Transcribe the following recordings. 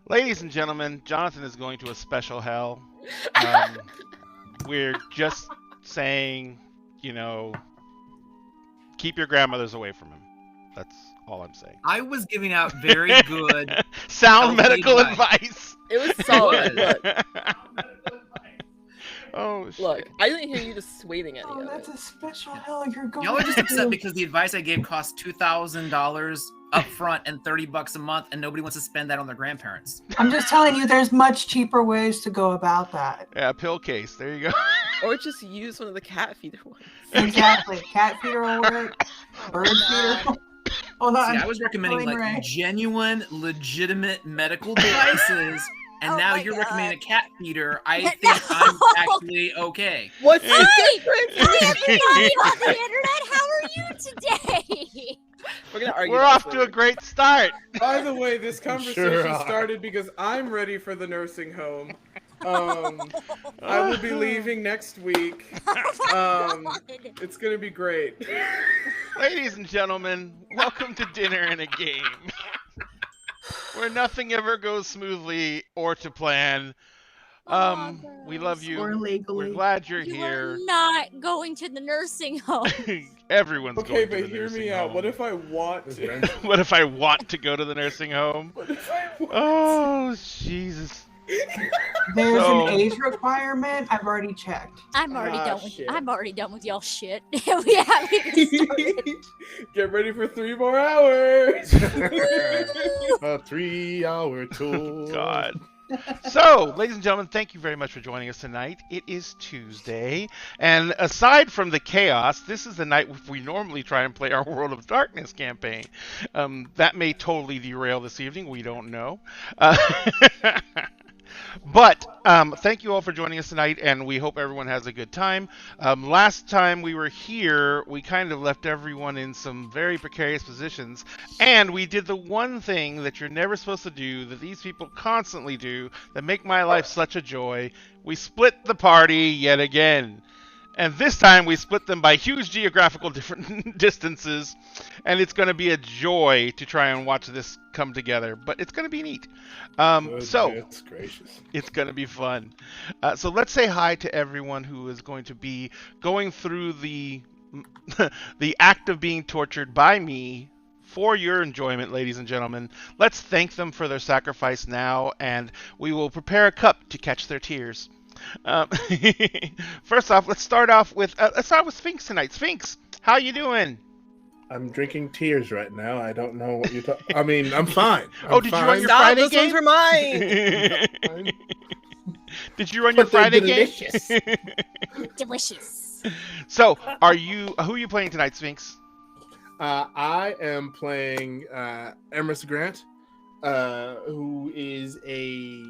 Ladies and gentlemen, Jonathan is going to a special hell. We're just saying, keep your grandmothers away from him. That's all I'm saying. I was giving out very good sound medical advice. It was solid. Look. Oh, shit. Look, I didn't hear you dissuading any of it. That's a special hell you're going. Y'all are just upset because the advice I gave cost $2,000 up front and $30 a month, and nobody wants to spend that on their grandparents. I'm just telling you, there's much cheaper ways to go about that. Yeah, pill case. There you go. Or just use one of the cat feeder ones. Exactly. Cat feeder will work. Bird feeder. Hold on. See, I was recommending like genuine, legitimate medical devices, and now you're recommending a cat feeder. I think I'm actually okay. What's the difference? Everybody on the internet, how are you today? We're off to a great start. By the way, this conversation started because I'm ready for the nursing home. I will be leaving next week. It's gonna be great. Ladies and gentlemen, welcome to Dinner and a Game, where nothing ever goes smoothly or to plan. We love you. Or legally. We're glad you're here. We're not going to the nursing home. Everyone's okay, going to but the hear nursing me home. out. What if I want to? What if I want to go to the nursing home? What if I want Oh, Jesus. There's So- an age requirement. I've already checked. I'm already done with shit. I'm already done with y'all shit. We haven't even started. Get ready for 3 more hours. A 3-hour tour. God. So, ladies and gentlemen, thank you very much for joining us tonight. It is Tuesday, and aside from the chaos, this is the night we normally try and play our World of Darkness campaign. That may totally derail this evening. We don't know. But thank you all for joining us tonight, and we hope everyone has a good time. Last time we were here, we kind of left everyone in some very precarious positions, and we did the one thing that you're never supposed to do, that these people constantly do, that make my life such a joy. We split the party yet again. And this time we split them by huge geographical different distances, and it's going to be a joy to try and watch this come together. But it's going to be neat. Goodness gracious. It's going to be fun. So let's say hi to everyone who is going to be going through the the act of being tortured by me for your enjoyment, ladies and gentlemen. Let's thank them for their sacrifice now, and we will prepare a cup to catch their tears. First off, let's start with Sphinx tonight. Sphinx, how you doing? I'm drinking tears right now. I don't know what you're talking. I mean, I'm fine. Did you run your Stop, Friday those game? ones were mine. Did you run your Friday game? Delicious. So, who are you playing tonight, Sphinx? I am playing Emerus Grant, who is a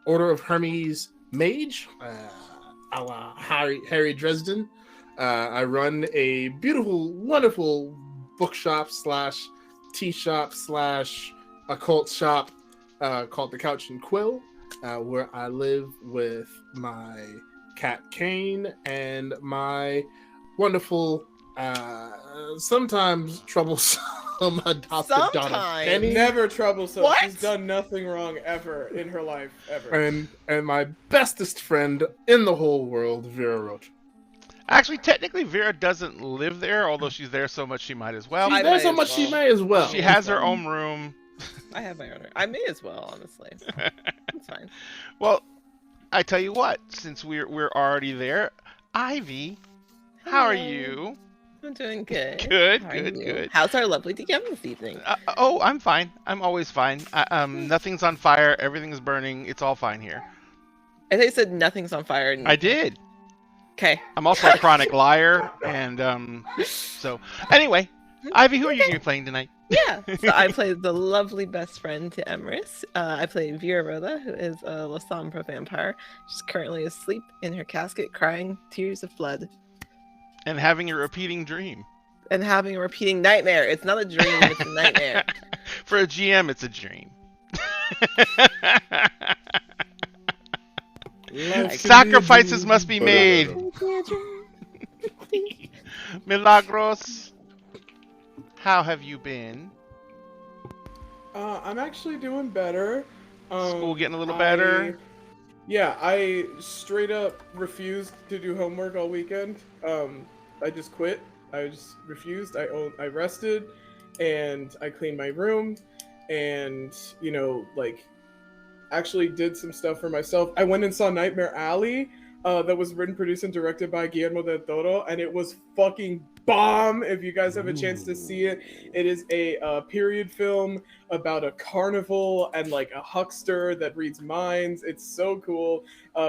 Order of Hermes mage, a la Harry Dresden. I run a beautiful, wonderful bookshop / tea shop / occult shop called The Couch and Quill, where I live with my cat Kane and my wonderful, sometimes troublesome adopted daughter Penny. Never troublesome. What? She's done nothing wrong ever in her life, ever. And my bestest friend in the whole world, Vera Roach. Actually, technically, Vera doesn't live there, although she's there so much she might as well. She's there so much she may as well. She has her own room. I have my own. I may as well, honestly. It's fine. Well, I tell you what, since we're already there, Ivy, how are you? I'm doing good. Good, How are good, you? good. How's our lovely DM this evening? I'm fine. I'm always fine. Nothing's on fire. Everything's burning. It's all fine here. I thought you said nothing's on fire. I did. Okay. I'm also a chronic liar, and so anyway, Ivy, who are you gonna be playing tonight? Yeah. So I played the lovely best friend to Emerus. I played Vera Rhoda, who is a La Sombra vampire. She's currently asleep in her casket, crying tears of blood. And having a repeating dream. And having a repeating nightmare. It's not a dream, it's a nightmare. For a GM, it's a dream. Sacrifices must be made. Milagros, how have you been? I'm actually doing better. School getting a little better? Yeah, I straight up refused to do homework all weekend. I just quit. I just refused. I rested, and I cleaned my room, and like actually did some stuff for myself. I went and saw Nightmare Alley, that was written, produced, and directed by Guillermo del Toro, and it was fucking bomb. If you guys have a chance to see it, it is a period film about a carnival and like a huckster that reads minds. It's so cool.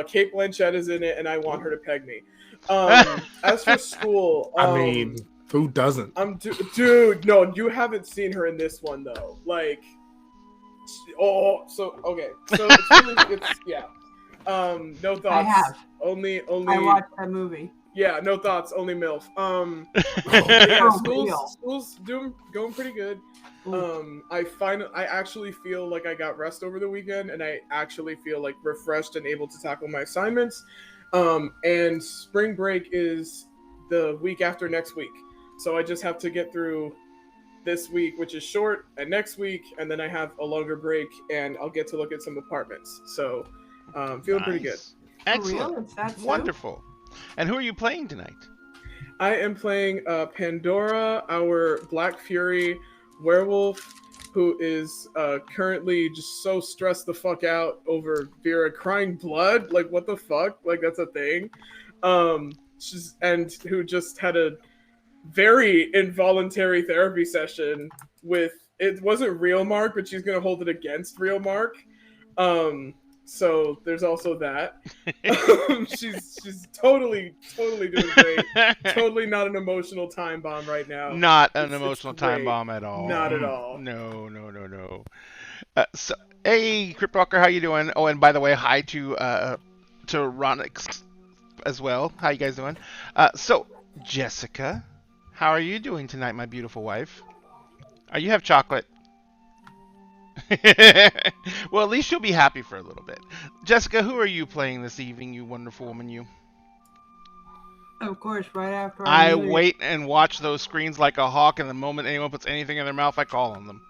Kate Blanchett is in it, and I want her to peg me. As for school, I mean, who doesn't? Dude, no, you haven't seen her in this one though. Like, okay, so yeah. No thoughts. I have. Only. I watched that movie. Yeah, no thoughts. Only MILF. Oh, School's going pretty good. I actually feel like I got rest over the weekend, and I actually feel like refreshed and able to tackle my assignments. And spring break is the week after next week, so I just have to get through this week, which is short, and next week, and then I have a longer break, and I'll get to look at some apartments. So, feeling pretty good. Excellent. Wonderful. And who are you playing tonight? I am playing Pandora, our Black Fury werewolf, who is currently just so stressed the fuck out over Vera crying blood. Like, what the fuck? Like, that's a thing. And who just had a very involuntary therapy session with, it wasn't real Mark, but she's gonna hold it against real Mark. So there's also that. She's totally doing great. Totally not an emotional time bomb right now. Not an emotional time bomb at all. Not at all. No. So, hey, Cryptwalker, how you doing? Oh, and by the way, hi to Ronix as well. How you guys doing? So, Jessica, how are you doing tonight, my beautiful wife? You have chocolate. Well, at least you'll be happy for a little bit. Jessica, who are you playing this evening, you wonderful woman, you? Of course, right after I wait and watch those screens like a hawk, and the moment anyone puts anything in their mouth, I call on them.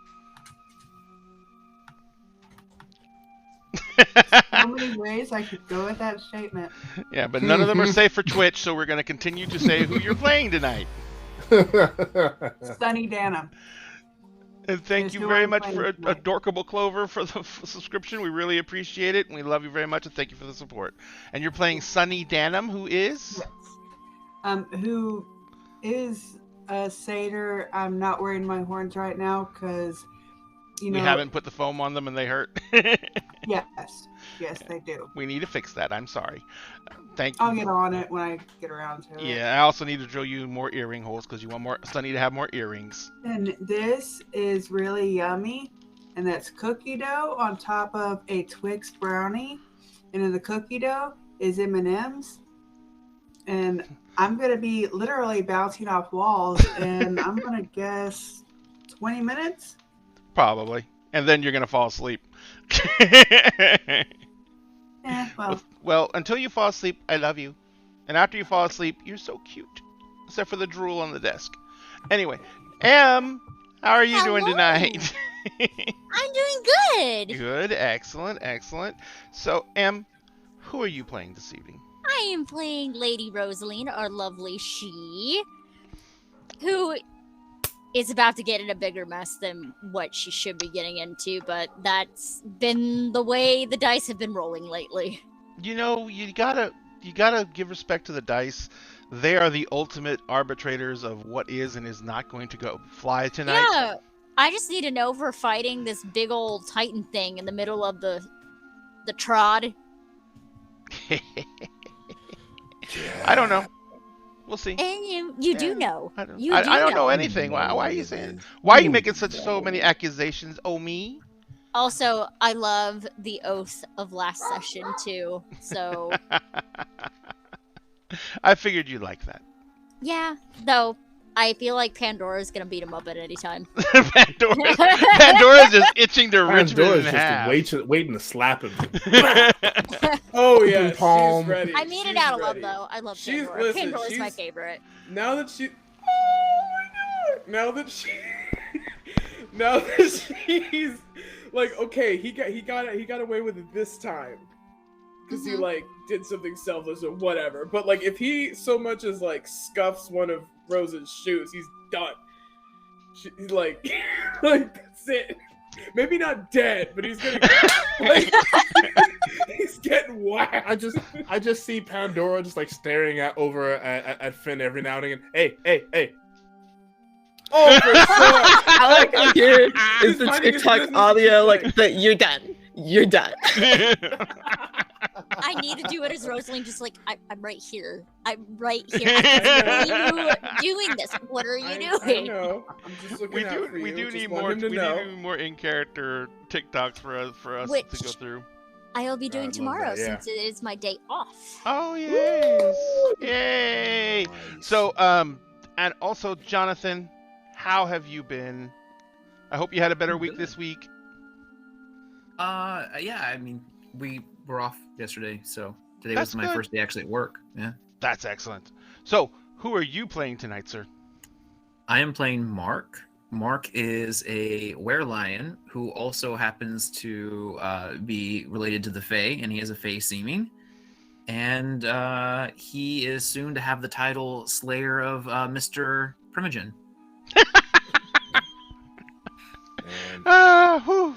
So many ways I could go with that statement. Yeah, but none of them are safe for Twitch, so we're going to continue to say who you're playing tonight. Sunny Danum. And thank you very much for Adorkable Clover for the subscription. We really appreciate it, and we love you very much, and thank you for the support. And you're playing Sunny Danum, who is? Yes. Who is a satyr. I'm not wearing my horns right now because, we haven't put the foam on them and they hurt. Yes, they do. We need to fix that. I'm sorry. Thank you. I'll get on it when I get around to it. Yeah, I also need to drill you more earring holes because you want Sunny to have more earrings. And this is really yummy, and that's cookie dough on top of a Twix brownie, and in the cookie dough is M&Ms, and I'm gonna be literally bouncing off walls, and I'm gonna guess 20 minutes. Probably, and then you're gonna fall asleep. Well, until you fall asleep, I love you. And after you fall asleep, you're so cute. Except for the drool on the desk. Anyway, Em, how are you doing tonight? I'm doing good. Good, excellent. So, Em, who are you playing this evening? I am playing Lady Rosaline, our lovely she, who is about to get in a bigger mess than what she should be getting into, but that's been the way the dice have been rolling lately. You gotta give respect to the dice. They are the ultimate arbitrators of what is and is not going to go fly tonight. Yeah, I just need to know if we're fighting this big old Titan thing in the middle of the trod. I don't know. We'll see. And you do know. I don't know anything. Why are you saying? Why are you making so many accusations? Oh, me? Also, I love the oath of last session too. So I figured you'd like that. Yeah, though I feel like Pandora's gonna beat him up at any time. Pandora's just itching to rip him in half. Waiting to slap him. Oh yeah, palm. She's ready. I mean it out of love though. I love Pandora. Listen, Pandora's my favorite. Now that she now that she's like, okay, he got away with it this time because he like did something selfless or whatever. But like, if he so much as like scuffs one of Rose's shoes, he's done. He's like, like that's it. Maybe not dead, but he's gonna like, he's getting whacked. I just see Pandora just like staring at Finn every now and again. Hey. Oh, for sure. I like to hear is the Finding his TikTok business audio like- like that. You're done. You're done. I need to do it as Rosalind, just like, I'm right here. I'm right here. Are you doing this? What are you I doing? know. I'm just looking we out do for you. we do Just need want more him to we know. need more in character TikToks for us to Which- go through. I'll be I doing love tomorrow that, yeah. since it is my day off. Oh yes. Yay. So and also Jonathan, how have you been? I hope you had a better week this week. Yeah, I mean, we were off yesterday, so today That's was my good. first day actually at work. Yeah. That's excellent. So, who are you playing tonight, sir? I am playing Mark. Mark is a werelion who also happens to be related to the Fae, and he has a Fae seeming. And he is soon to have the title Slayer of Mr. Primogen. And Whew.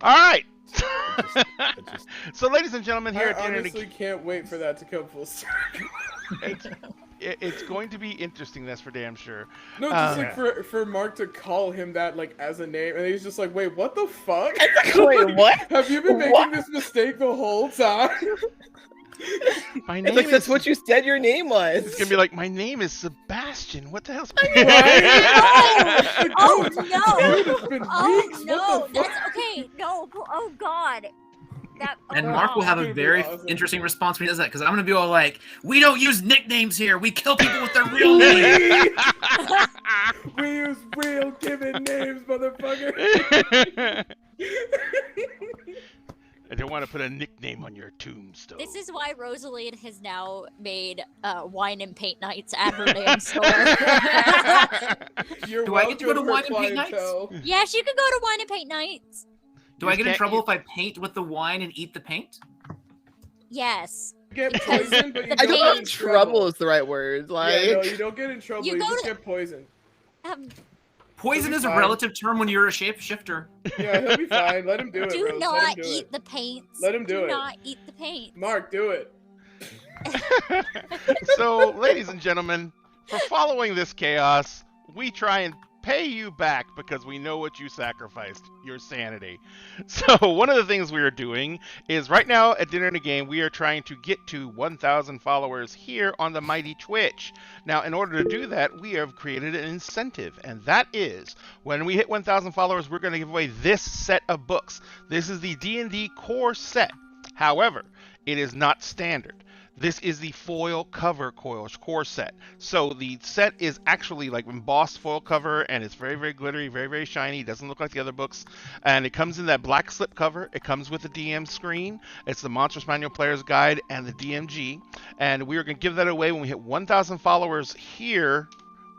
All right. I just- So, ladies and gentlemen, here I at the end of honestly can't wait for that to come full circle. it's going to be interesting. That's for damn sure. No, just Yeah. like for Mark to call him that like as a name, and he's just like, wait, what the fuck? Wait, what? Have you been making What? this mistake the whole time? My It's name like is. that's what you said your name was. It's gonna be like, my name is Sebastian. What the hell's Right? Oh, Dude, no. it's been Oh weeks. no, What the fuck? that's okay. No, oh god. That. And oh, Mark will have a Dude, very awesome. interesting response when he does that, because I'm going to be all like, we don't use nicknames here. We kill people with their real names. We use real given names, motherfucker. I don't want to put a nickname on your tombstone. This is why Rosalind has now made wine and paint nights at her damn store. You're Do I get to go to welcome, wine and paint nights? clientele. Yes, you can go to wine and paint nights. Do I You get in can't trouble eat- if I paint with the wine and eat the paint? Yes. You get Because poisoned, but you the I don't don't get know in if trouble is the right word. Like, Yeah, no, you don't get in trouble. You You, go just to- get poisoned. Poison It'll is be a fine. relative term when you're a shapeshifter. Yeah, he'll be fine. Let him do it, Do Rose. not Let him do eat it. the paints. Let him do it. not eat the paint. Mark, do it. So, ladies and gentlemen, for following this chaos, we try and pay you back because we know what you sacrificed, your sanity. So one of the things we are doing is right now at Dinner and a Game, we are trying to get to 1,000 followers here on the mighty Twitch. Now, in order to do that, we have created an incentive, and that is when we hit 1,000 followers, we're going to give away this set of books. This is the D&D core set. However, it is not standard. This is the foil cover core set. So the set is actually like embossed foil cover, and it's very, very glittery, very, very shiny. It doesn't look like the other books. And it comes in that black slip cover. It comes with the DM screen. It's the Monstrous Manual Player's Guide and the DMG. And we are going to give that away when we hit 1,000 followers here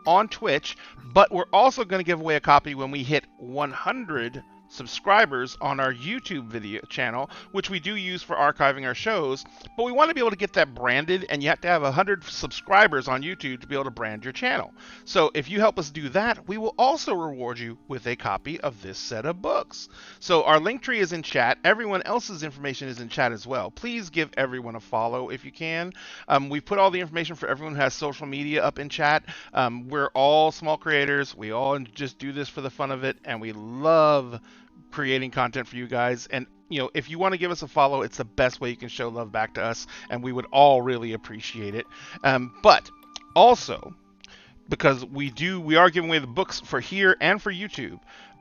on Twitch. But we're also going to give away a copy when we hit 100 subscribers on our YouTube video channel, which we do use for archiving our shows, but we want to be able to get that branded, and you have to have 100 subscribers on YouTube to be able to brand your channel. So if you help us do that, we will also reward you with a copy of this set of books. So our link tree is in chat. Everyone else's information is in chat as well. Please give everyone a follow if you can. We've put all the information for everyone who has social media up in chat. We're all small creators. We all just do this for the fun of it, and we love creating content for you guys. And you know, if you want to give us a follow, it's the best way you can show love back to us, and we would all really appreciate it. But also, because we are giving away the books for here and for YouTube,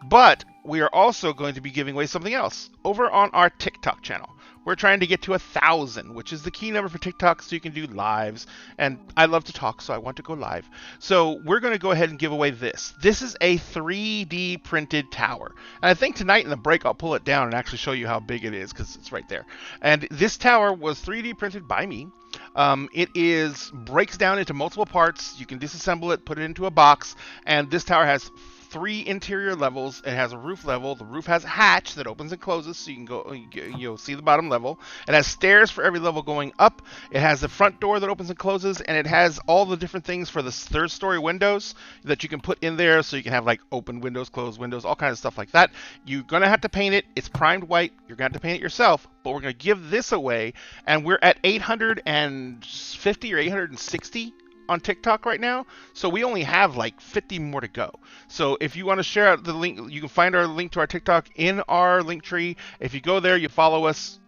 but we are also going to be giving away something else over on our TikTok channel. We're trying to get to 1,000, which is the key number for TikTok, so you can do lives. And I love to talk, so I want to go live. So we're going to go ahead and give away this. This is a 3D printed tower. And I think tonight in the break, I'll pull it down and actually show you how big it is, because it's right there. And this tower was 3D printed by me. It breaks down into multiple parts. You can disassemble it, put it into a box, and this tower has 3 interior levels. It has a roof level. The roof has a hatch that opens and closes, so you can go. You'll see the bottom level. It has stairs for every level going up. It has the front door that opens and closes, and it has all the different things for the 3rd story windows that you can put in there, so you can have like open windows, closed windows, all kinds of stuff like that. You're gonna have to paint it. It's primed white. You're gonna have to paint it yourself, but we're gonna give this away, and we're at 850 or 860 on TikTok right now, so we only have like 50 more to go. So if you want to share out the link, you can find our link to our TikTok in our link tree. If you go there, you follow us,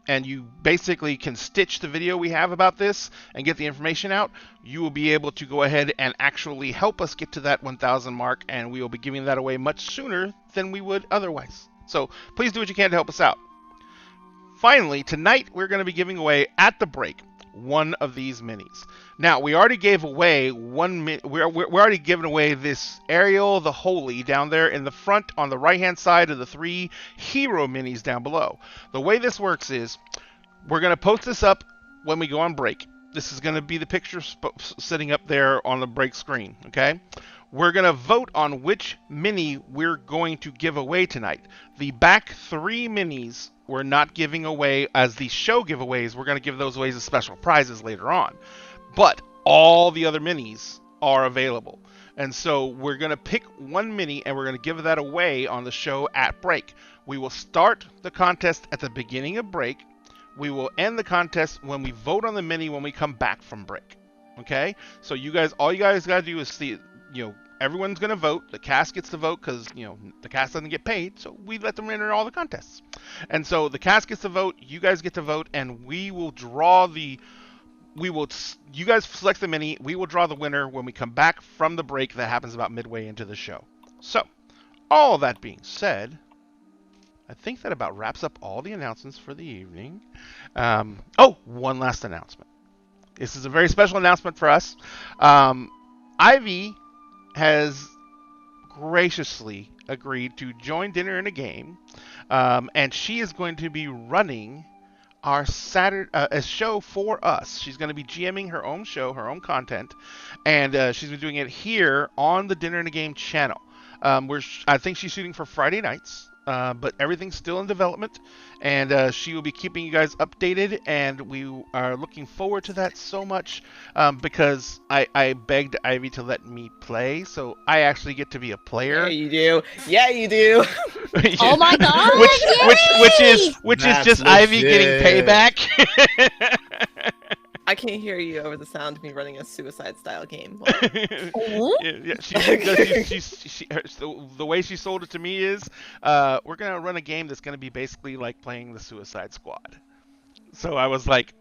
and you basically can stitch the video we have about this and get the information out, you will be able to go ahead and actually help us get to that 1,000 mark, and we will be giving that away much sooner than we would otherwise. So please do what you can to help us out. Finally, tonight we're going to be giving away at the break one of these minis. Now, we already gave away we're already giving away this Ariel the Holy down there in the front on the right-hand side of the 3 hero minis down below. The way this works is we're going to post this up when we go on break. This is going to be the picture sitting up there on the break screen, okay? We're going to vote on which mini we're going to give away tonight. The back 3 minis we're not giving away as the show giveaways. We're going to give those away as special prizes later on. But all the other minis are available. And so we're going to pick one mini and we're going to give that away on the show at break. We will start the contest at the beginning of break. We will end the contest when we vote on the mini when we come back from break. Okay? So you guys, all you guys got to do is see, everyone's going to vote. The cast gets to vote because, the cast doesn't get paid. So we let them enter all the contests. And so the cast gets to vote. You guys get to vote. And we will draw you guys select the mini. We will draw the winner when we come back from the break. That happens about midway into the show. So, all that being said, I think that about wraps up all the announcements for the evening. One last announcement. This is a very special announcement for us. Ivy has graciously agreed to join Dinner and a Game, and she is going to be running our a show for us. She's going to be GMing her own show, her own content, and she's been doing it here on the Dinner and a Game channel. I think she's shooting for Friday nights. But everything's still in development, and she will be keeping you guys updated, and we are looking forward to that so much, because I begged Ivy to let me play, so I actually get to be a player. Yeah, you do. Oh my god! which is That's just Ivy getting legit. payback. I can't hear you over the sound of me running a suicide-style game. Oh? Yeah, the way she sold it to me is, we're gonna run a game that's gonna be basically like playing the Suicide Squad. So I was like,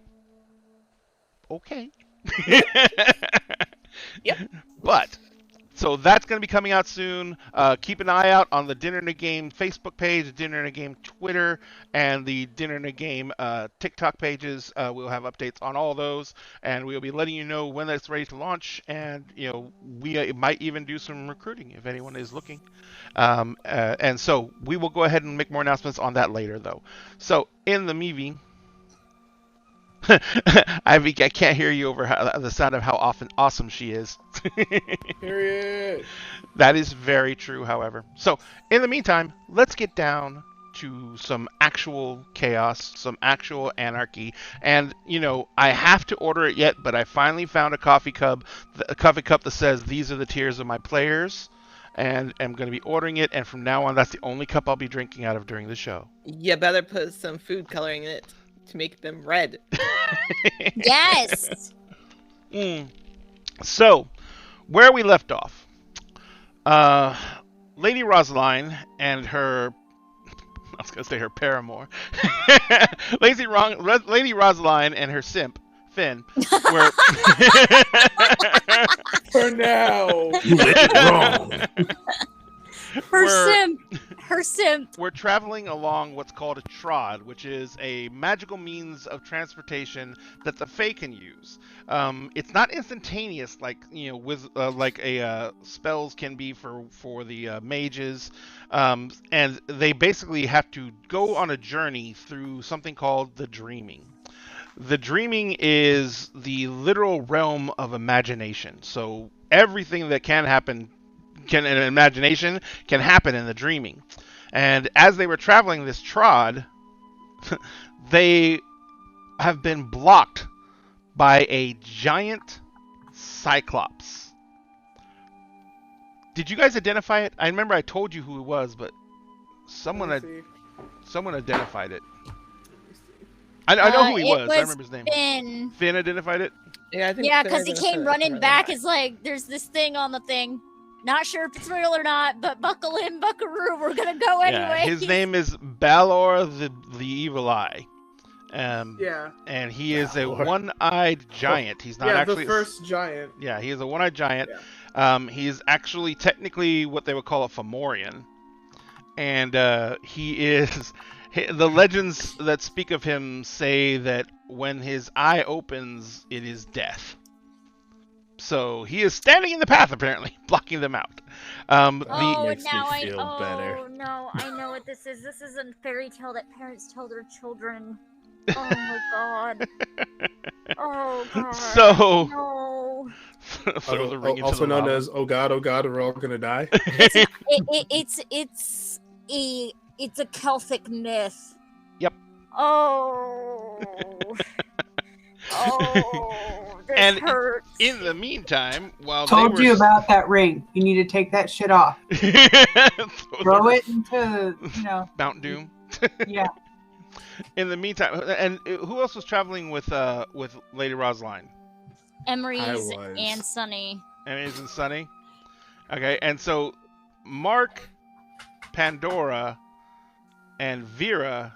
okay. Yep. But so that's going to be coming out soon. Keep an eye out on the Dinner and a Game Facebook page, Dinner and a Game Twitter, and the Dinner and a Game TikTok pages. We'll have updates on all those, and we'll be letting you know when that's ready to launch. And we might even do some recruiting if anyone is looking. And so we will go ahead and make more announcements on that later, though. So in the movie. I can't hear you over the sound of how awesome she is. Period. That is very true, however. So, in the meantime, let's get down to some actual chaos, some actual anarchy. And, I have to order it yet, but I finally found a coffee cup that says, "These are the tiers of my players." And I'm going to be ordering it, and from now on, that's the only cup I'll be drinking out of during the show. You better put some food coloring in it to make them red. Yes. So, where we left off, Lady Rosaline and her, I was going to say her paramour, Lady Rosaline and her simp, Finn, were... For now. You did it wrong. Her simp. We're traveling along what's called a trod, which is a magical means of transportation that the Fae can use. It's not instantaneous like spells can be for the mages, and they basically have to go on a journey through something called the Dreaming. The Dreaming is the literal realm of imagination. So everything that can happen can an imagination can happen in the dreaming. And as they were traveling this trod, they have been blocked by a giant cyclops. Did you guys identify it? I remember I told you who it was, but someone identified it. I know who he was. I remember his name. Finn. Finn identified it. Yeah, I think Yeah, they're because he gonna came send it running from back. running It's like, there's this thing on the thing. Not sure if it's real or not, but buckle in, buckaroo. We're gonna go anyway. Yeah, his name is Balor the Evil Eye. Yeah. And he is a Balor. one-eyed giant. He's not Yeah, actually the first giant. Yeah, he is a one-eyed giant. He's actually technically what they would call a Fomorian. And he is... The legends that speak of him say that when his eye opens, it is death. So he is standing in the path, apparently, blocking them out. Oh, makes me now feel better. Oh no, I know what this is. This is a fairy tale that parents tell their children. Oh my god. Oh god. So... No. throw the ring into Also the known lava. as "Oh God, we're all gonna die." It's a Celtic myth. Yep. Oh. Oh. This And hurts. in the meantime, while Told they you were... about that ring. You need to take that shit off. Throw it into, Mount Doom. yeah. In the meantime, and who else was traveling with Lady Rosaline? Emery's I was. and Sunny. Emery's and Sunny. Okay, and so Mark, Pandora, and Vera,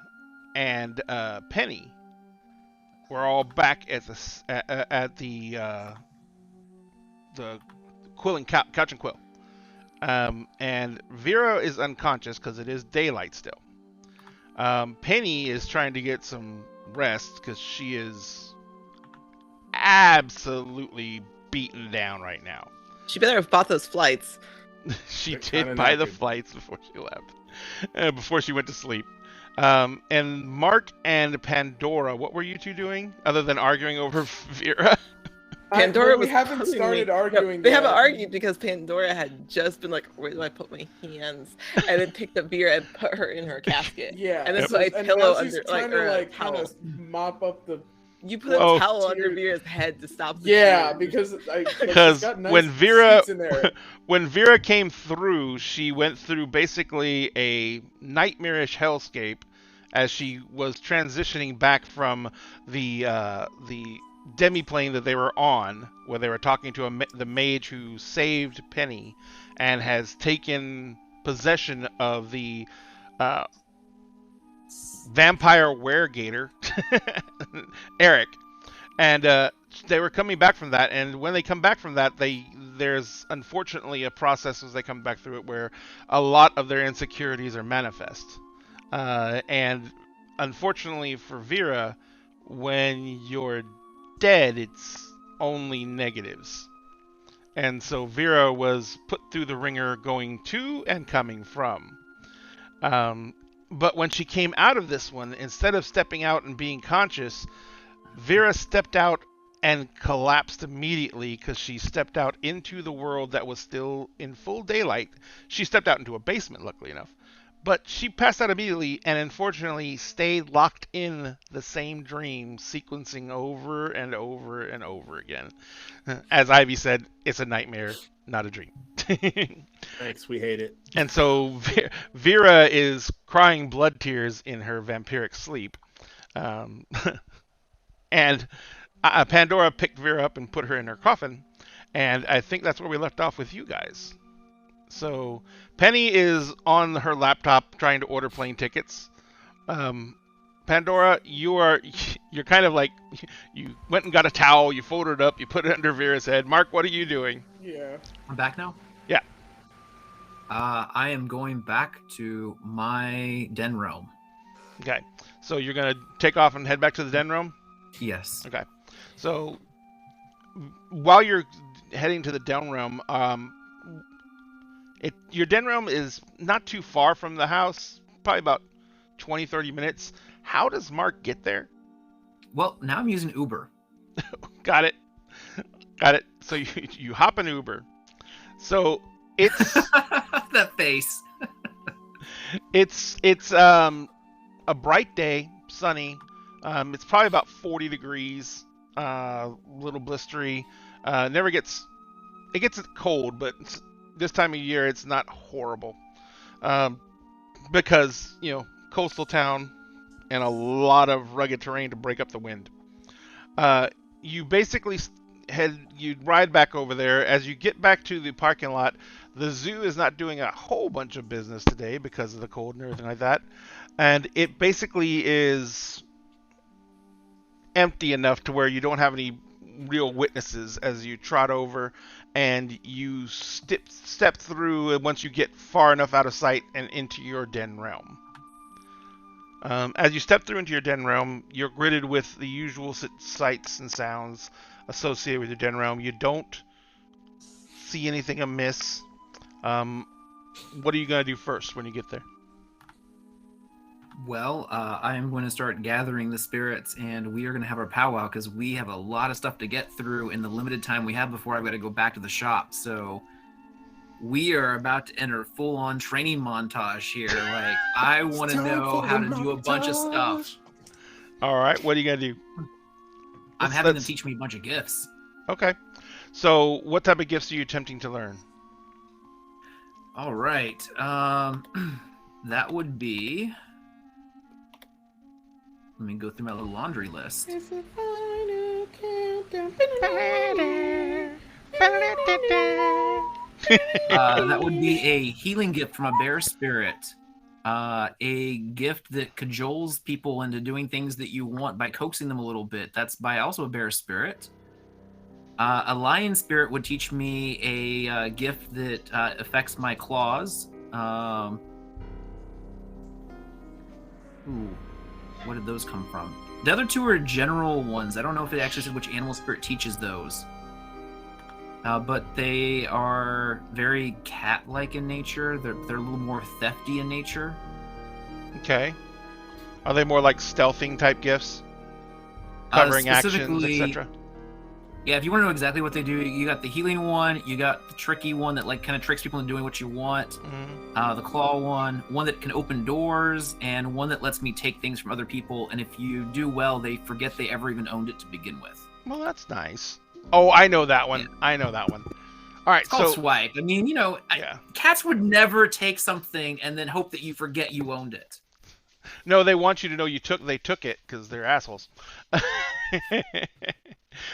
and Penny were all back at the quilling couch and quill. And Vera is unconscious because it is daylight still. Penny is trying to get some rest because she is absolutely beaten down right now. She better have bought those flights. She They're did kinda buy the knackered. flights before she left, before she went to sleep. And Mark and Pandora, what were you two doing other than arguing over Vera? Pandora we was haven't pulling started me. arguing. No, they yet. haven't argued because Pandora had just been like, "Where do I put my hands?" And then picked up Vera and put her in her casket. Yeah. And then Yep. put a And pillow now she's under, trying like, to or a like kind towel. of mop up the. You put a Oh. towel under Tear- Vera's head to stop the Yeah, tears. because when Vera in there. when Vera came through, she went through basically a nightmarish hellscape as she was transitioning back from the demiplane that they were on, where they were talking to the mage who saved Penny and has taken possession of the vampire weregator, Eric. And they were coming back from that, and when they come back from that, there's unfortunately a process as they come back through it where a lot of their insecurities are manifest. And unfortunately for Vera, when you're dead, it's only negatives. And so Vera was put through the ringer going to and coming from. But when she came out of this one, instead of stepping out and being conscious, Vera stepped out and collapsed immediately because she stepped out into the world that was still in full daylight. She stepped out into a basement, luckily enough. But she passed out immediately and unfortunately stayed locked in the same dream, sequencing over and over and over again. As Ivy said, it's a nightmare, not a dream. Thanks, we hate it. And so Vera is crying blood tears in her vampiric sleep. And Pandora picked Vera up and put her in her coffin. And I think that's where we left off with you guys. So Penny is on her laptop trying to order plane tickets. Pandora, you're kind of like, you went and got a towel, you folded it up, you put it under Vera's head. Mark, what are you doing? Yeah. I'm back now? Yeah. I am going back to my den realm. Okay. So you're going to take off and head back to the den room? Yes. Okay. So while you're heading to the den realm, your den realm is not too far from the house, probably about 20-30 minutes. How does Mark get there? Well, now I'm using Uber. Got it. So you hop an Uber. So It's That face. it's a bright day, sunny. It's probably about 40 degrees, little blistery. Never gets it gets cold, but this time of year it's not horrible. Um, because coastal town and a lot of rugged terrain to break up the wind. You basically you ride back over there. As you get back to the parking lot, the zoo is not doing a whole bunch of business today because of the cold and everything like that, and it basically is empty enough to where you don't have any real witnesses as you trot over and you step through once you get far enough out of sight and into your den realm. As you step through into your den realm, you're greeted with the usual sights and sounds associated with your den realm. You don't see anything amiss. What are you going to do first when you get there? Well, I am going to start gathering the spirits, and we are going to have our powwow because we have a lot of stuff to get through in the limited time we have before I've got to go back to the shop. So we are about to enter full-on training montage here. Like, I want to know how to do a bunch of stuff. All right, what are you going to do? I'm having them teach me a bunch of gifts. Okay. So what type of gifts are you attempting to learn? All right. That would be... Let me go through my little laundry list. That would be a healing gift from a bear spirit. A gift that cajoles people into doing things that you want by coaxing them a little bit. That's by also a bear spirit. A lion spirit would teach me a gift that affects my claws. What did those come from? The other two are general ones. I don't know if it actually said which animal spirit teaches those. But they are very cat-like in nature. They're a little more thefty in nature. Okay. Are they more like stealthing type gifts? Covering actions, etc.? Yeah, if you want to know exactly what they do, you got the healing one, you got the tricky one that like kind of tricks people into doing what you want, the claw one that can open doors, and one that lets me take things from other people, and if you do well, they forget they ever even owned it to begin with. Well, that's nice. Oh, I know that one. Yeah. I know that one. All right, it's called swipe. I mean, cats would never take something and then hope that you forget you owned it. No, they want you to know they took it because they're assholes.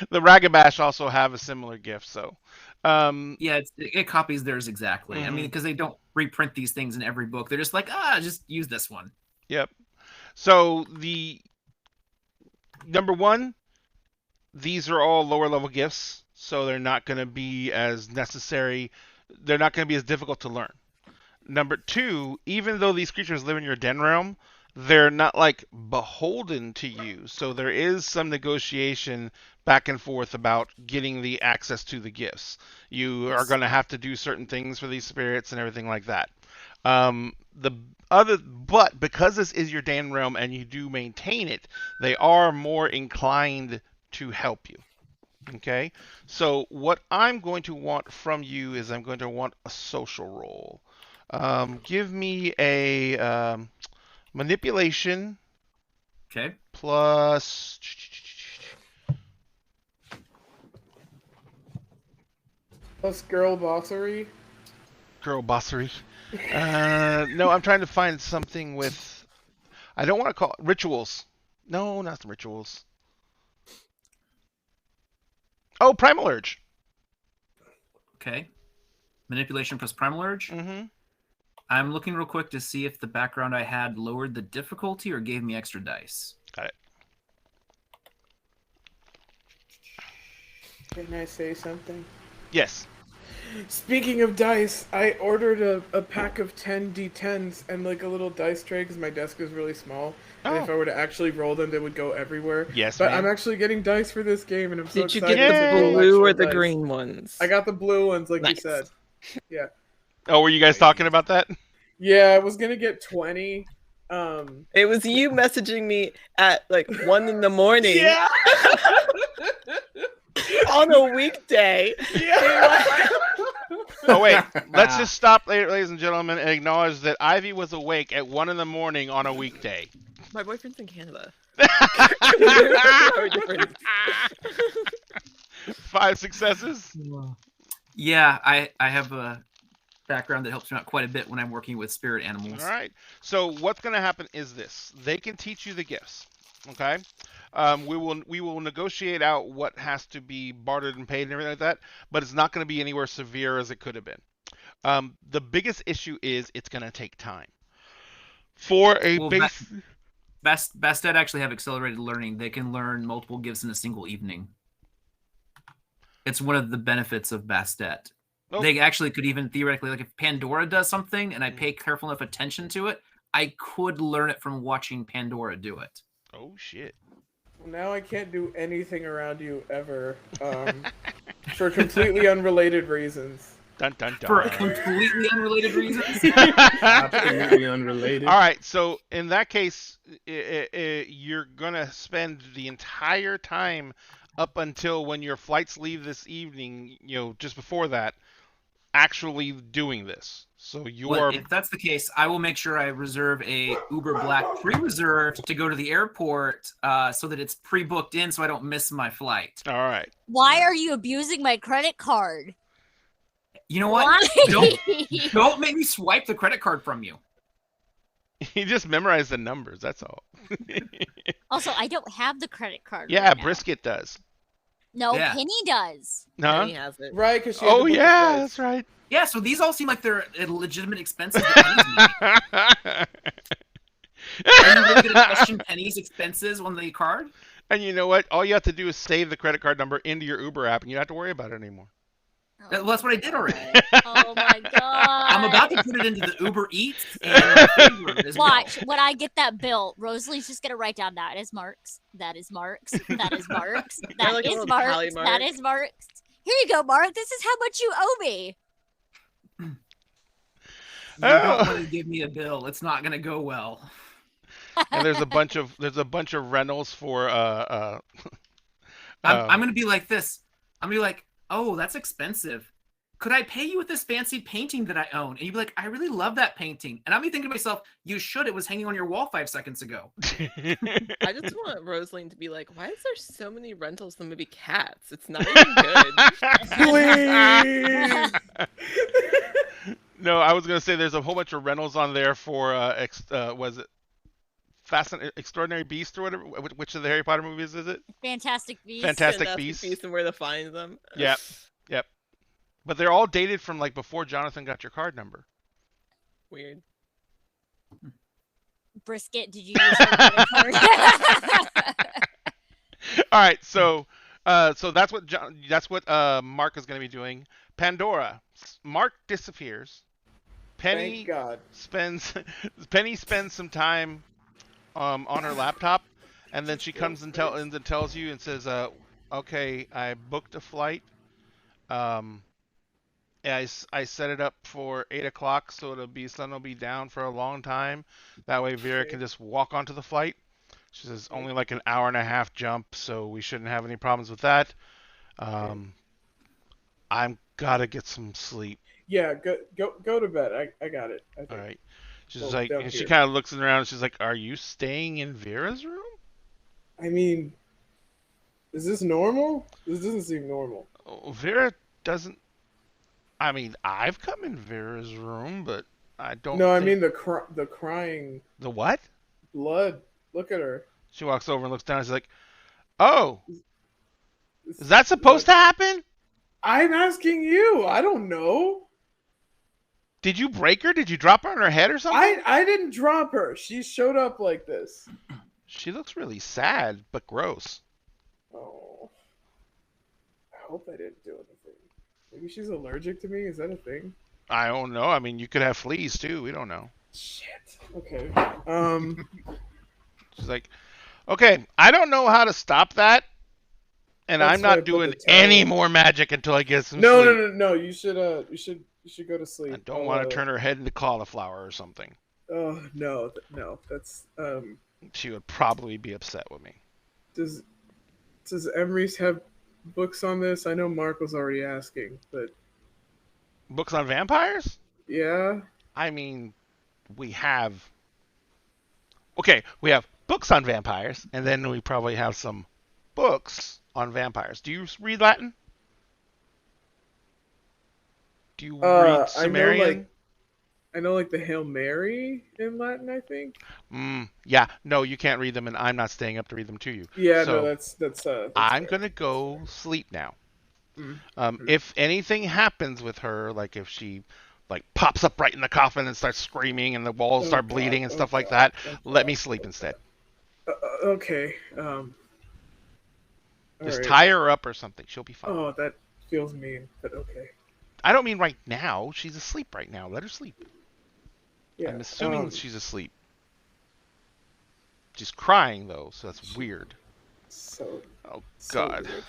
The Ragabash also have a similar gift, so yeah, it copies theirs exactly. I mean, because they don't reprint these things in every book. They're just like, just use this one. Yep. So the number one, these are all lower level gifts, so they're not going to be as necessary. They're not going to be as difficult to learn. Number two, even though these creatures live in your den realm, they're not like beholden to you. So there is some negotiation back and forth about getting the access to the gifts. You are going to have to do certain things for these spirits and everything like that. But because this is your den realm and you do maintain it, they are more inclined to help you. Okay? So what I'm going to want from you is I'm going to want a social roll. Give me a manipulation. Okay. Plus girl bossery. Girl bossery. No, I'm trying to find something with. I don't want to call it rituals. No, not the rituals. Oh, primal urge. Okay. Manipulation plus primal urge. Mm-hmm. I'm looking real quick to see if the background I had lowered the difficulty or gave me extra dice. Got it. Can I say something? Yes. Speaking of dice, I ordered a pack of 10 D10s and like a little dice tray because my desk is really small. And if I were to actually roll them, they would go everywhere. Yes, but I'm actually getting dice for this game, and I'm so excited. Did you get the blue or the green ones? I got the blue ones, like nice. you said. Yeah. Oh, were you guys talking about that? Yeah, I was gonna get 20. It was you messaging me at like 1 in the morning. Yeah. On a weekday. Yeah. Oh wait, let's just stop, ladies and gentlemen, and acknowledge that Ivy was awake at 1 in the morning on a weekday. My boyfriend's in Canada. There's 2-hour difference. 5 successes. Yeah, I have a background that helps me out quite a bit when I'm working with spirit animals. All right. So what's going to happen is this: they can teach you the gifts. Okay. We will negotiate out what has to be bartered and paid and everything like that, but it's not going to be anywhere severe as it could have been. The biggest issue is it's going to take time. For a base. Bastet actually have accelerated learning. They can learn multiple gifts in a single evening. It's one of the benefits of Bastet. Oh. They actually could even theoretically, like if Pandora does something and I pay careful enough attention to it, I could learn it from watching Pandora do it. Oh shit. Now I can't do anything around you ever, for completely unrelated reasons. Dun dun dun. For completely unrelated reasons? Absolutely unrelated. All right, so in that case, you're gonna spend the entire time up until when your flights leave this evening, just before that, actually doing this. So if that's the case, I will make sure I reserve a Uber Black pre-reserved to go to the airport, so that it's pre-booked in, so I don't miss my flight. All right. Why are you abusing my credit card? You know what? Why? Don't make me swipe the credit card from you. You just memorize the numbers. That's all. Also, I don't have the credit card. Yeah, right now. Brisket does. No, Yeah. Penny does. No. He has it. Right? Because Oh yeah, that's right. Yeah, so these all seem like they're legitimate expenses. That Penny's making. Are you really going to question Penny's expenses on the card? And you know what? All you have to do is save the credit card number into your Uber app, and you don't have to worry about it anymore. Well, that's what I did already. Oh my god. I'm about to put it into the Uber Eats and the favorite as Watch, well. when I get that bill, Rosalie's just gonna write down that is Mark's, that is Mark's, that is Mark's, that like a is little Mark's, tally that mark. is Mark's. Here you go, Mark. This is how much you owe me. You don't want to give me a bill. It's not going to go well. And there's a bunch of rentals for I'm going to be like this. I'm going to be like, oh, that's expensive. Could I pay you with this fancy painting that I own? And you'd be like, I really love that painting. And I'll be thinking to myself, you should. It was hanging on your wall 5 seconds ago. I just want Rosaline to be like, why is there so many rentals in the movie Cats? It's not even good. No, I was gonna say there's a whole bunch of rentals on there for was it Extraordinary Beast or whatever? Which of the Harry Potter movies is it? Fantastic Beasts. Fantastic Beasts. And where to find them. Yep. But they're all dated from like before Jonathan got your card number. Weird. Brisket, did you use your credit card? All right, so that's what Mark is going to be doing. Pandora. Mark disappears. Thank God. Penny spends some time on her laptop, and then she comes and tells you and says, "Okay, I booked a flight. I set it up for 8 o'clock, so sun will be down for a long time. That way Vera can just walk onto the flight." She says only like an hour and a half jump, so we shouldn't have any problems with that. I'm gotta get some sleep. Yeah, go to bed. I got it. I think. All right. She's Well, like, down and she here. kind of looks around. And she's like, "Are you staying in Vera's room?" I mean, is this normal? This doesn't seem normal. Oh, Vera doesn't. I mean, I've come in Vera's room, but I don't. No, I think- mean the crying the what? blood. Look at her. She walks over and looks down. And she's like, "Oh, is that supposed to happen? I'm asking you. I don't know. Did you break her? Did you drop her on her head or something?" I didn't drop her. She showed up like this. She looks really sad, but gross. Oh. I hope I didn't do anything. Maybe she's allergic to me. Is that a thing? I don't know. I mean, you could have fleas too. We don't know. Shit. Okay. She's like, "Okay, I don't know how to stop that, and That's I'm why I not put doing the towel. any more magic until I get some No, sleep. no. You should go to sleep. I don't want to turn her head into cauliflower or something." Oh no. That's She would probably be upset with me. Does Emery's have books on this? I know Mark was already asking, but Books on vampires? Yeah. I mean, we have. Okay, we have books on vampires, and then we probably have some books on vampires. Do you read Latin? Do you read I know Sumerian? like the Hail Mary in Latin, I think. Yeah, no, you can't read them, and I'm not staying up to read them to you. Yeah, no, So that's I'm fair. gonna go sleep now. Mm. If anything happens with her, like if she like pops up right in the coffin and starts screaming and the walls Oh start god. bleeding and Oh stuff like god. that, Oh let god. me sleep instead. Okay. All Just right. tie her up or something. She'll be fine. Oh, that feels mean, but okay. I don't mean right now. She's asleep right now. Let her sleep. Yeah. I'm assuming she's asleep. She's crying though, so that's weird. So Oh so God, weird.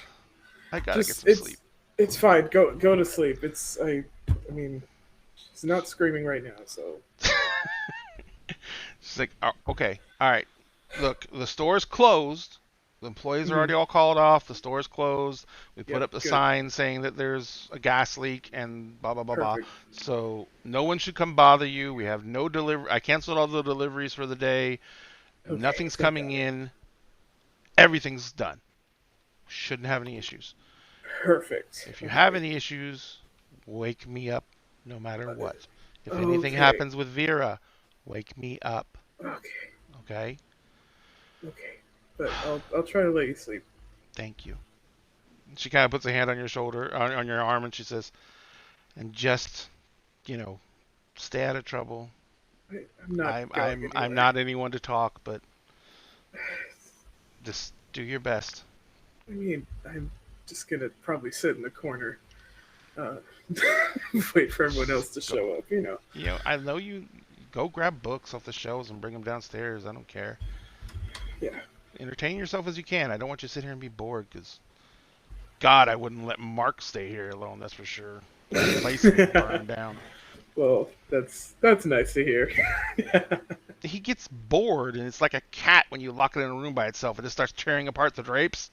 I gotta get Just some sleep. it's fine. Go to sleep. I mean, she's not screaming right now, so She's like, oh, okay, all right. Look, the store's closed. The employees are Mhm. already all called off. The store's closed. We put Yep, up the good. sign saying that there's a gas leak and blah blah blah blah. Perfect. So no one should come bother you. We have no delivery. I canceled all the deliveries for the day. Okay, Nothing's thank coming God. in. Everything's done. Shouldn't have any issues. Perfect. If you have Okay. any issues, wake me up no matter what. If anything Okay. happens with Vera, wake me up. Okay. Okay? Okay. But I'll try to let you sleep. Thank you. She kind of puts a hand on your shoulder, on your arm, and she says, and just, you know, stay out of trouble. I'm not I'm going I'm I'm anywhere. not anyone to talk, but just do your best. I mean, I'm just gonna probably sit in the corner, uh, wait for everyone else to Go, show up. You know. I know you. Go grab books off the shelves and bring them downstairs. I don't care. Yeah. Entertain yourself as you can. I don't want you to sit here and be bored, because God, I wouldn't let Mark stay here alone. That's for sure. That place would burn down. Well, that's nice to hear. He gets bored, and it's like a cat when you lock it in a room by itself. It just starts tearing apart the drapes.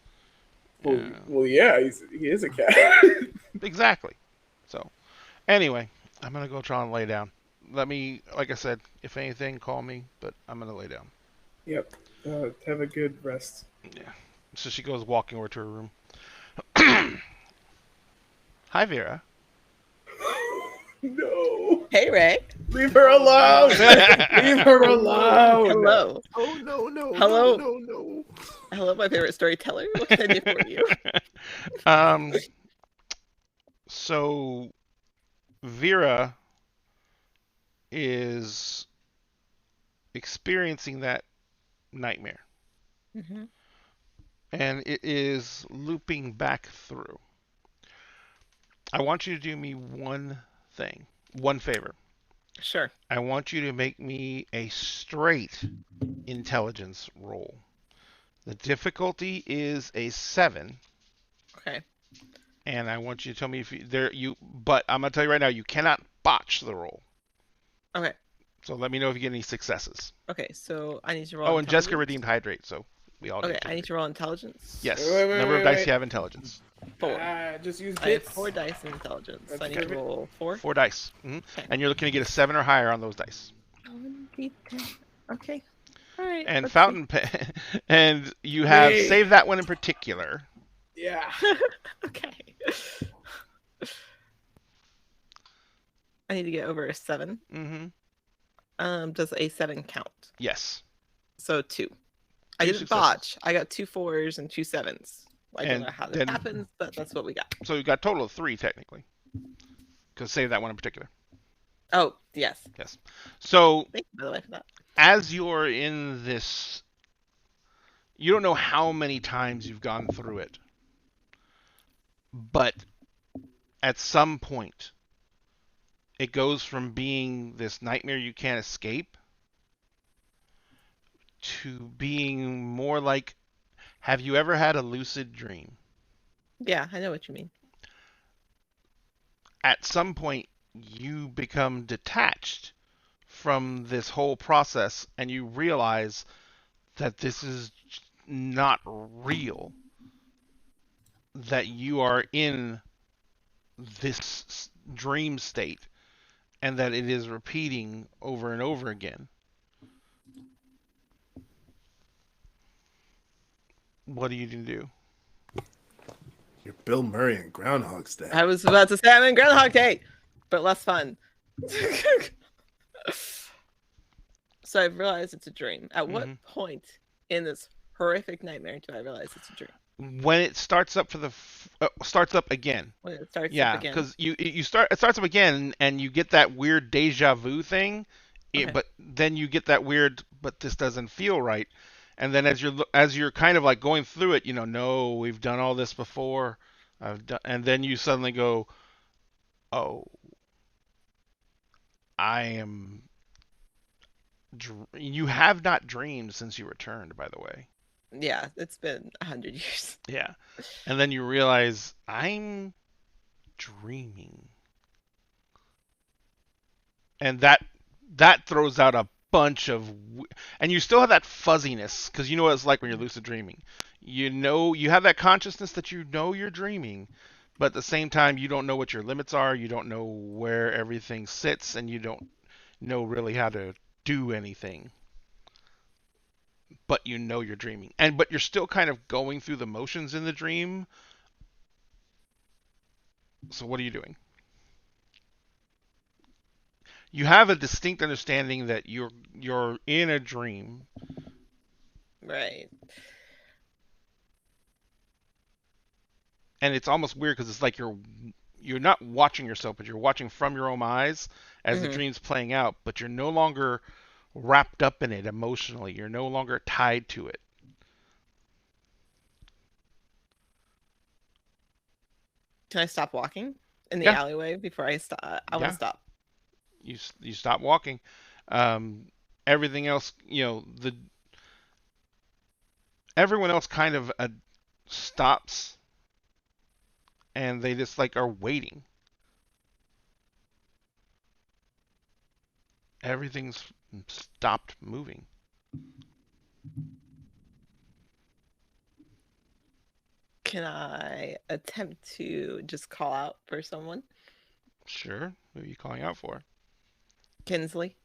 well, Yeah, well, yeah, he is a cat. exactly. So, anyway, I'm gonna go try and lay down. Let me, like I said, if anything, call me. But I'm gonna lay down. Yep. Have a good rest. Yeah. So she goes walking over to her room. Hi, Vera. No. Hey, Ray. Leave her alone. Leave her alone. Hello. Oh no no Hello. no no no. Hello, my favorite storyteller. What can I do for you? um. So Vera is experiencing that nightmare, Mm-hmm. and it is looping back through. I want you to do me one thing, one favor. Sure. I want you to make me a straight intelligence roll. The difficulty is a 7, Okay. and I want you to tell me if you. But I'm gonna tell you right now, you cannot botch the roll. Okay. So let me know if you get any successes. Okay. So I need to roll Oh, and Jessica intelligence. redeemed hydrate, so we all Okay, get to I need to roll intelligence. Yes. Wait, wait, Number of wait, dice wait. you have intelligence. 4. Just use I have bits. 4 dice in intelligence. So I need That's to good. roll 4. 4 dice. Okay. And you're looking to get a 7 or higher on those dice. 1d10. Okay. All right. And let's fountain pen, and you have Wait. saved that one in particular. Yeah. see. Okay. I need to get over a 7. Does a 7 count? Yes. So 2. I 2 didn't successes. botch. I got 2 4s and 2 7s. I don't And know how this then- happens, but that's what we got. So you got a total of 3 technically. Because save that one in particular. Oh, yes. Yes. So Thank you, by the way, for that. as you're in this, you don't know how many times you've gone through it, but at some point, it goes from being this nightmare you can't escape to being more like, have you ever had a lucid dream? Yeah, I know what you mean. At some point, you become detached from this whole process and you realize that this is not real, that you are in this dream state and that it is repeating over and over again. What are you going to do? You're Bill Murray in Groundhog's Day. I was about to say I'm in Groundhog Day, but less fun. So I've realized it's a dream. At what point in this horrific nightmare do I realize it's a dream? When it starts up starts up again. When it starts up Yeah, again. because it starts up again and you get that weird deja vu thing, Okay. but then you get that weird, but this doesn't feel right. And then as you're kind of like going through it, no, we've done all this before. And then you suddenly go, oh, I am. You have not dreamed since you returned, by the way. Yeah, it's been 100 years. Yeah, and then you realize I'm dreaming, and that throws out a bunch of, and you still have that fuzziness because you know what it's like when you're lucid dreaming. You have that consciousness that you're dreaming, but at the same time you don't know what your limits are. You don't know where everything sits, and you don't know really how to do anything. But you know you're dreaming, but you're still kind of going through the motions in the dream. So what are you doing? You have a distinct understanding that you're in a dream. Right. And it's almost weird because it's like you're not watching yourself, but you're watching from your own eyes as the dream's playing out, but you're no longer wrapped up in it emotionally. You're no longer tied to it. Can I stop walking in the Yeah. alleyway before I stop? I want Yeah. to stop. You stop walking. Everything else, everyone else kind of stops, and they just like are waiting. Everything's stopped moving. Can I attempt to just call out for someone? Sure. Who are you calling out for? Kinsley.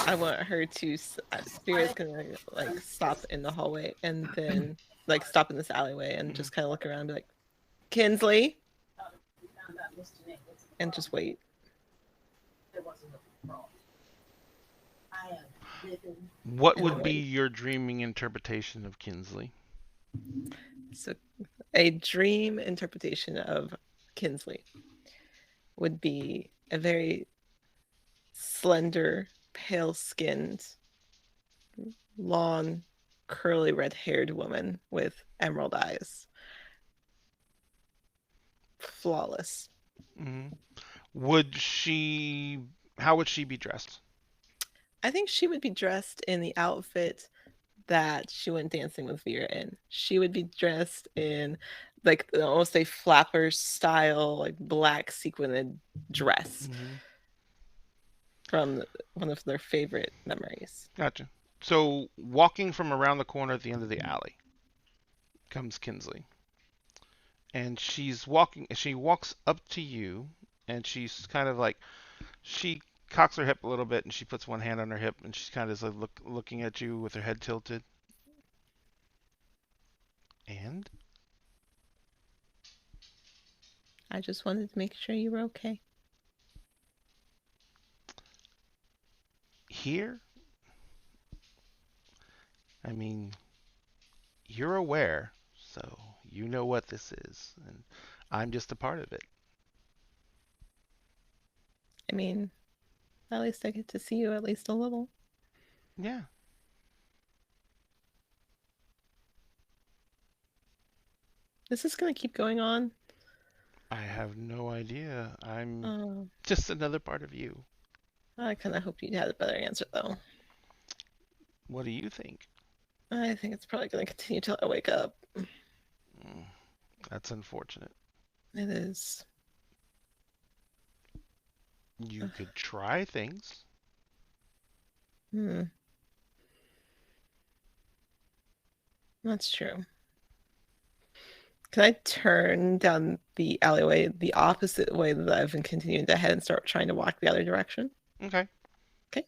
I want her to. Spirit's gonna like stop in the hallway and then like stop in this alleyway and just kind of look around and be like, Kinsley, and just wait. What would be your dreaming interpretation of Kinsley? So, a dream interpretation of Kinsley would be a very slender, pale-skinned, long, curly red-haired woman with emerald eyes. Flawless. Mm-hmm. How would she be dressed? I think she would be dressed in the outfit that she went dancing with Vera in. She would be dressed in like almost a flapper style, like black sequined dress from one of their favorite memories. Gotcha. So walking from around the corner at the end of the alley comes Kinsley. And she walks up to you, and she's kind of like, she cocks her hip a little bit, and she puts one hand on her hip, and she's kind of like looking at you with her head tilted. And? I just wanted to make sure you were okay. Here? I mean, you're aware, so you know what this is, and I'm just a part of it. I mean, at least I get to see you at least a little. Yeah. Is this going to keep going on? I have no idea. I'm just another part of you. I kind of hope you had a better answer, though. What do you think? I think it's probably going to continue till I wake up. That's unfortunate. It is. You could try things. That's true. Can I turn down the alleyway the opposite way that I've been continuing to head and start trying to walk the other direction? Okay. Okay.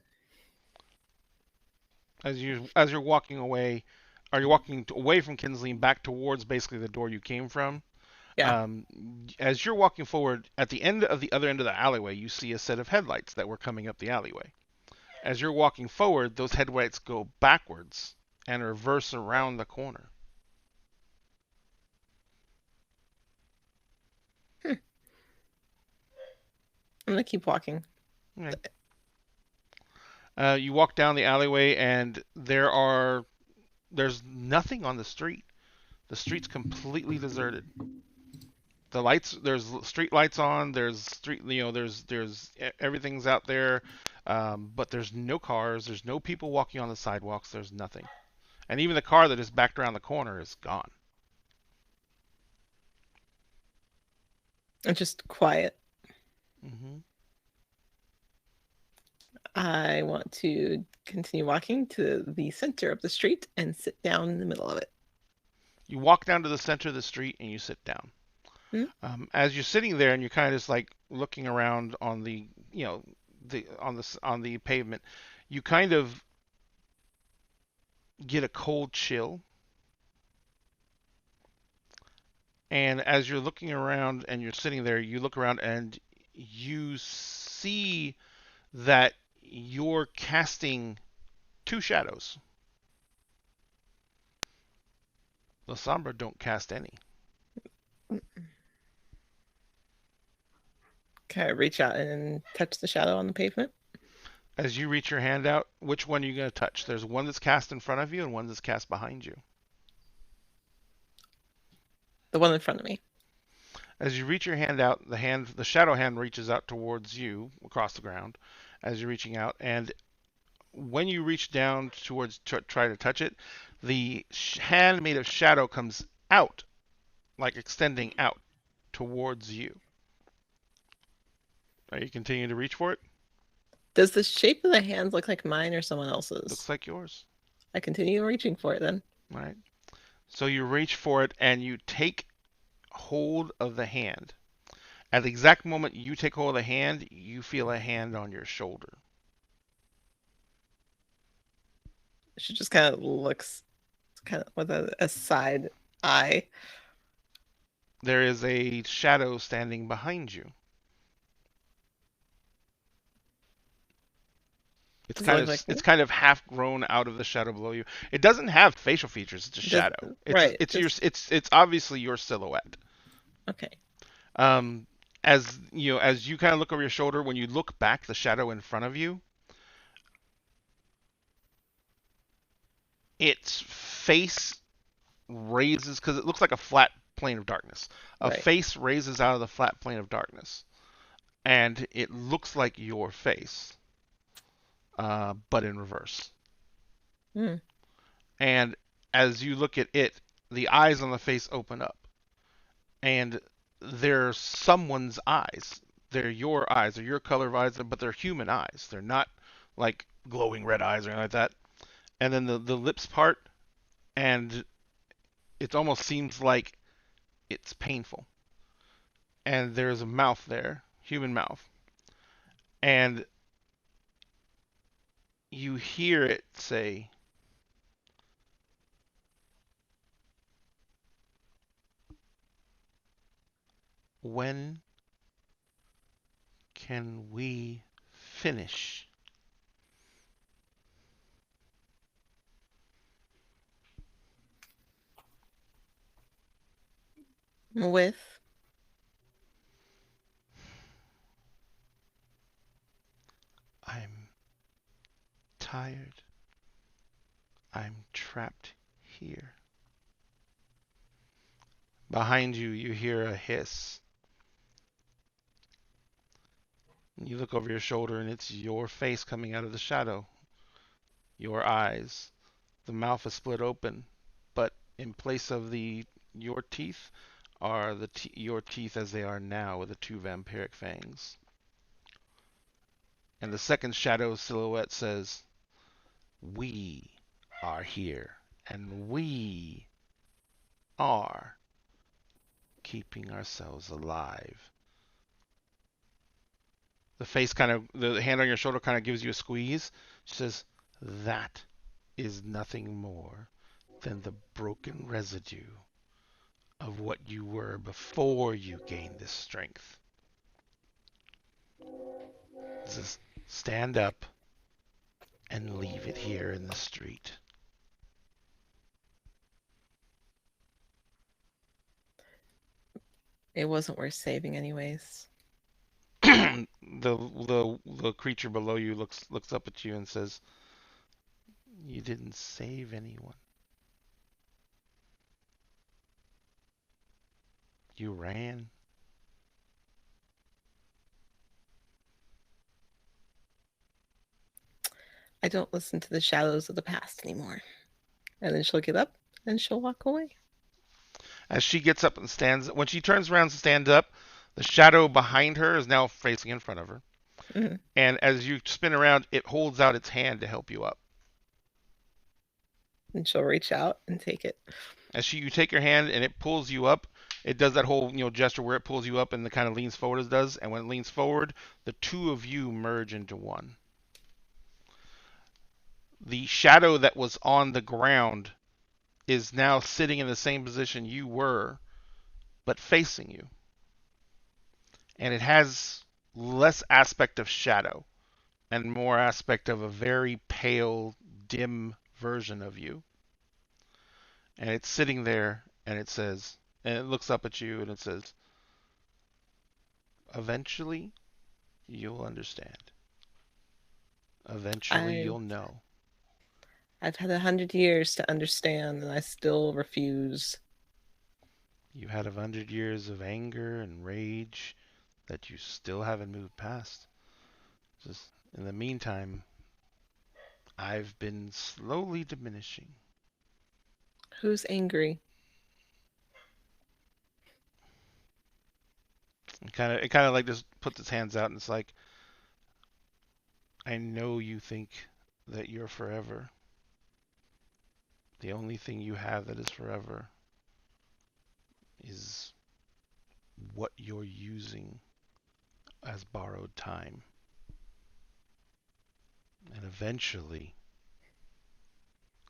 As you're walking away, are you walking away from Kinsley and back towards basically the door you came from? Yeah. As you're walking forward, at the end of the other end of the alleyway, you see a set of headlights that were coming up the alleyway. As you're walking forward, those headlights go backwards and reverse around the corner. I'm gonna keep walking. Okay. You walk down the alleyway, and there's nothing on the street. The street's completely deserted. There's street lights on. There's everything's out there, but there's no cars. There's no people walking on the sidewalks. There's nothing, and even the car that is backed around the corner is gone. I'm just quiet. hmm I want to continue walking to the center of the street and sit down in the middle of it. You walk down to the center of the street and you sit down. Hmm? As you're sitting there and you're kind of just like looking around on on the pavement, you kind of get a cold chill. And as you're looking around and you're sitting there, you look around and you see that you're casting two shadows. The Sombra don't cast any. Can I reach out and touch the shadow on the pavement? As you reach your hand out, which one are you going to touch? There's one that's cast in front of you and one that's cast behind you. The one in front of me. As you reach your hand out, the shadow hand reaches out towards you across the ground as you're reaching out, and when you reach down towards try to touch it, the hand made of shadow comes out, like extending out towards you. Are you continuing to reach for it? Does the shape of the hand look like mine or someone else's? Looks like yours. I continue reaching for it then. All right. So you reach for it and you take hold of the hand. At the exact moment you take hold of the hand, you feel a hand on your shoulder. She just kind of looks kind of with a side eye. There is a shadow standing behind you. It's Does it kind look of like me? it's kind of half grown out of the shadow below you. It doesn't have facial features. It's a shadow. Right, It's obviously your silhouette. Okay. As you kind of look over your shoulder, when you look back, the shadow in front of you, its face raises because it looks like a flat plane of darkness. A Right. face raises out of the flat plane of darkness, and it looks like your face, but in reverse. Hmm. And as you look at it, the eyes on the face open up, and they're someone's eyes. They're your eyes. They're your color of eyes, but they're human eyes. They're not like glowing red eyes or anything like that. And then the lips part, and it almost seems like it's painful. And there's a mouth there, human mouth. And you hear it say, "When can we finish?" With I'm tired. I'm trapped here. Behind you, you hear a hiss. You look over your shoulder, and it's your face coming out of the shadow. Your eyes. The mouth is split open, but in place of your teeth are your teeth as they are now with the two vampiric fangs. And the second shadow silhouette says, "We are here, and we are keeping ourselves alive. The face kind of, the hand on your shoulder kind of gives you a squeeze. She says, that is nothing more than the broken residue of what you were before you gained this strength. She says, stand up and leave it here in the street. It wasn't worth saving anyways. The creature below you looks up at you and says, you didn't save anyone. You ran. I don't listen to the shadows of the past anymore. And then she'll get up and she'll walk away. As she gets up and stands, when she turns around and stands up, the shadow behind her is now facing in front of her. Mm-hmm. And as you spin around, it holds out its hand to help you up. And she'll reach out and take it. As you take your hand and it pulls you up, it does that whole gesture where it pulls you up and it kind of leans forward as it does. And when it leans forward, the two of you merge into one. The shadow that was on the ground is now sitting in the same position you were, but facing you. And it has less aspect of shadow and more aspect of a very pale, dim version of you. And it's sitting there and it says, and it looks up at you and it says, eventually you'll understand. Eventually you'll know. I've had 100 years to understand, and I still refuse. You had 100 years of anger and rage that you still haven't moved past. Just in the meantime, I've been slowly diminishing. Who's angry? It kind of like just puts its hands out and it's like, I know you think that you're forever. The only thing you have that is forever is what you're using as borrowed time. And eventually,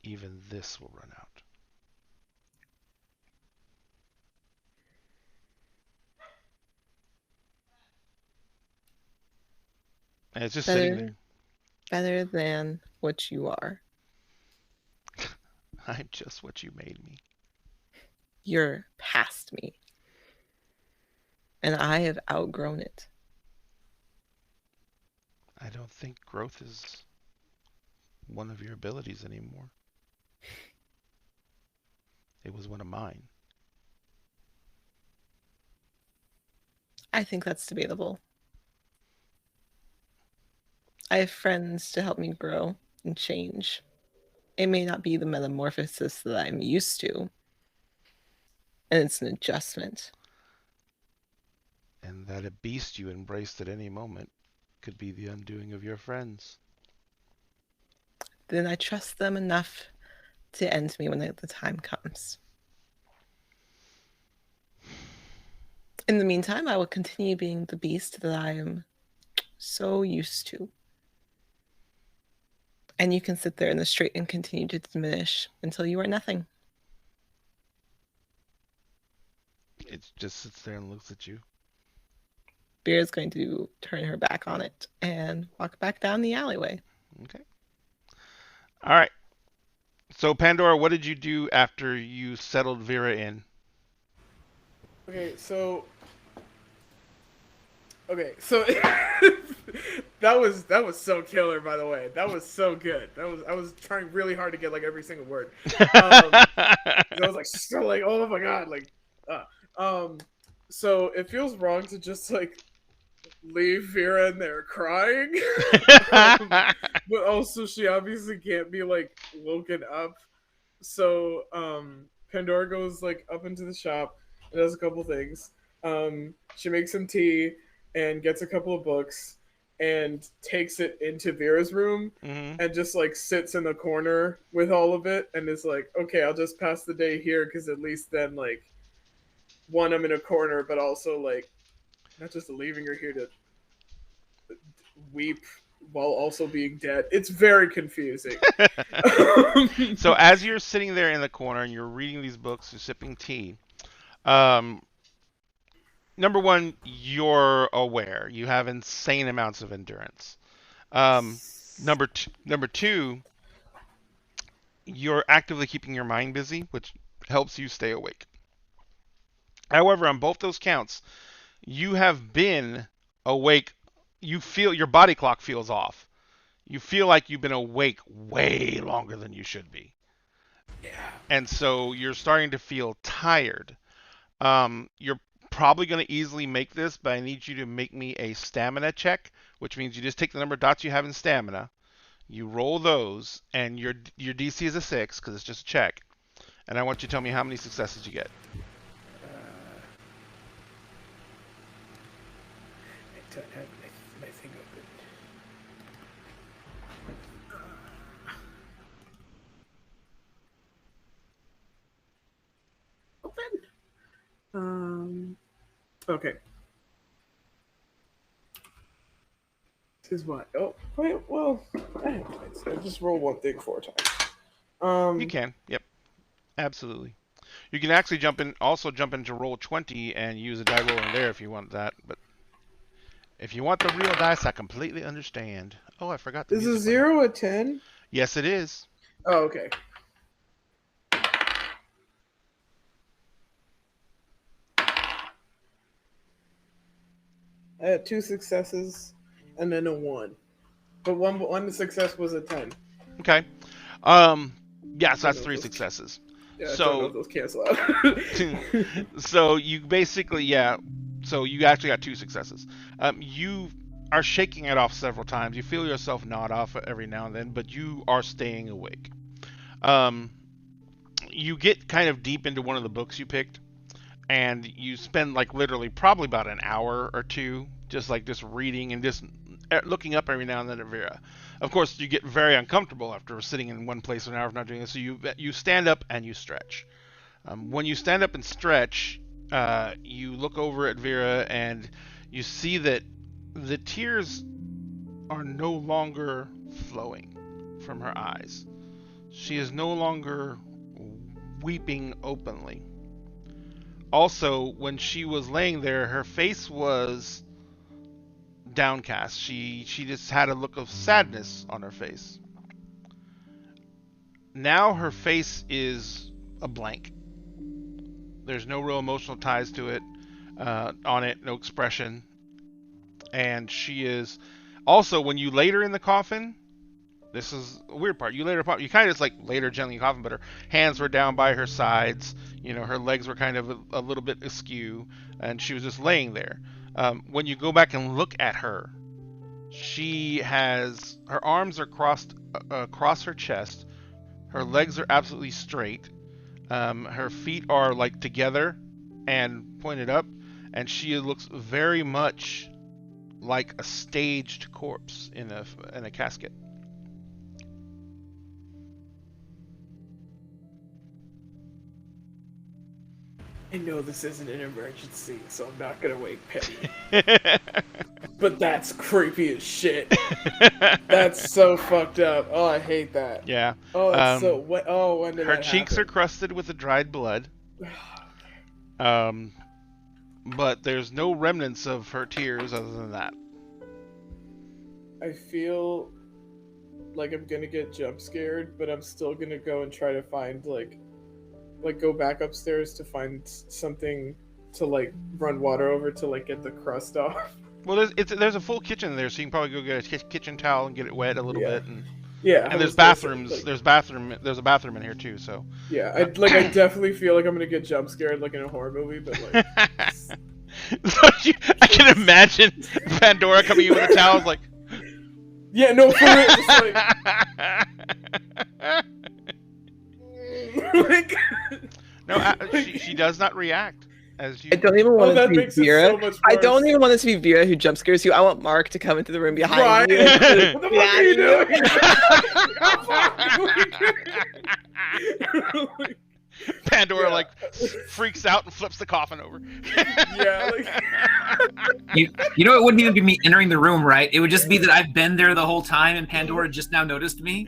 even this will run out. And it's just sitting there. Better than what you are. I'm just what you made me. You're past me. And I have outgrown it. I don't think growth is one of your abilities anymore. It was one of mine. I think that's debatable. I have friends to help me grow and change. It may not be the metamorphosis that I'm used to. And it's an adjustment. And that a beast you embraced at any moment could be the undoing of your friends. Then I trust them enough to end me when the time comes. In the meantime, I will continue being the beast that I am so used to. And you can sit there in the street and continue to diminish until you are nothing. It just sits there and looks at you. Beer is going to turn her back on it and walk back down the alleyway. Okay. All right. So, Pandora, what did you do after you settled Vera in? Okay, so that was so killer, by the way. That was so good. I was trying really hard to get like every single word. I was like so like, oh my god, like so it feels wrong to just like leave Vera in there crying. But also she obviously can't be like woken up. So Pandora goes like up into the shop and does a couple things. She makes some tea and gets a couple of books and takes it into Vera's room and just like sits in the corner with all of it and is like, okay, I'll just pass the day here because at least then like one, I'm in a corner, but also like not just leaving her here to weep while also being dead. It's very confusing. So as you're sitting there in the corner and you're reading these books, you're sipping tea. Um, Number one, you're aware. You have insane amounts of endurance. Number two, you're actively keeping your mind busy, which helps you stay awake. However, on both those counts, you have been awake. You feel your body clock feels off. You feel like you've been awake way longer than you should be. Yeah. And so you're starting to feel tired. You're probably going to easily make this, but I need you to make me a stamina check, which means you just take the number of dots you have in stamina, you roll those, and your DC is a 6 because it's just a check. And I want you to tell me how many successes you get. I don't have my thing open. Okay. This is what? Oh, wait. Well, I just roll one thing 4 times. You can. Yep. Absolutely. You can actually jump into roll 20 and use a die roller there if you want that. But if you want the real dice, I completely understand. Oh, I forgot. Is a 0 a 10? Yes, it is. Oh, okay. I had 2 successes and then a 1. But one success was a 10. Okay. Yeah, so that's 3 successes. Yeah, I So- don't know if those cancel out. So you basically, yeah. So you actually got 2 successes. You are shaking it off several times. You feel yourself nod off every now and then, but you are staying awake. You get kind of deep into one of the books you picked, and you spend like literally probably about an hour or two just reading and just looking up every now and then at Vera. Of course, you get very uncomfortable after sitting in one place for an hour of not doing this, so you stand up and you stretch. When you stand up and stretch, you look over at Vera and you see that the tears are no longer flowing from her eyes. She is no longer weeping openly. Also, when she was laying there, her face was downcast. She just had a look of sadness on her face. Now her face is a blank. There's no real emotional ties to it, on it, no expression. And she is also, when you laid her in the coffin, this is a weird part. You kind of just like laid her gently in the coffin, but her hands were down by her sides. You know, her legs were kind of a little bit askew, and she was just laying there. When you go back and look at her, her arms are crossed across her chest. Her legs are absolutely straight. Her feet are like together and pointed up, and she looks very much like a staged corpse in a casket. I know this isn't an emergency, so I'm not gonna wake Penny. But that's creepy as shit. That's so fucked up. Oh, I hate that. Yeah. Oh, it's when did Her that cheeks happen? are crusted with the dried blood. But there's no remnants of her tears other than that. I feel like I'm gonna get jump scared, but I'm still gonna go and try to find like go back upstairs to find something to like run water over to like get the crust off. Well, there's a full kitchen there, so you can probably go get a kitchen towel and get it wet a little bit. Yeah, And there's bathrooms. There's a bathroom in here too. So yeah, I definitely feel like I'm gonna get jump scared like in a horror movie, but like. I can imagine Pandora coming in with a towel, like. Yeah, no, for real, just like. No, she does not react as you. I don't even want it that to be makes it Vera. so much I worse. don't even want it to be Vera who jump scares you. I want Mark to come into the room behind Right. you. What the fuck are you doing? Pandora Yeah. like freaks out and flips the coffin over. Yeah, like You know, it wouldn't even be me entering the room, right? It would just be that I've been there the whole time, and Pandora just now noticed me.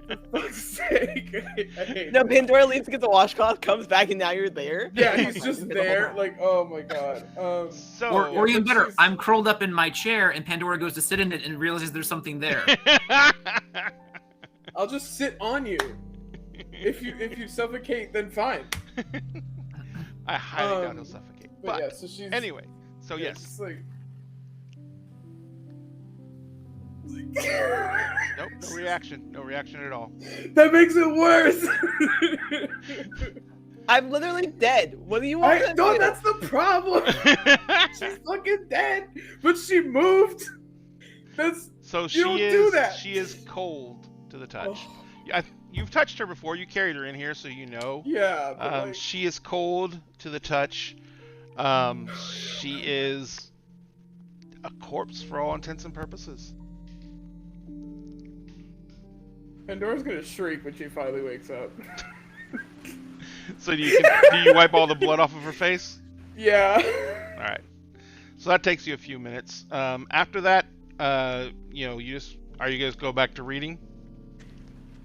for fuck's sake. I hate No, that. Pandora leaves to get the washcloth, comes back, and now you're there. Yeah, he's just there. Like, oh my god. So Or even but better, she's- I'm curled up in my chair, and Pandora goes to sit in it and realizes there's something there. I'll just sit on you. If you suffocate, then fine. I highly doubt he'll suffocate. But yeah, so she's anyway, so yeah, yes. just like Nope, no reaction. No reaction at all. that makes it worse. I'm literally dead. What do you want? me to No, do? that's the problem. She's fucking dead, but she moved. That's So You she don't is do that. she is cold to the touch. oh, You've touched her before. You carried her in here, so you know. yeah. But like, She is cold to the touch. She is a corpse for all intents and purposes. Pandora's gonna shriek when she finally wakes up. So do you wipe all the blood off of her face? Yeah. All right. So that takes you a few minutes. After that, you guys go back to reading?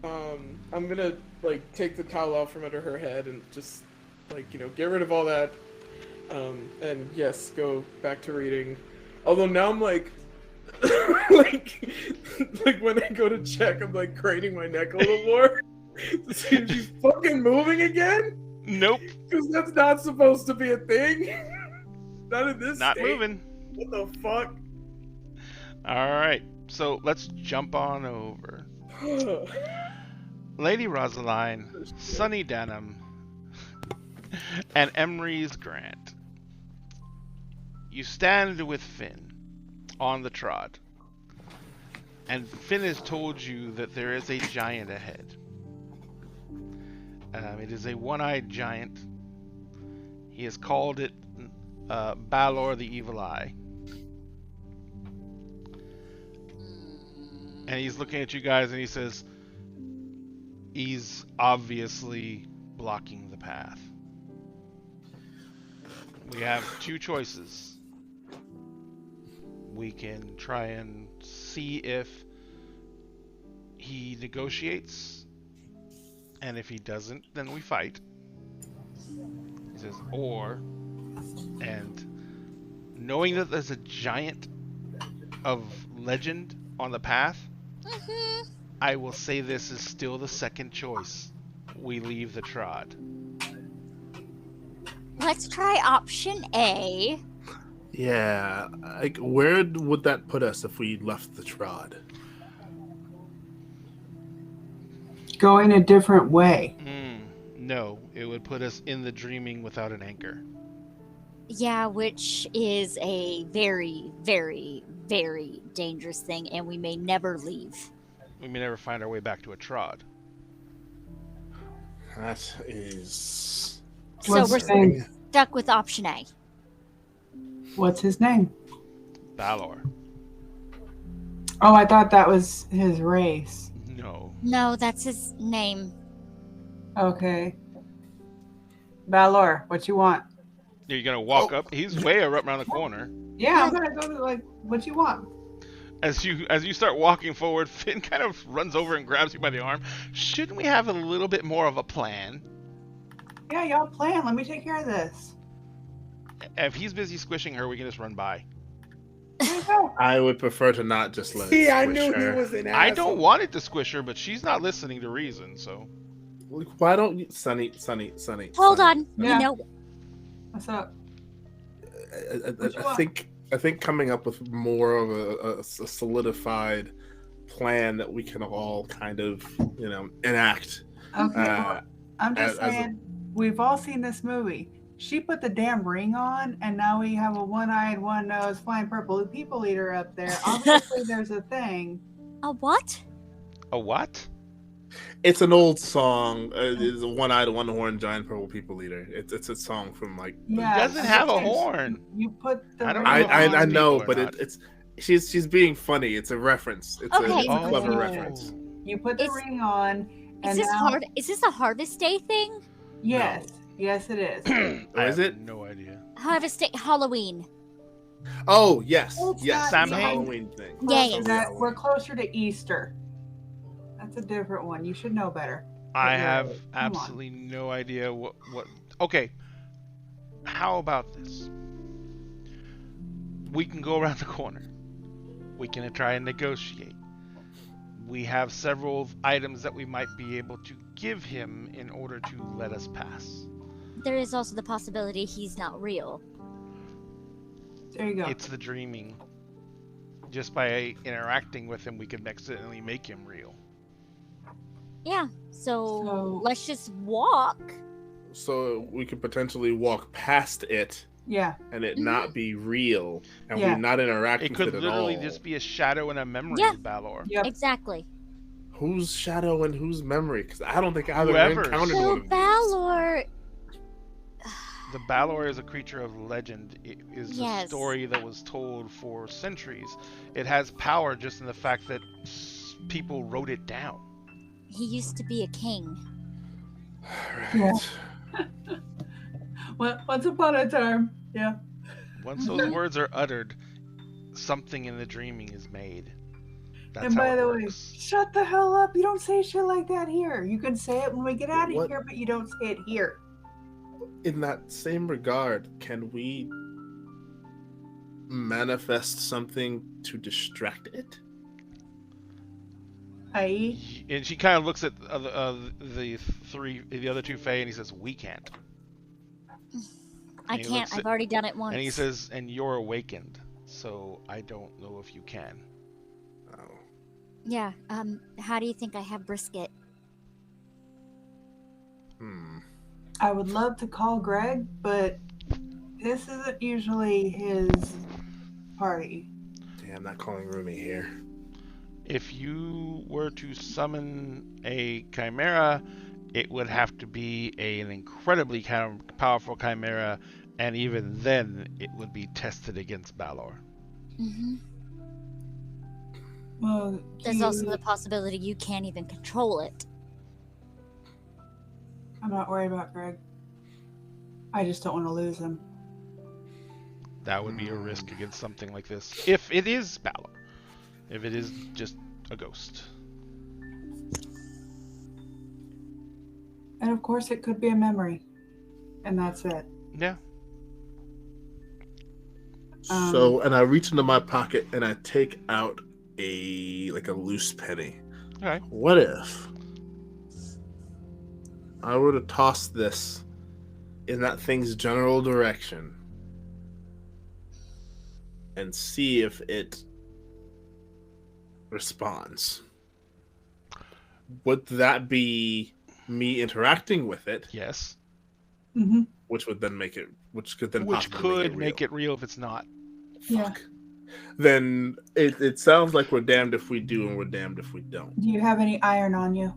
I'm gonna like take the towel off from under her head and just like get rid of all that. And yes, go back to reading. Although now I'm like, like when I go to check, I'm like craning my neck a little more to see if she's fucking moving again. Nope. Because that's not supposed to be a thing. Not in this Not state. moving. What the fuck? All right. So let's jump on over. Lady Rosaline, Sunny Denham, and Emery's Grant. You stand with Finn on the trot, and Finn has told you that there is a giant ahead. It is a one-eyed giant. He has called it Balor the Evil Eye. And he's looking at you guys and he says, he's obviously blocking the path. We have two choices. We can try and see if he negotiates, and if he doesn't, then we fight. He says, and knowing that there's a giant of legend on the path, I will say this is still the second choice. We leave the trod. Let's try option A. Yeah, like where would that put us if we left the trod? Going a different way. No, it would put us in the dreaming without an anchor. Yeah, which is a very, very, very dangerous thing, and we may never leave. We may never find our way back to a trod. That is. So What's we're his name? stuck with option A. What's his name? Balor. Oh, I thought that was his race. No. No, that's his name. Okay. Balor, what you want? You're gonna walk up. He's way up around the corner. Yeah, I'm gonna go to what you want? As you start walking forward, Finn kind of runs over and grabs you by the arm. Shouldn't we have a little bit more of a plan? Yeah, y'all plan. Let me take care of this. If he's busy squishing her, we can just run by. There you go. I would prefer to not just let it See, I squish knew her. he was an asshole. I don't want it to squish her, but she's not listening to reason, so. Why don't you, Sunny? Hold Sunny. on. Yeah. You know, What's up? I think coming up with more of a solidified plan that we can all kind of enact. Okay, well, I'm just as a- saying, we've all seen this movie. She put the damn ring on, and now we have a one-eyed, one-nosed, flying purple people eater up there. Obviously, there's a thing. a what? A what? It's an old song. It's a one-eyed, one-horned giant purple people eater. It's a song from like. Yeah, He doesn't I'm have a just saying, horn. You put the I don't ring know. on. I know, people or but not. it's she's being funny. It's a reference. It's Okay. a clever Oh. reference. You put the Is- ring on, Is and this now hard? Is this a Harvest Day thing? Yes. Yes, it is. I is have it? no idea. Harvest Day Halloween. Oh yes, It's yes, not it's a Samhain? Halloween thing. Yeah, Closer yeah. to- we're closer to Easter. That's a different one. You should know better. I you're have right. Come on. absolutely no idea what. Okay, how about this? We can go around the corner. We can try and negotiate. We have several items that we might be able to give him in order to let us pass. There is also the possibility he's not real. There you go. It's the dreaming. Just by interacting with him, we can accidentally make him real. Yeah, so So- let's just walk. So we could potentially walk past it Yeah. and it not be real, and Yeah. we not interact It with could it at literally all. just be a shadow and a memory Yeah. of Balor. Yep. Exactly. Whose shadow and whose memory? Because I don't think I've ever Whoever's. encountered So one of these. Balor. The Balor is a creature of legend. It is Yes. a story that was told for centuries. It has power just in the fact that people wrote it down. He used to be a king. Right. Well, once upon a time. Yeah. Once those words are uttered, something in the dreaming is made. That's And how by it the way, works. shut the hell up. You don't say shit like that here. You can say it when we get out of What? here, but you don't say it here. In that same regard, can we manifest something to distract it? I.e., And she kind of looks at the other two Fae, and he says, "We can't." I And he can't. looks I've at- already done it once. And he says, "And you're awakened, so I don't know if you can." Oh. Yeah. How do you think I have brisket? I would love to call Greg, but this isn't usually his party. Damn, not calling Rumi here. If you were to summon a chimera, it would have to be an incredibly powerful chimera, and even then, it would be tested against Balor. Mm-hmm. Well, There's also the possibility you can't even control it. I'm not worried about Greg. I just don't want to lose him. That would be a risk against something like this. If it is Balor. If it is just a ghost. And of course, it could be a memory. And that's it. Yeah. So, and I reach into my pocket and I take out a loose penny. Okay. What if I were to toss this in that thing's general direction and see if it responds? Would that be me interacting with it, Yes. Mm-hmm. which could then Which possibly could real? make it real if it's not. Yeah. Fuck. Then it sounds like we're damned if we do and we're damned if we don't. Do you have any iron on you?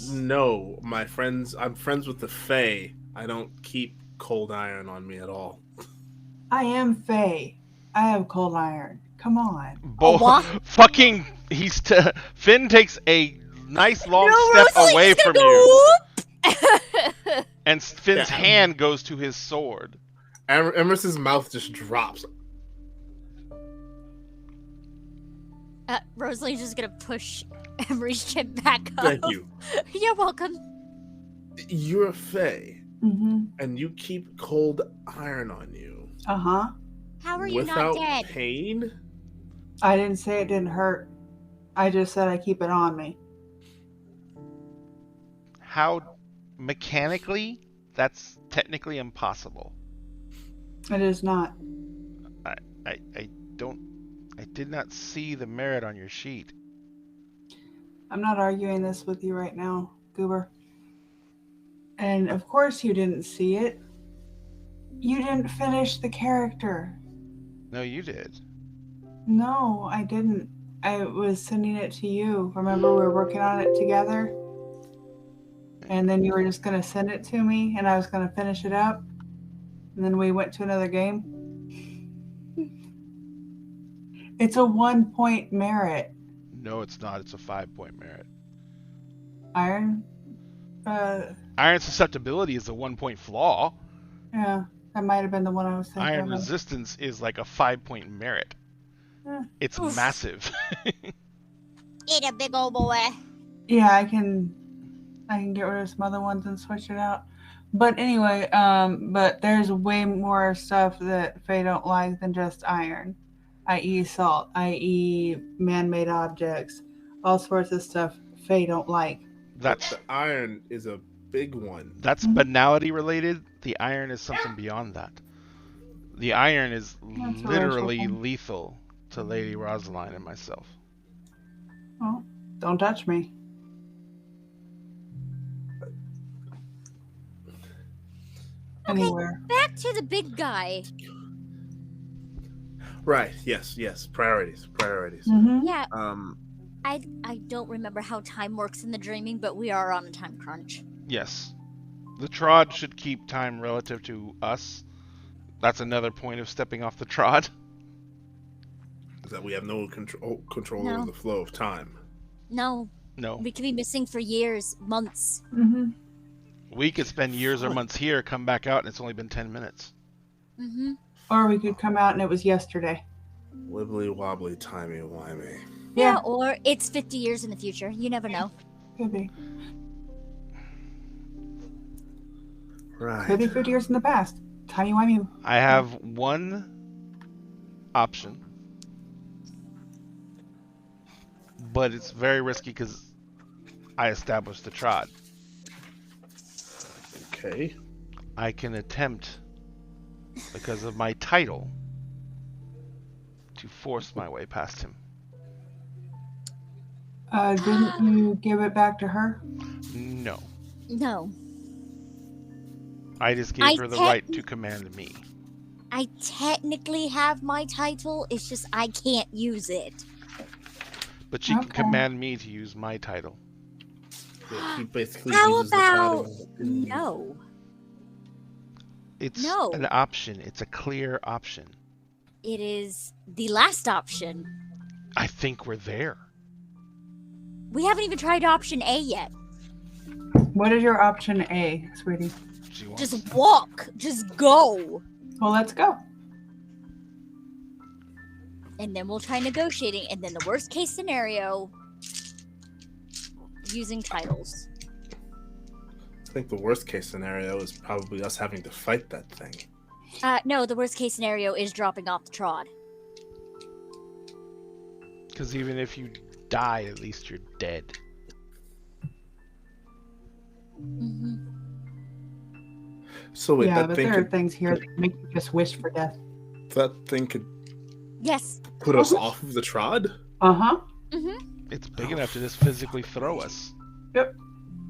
No, my friends, I'm friends with the Fae. I don't keep cold iron on me at all. I am Faye. I have cold iron. Come on. what? Fucking Finn takes a nice long step Rosalie's away gonna from go you, whoop! and Finn's Yeah. hand goes to his sword. Emerson's mouth just drops. Rosalie's just gonna push Emery's chin back up. Thank you. You're welcome. You're a Fae, Mm-hmm. and you keep cold iron on you Uh-huh. How are you without not dead? pain. I didn't say it didn't hurt. I just said I keep it on me. How mechanically, that's technically impossible. It is not. I did not see the merit on your sheet. I'm not arguing this with you right now, Goober. And of course you didn't see it. You didn't finish the character. No, you did. No, I didn't. I was sending it to you. Remember, we were working on it together? And then you were just going to send it to me, and I was going to finish it up. And then we went to another game. It's a 1-point merit. No, it's not. It's a 5-point merit. Iron? Iron susceptibility is a 1-point flaw. Yeah, that might have been the one I was thinking Iron of. resistance is like a 5-point merit. Eh. It's Oof. massive. Eat a big old boy. Yeah, I can get rid of some other ones and switch it out. But anyway, but there's way more stuff that Fae don't like than just iron, i.e. salt, i.e. man-made objects, all sorts of stuff Fae don't like. But That's the iron is a big one. that's banality related. The iron is something beyond that. The iron is That's a literally racial thing. lethal to Lady Rosaline and myself. Oh, don't touch me. Okay. Anywhere. Back to the big guy. Right. Yes. Priorities. Mm-hmm. Yeah, Um. I don't remember how time works in the dreaming, but we are on a time crunch. Yes. The Trod should keep time relative to us. That's another point of stepping off the Trod. Is that we have no control No. over the flow of time. No, No. we could be missing for years, months. Mm-hmm. We could spend years or months here, come back out, and it's only been 10 minutes. Mm-hmm. Or we could come out and it was yesterday. Wibbly wobbly, timey wimey. Yeah, or it's 50 years in the future. You never know. Could be. Right. Could be 50 years in the past. Timey-wimey. I have one option, but it's very risky because I established the Trod. Okay. I can attempt, because of my title, to force my way past him. Didn't you give it back to her? No. No. I just gave I her the right to command me. I technically have my title, it's just I can't use it. But she can Okay. command me to use my title. Yeah, he basically How uses the about title. no? It's No. an option. It's a clear option. It is the last option. I think we're there. We haven't even tried option A yet. What is your option A, sweetie? She wants Just walk. Just go. Well, let's go. And then we'll try negotiating. And then the worst case scenario, using titles. I think the worst case scenario is probably us having to fight that thing. No, the worst case scenario is dropping off the Trod. Because even if you die, at least you're dead. Mm-hmm. So wait, yeah, that but thing there are could, things here that make you just wish for death. that thing could Yes. put us off of the Trod? Uh-huh. Mm-hmm. It's big enough to just physically throw us.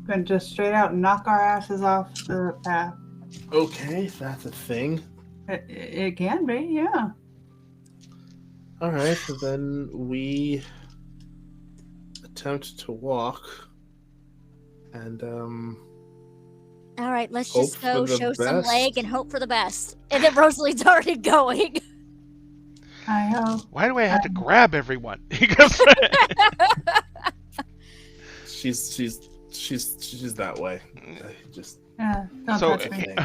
And just straight out knock our asses off the path. Okay, that's a thing. It can be, yeah. All right, so then we attempt to walk, and All right, let's Hope just go for the show some best. leg and hope for the best. And then Rosaline's already going. I hope. Why do I have to grab everyone? He goes, she's that way. Just Yeah, don't so touch me.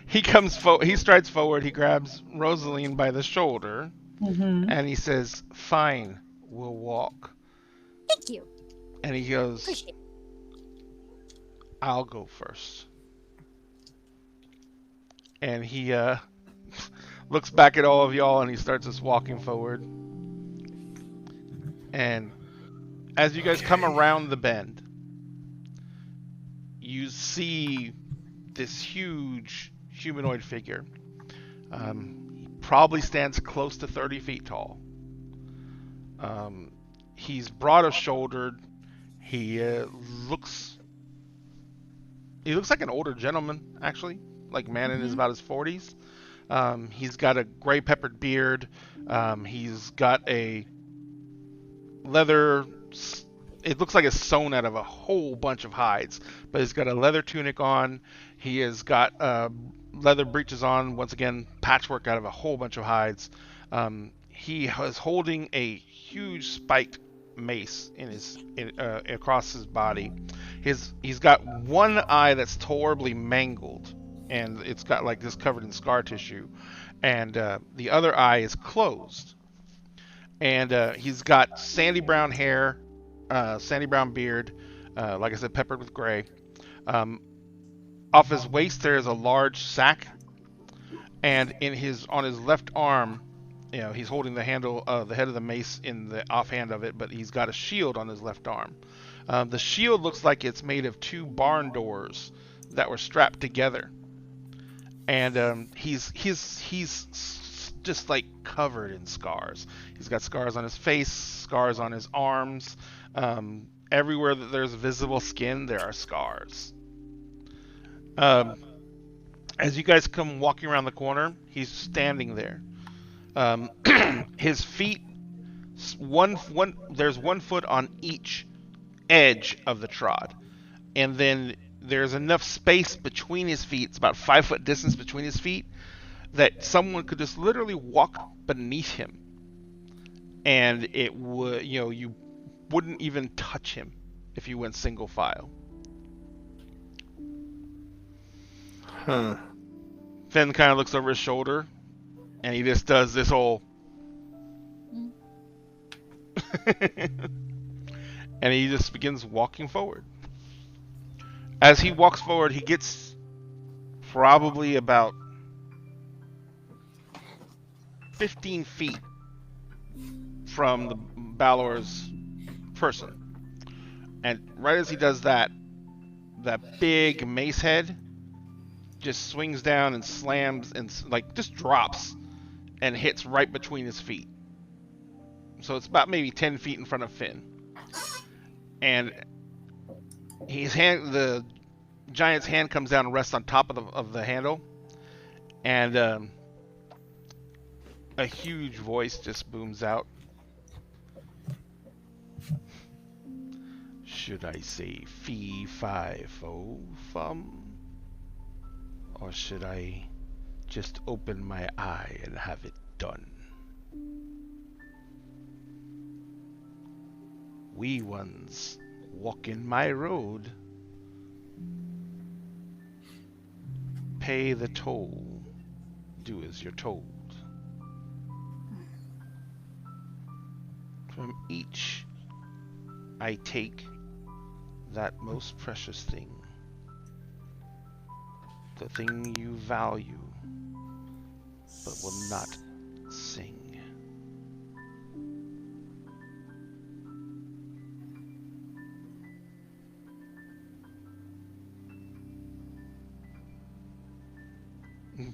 he strides forward. He grabs Rosaline by the shoulder, Mm-hmm. and he says, "Fine, we'll walk." Thank you. And he goes, Appreciate it. "I'll go first." And he looks back at all of y'all, and he starts just walking forward. And as you guys come around the bend, you see this huge humanoid figure. He probably stands close to 30 feet tall. He's broad-shouldered. He looks like an older gentleman, actually, like man in his about his 40s. He's got a gray peppered beard. He's got a leather. It looks like it's sewn out of a whole bunch of hides, but he's got a leather tunic on. He has got leather breeches on. Once again, patchwork out of a whole bunch of hides. He is holding a huge spiked mace in across his body. He's got one eye that's horribly mangled, and it's got like this covered in scar tissue, and the other eye is closed. And he's got sandy brown hair, sandy brown beard, like I said, peppered with gray. Off his waist there is a large sack, and on his left arm, he's holding the handle, the head of the mace in the offhand of it, but he's got a shield on his left arm. The shield looks like it's made of 2 barn doors that were strapped together, and he's just like covered in scars. He's got scars on his face, scars on his arms. Everywhere that there's visible skin, there are scars. As you guys come walking around the corner, he's standing there. His feet, there's 1 foot on each edge of the trod, and then there's enough space between his feet. It's about 5 foot distance between his feet that someone could just literally walk beneath him, and it would, you wouldn't even touch him if you went single file. Huh. Finn kind of looks over his shoulder, and he just does this whole and he just begins walking forward. As he walks forward, he gets probably about 15 feet from the Balor's person. And right as he does that, that big mace head just swings down and slams and just drops and hits right between his feet. So it's about maybe 10 feet in front of Finn. And the giant's hand comes down and rests on top of the handle. And a huge voice just booms out. Should I say fee, fi, fo, fum? Or should I just open my eye and have it done? We ones walk in my road. Pay the toll. Do as you're told. From each I take that most precious thing. The thing you value, but will not sing.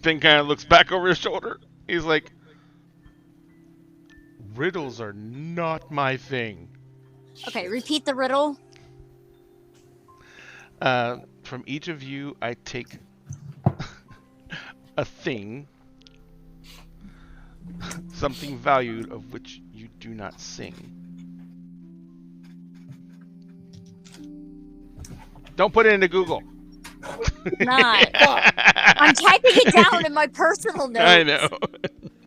Finn kind of looks back over his shoulder. He's like, riddles are not my thing. Okay, repeat the riddle. From each of you, I take a thing, something valued of which you do not sing. Don't put it into Google. Not. I'm typing it down in my personal notes. I know.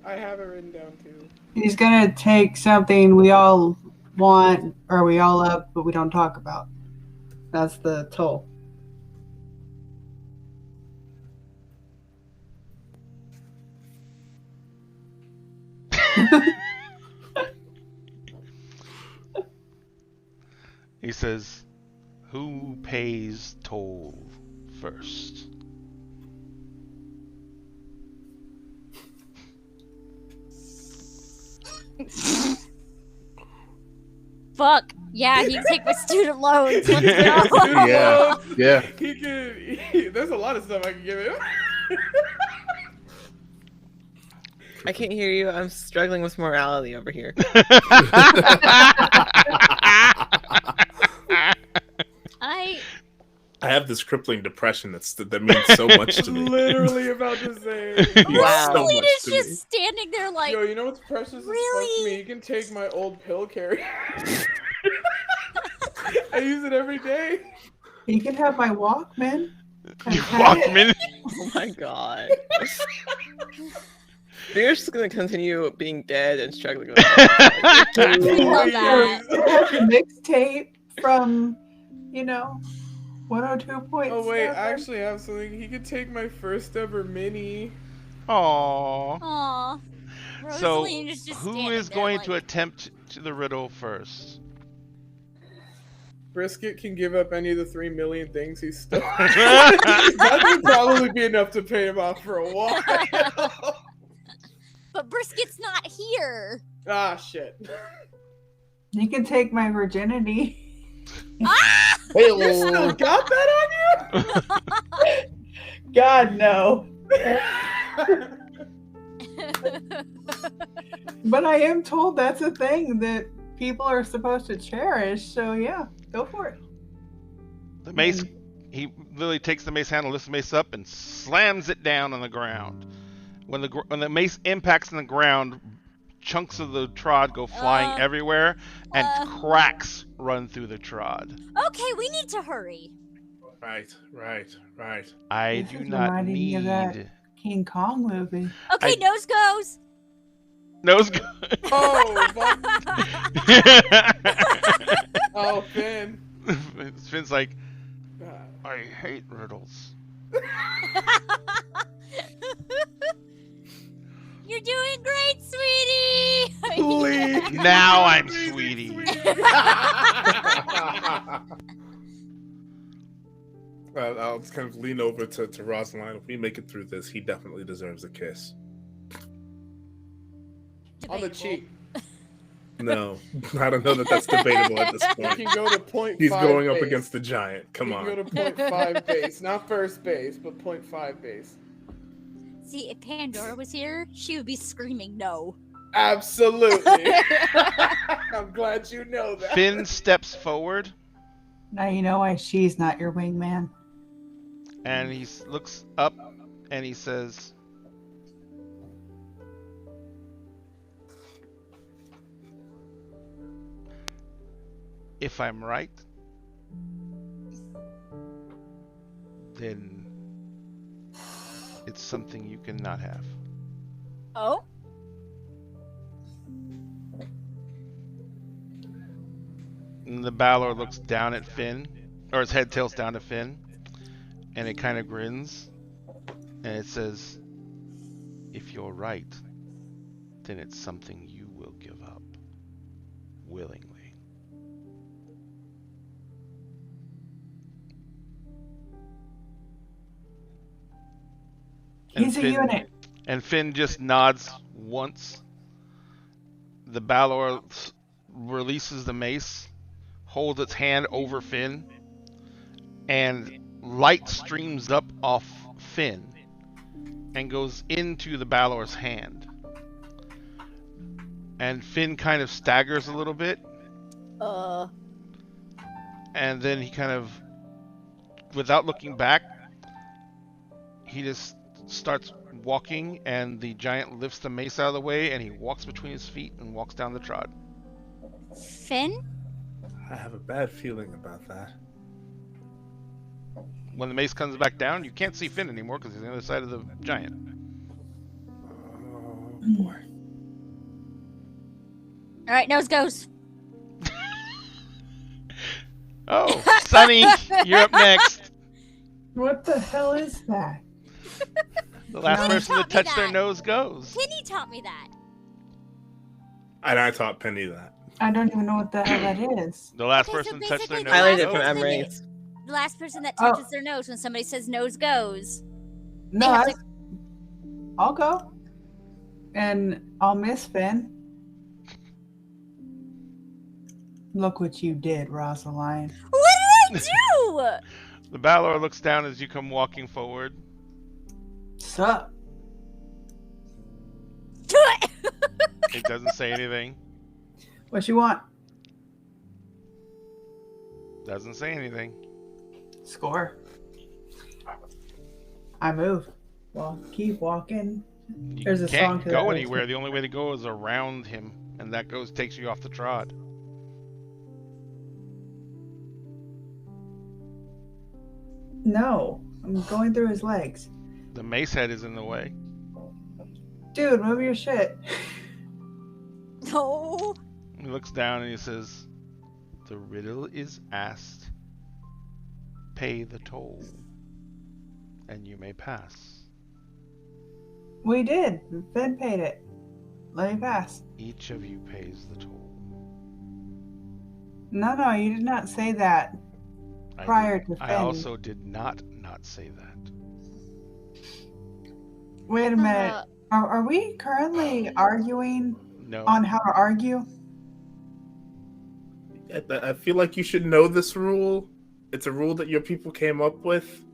I have it written down too. He's gonna take something we all want or we all love, but we don't talk about. That's the toll. He says, who pays toll first? Fuck. Yeah, he can take my student loans. Let's go. Yeah. There's a lot of stuff I can give him. I can't hear you. I'm struggling with morality over here. I have this crippling depression that means so much to me. Literally about to say. Wow. So much Is to just me. standing there like, Yo, you know what's precious Really? as fuck to me? You can take my old pill carrier. I use it every day. You can have my Walkman. You Walkman? Oh my god. You're just gonna continue being dead and struggling with I love that. It has a mixtape from, 102.7. Oh wait, I actually have something. He could take my first ever mini. Aww. Aw. So, Rosaline is just who standing is there going like, to attempt the riddle first? Brisket can give up any of the 3 million things he stole. That would probably be enough to pay him off for a while. but Brisket's not here. Ah, shit. You can take my virginity. Ah! You still got that on God, no. you? But I am told that's a thing that people are supposed to cherish. So yeah, go for it. The mace, he literally takes the mace handle, lifts the mace up, and slams it down on the ground. When the mace impacts on the ground, chunks of the trod go flying everywhere, and cracks run through the trod. Okay, we need to hurry. Right. I This do is not reminding me of that need... King Kong movie. Okay, nose goes. Nose go- Oh, oh, Finn. Finn's like, I hate riddles. You're doing great, sweetie. Please. Now I'm sweetie. I'll just kind of lean over to Rosalind. If we make it through this, he definitely deserves a kiss. On the Debatable. cheek. No, I don't know that that's debatable at this You point. can go to point. He's going up base. against the giant. Come You on. can go to 0.5 base, not first base, but 0.5 base. See, if Pandora was here, she would be screaming no. Absolutely. I'm glad you know that. Finn steps forward, Now you know why she's not your wingman. and he looks up, and he says, if I'm right, then it's something you cannot have. Oh? And the Balor looks down at Finn, or his head tilts down to Finn, and it kind of grins, and it says, if you're right, then it's something you will give up willingly. He's a unit. And Finn just nods once. The Balor releases the mace, holds its hand over Finn, and light streams up off Finn and goes into the Balor's hand. And Finn kind of staggers a little bit, and then he kind of, without looking back, he just starts walking, and the giant lifts the mace out of the way, and he walks between his feet and walks down the trod. Finn? I have a bad feeling about that. When the mace comes back down, you can't see Finn anymore because he's on the other side of the giant. Oh boy. All right, nose goes. Oh, Sunny, you're up next. What the hell is that? The last Penny person to taught me touch their that. nose goes. Penny taught me that. And I taught Penny that. I don't even know what the hell that is. The last Okay, so person to touch their basically nose I learned it goes. from Emma. Emery's. The last person that Oh. touches their nose when somebody says nose goes. No, have I- I'll go. And I'll miss Finn. Look what you did, Rosaline. What did I The Balor looks down as you come walking forward. Sup? do? It doesn't say anything. What you want? Doesn't say anything. Score. I move. Well, keep walking. You There's a song can't to go that. anywhere. The only way to go is around him, and that takes you off the trod. No, I'm going through his legs. The mace head is in the way. Dude, move your shit. No. He looks down and he says, "The riddle is asked. pay the toll, and you may pass. We did. Ben paid it. Let me pass. Each of you pays the toll. No, you did not say that prior to I Finn. also did not say that. Wait a minute. Are we currently arguing No. on how to argue? I feel like you should know this rule. It's a rule that your people came up with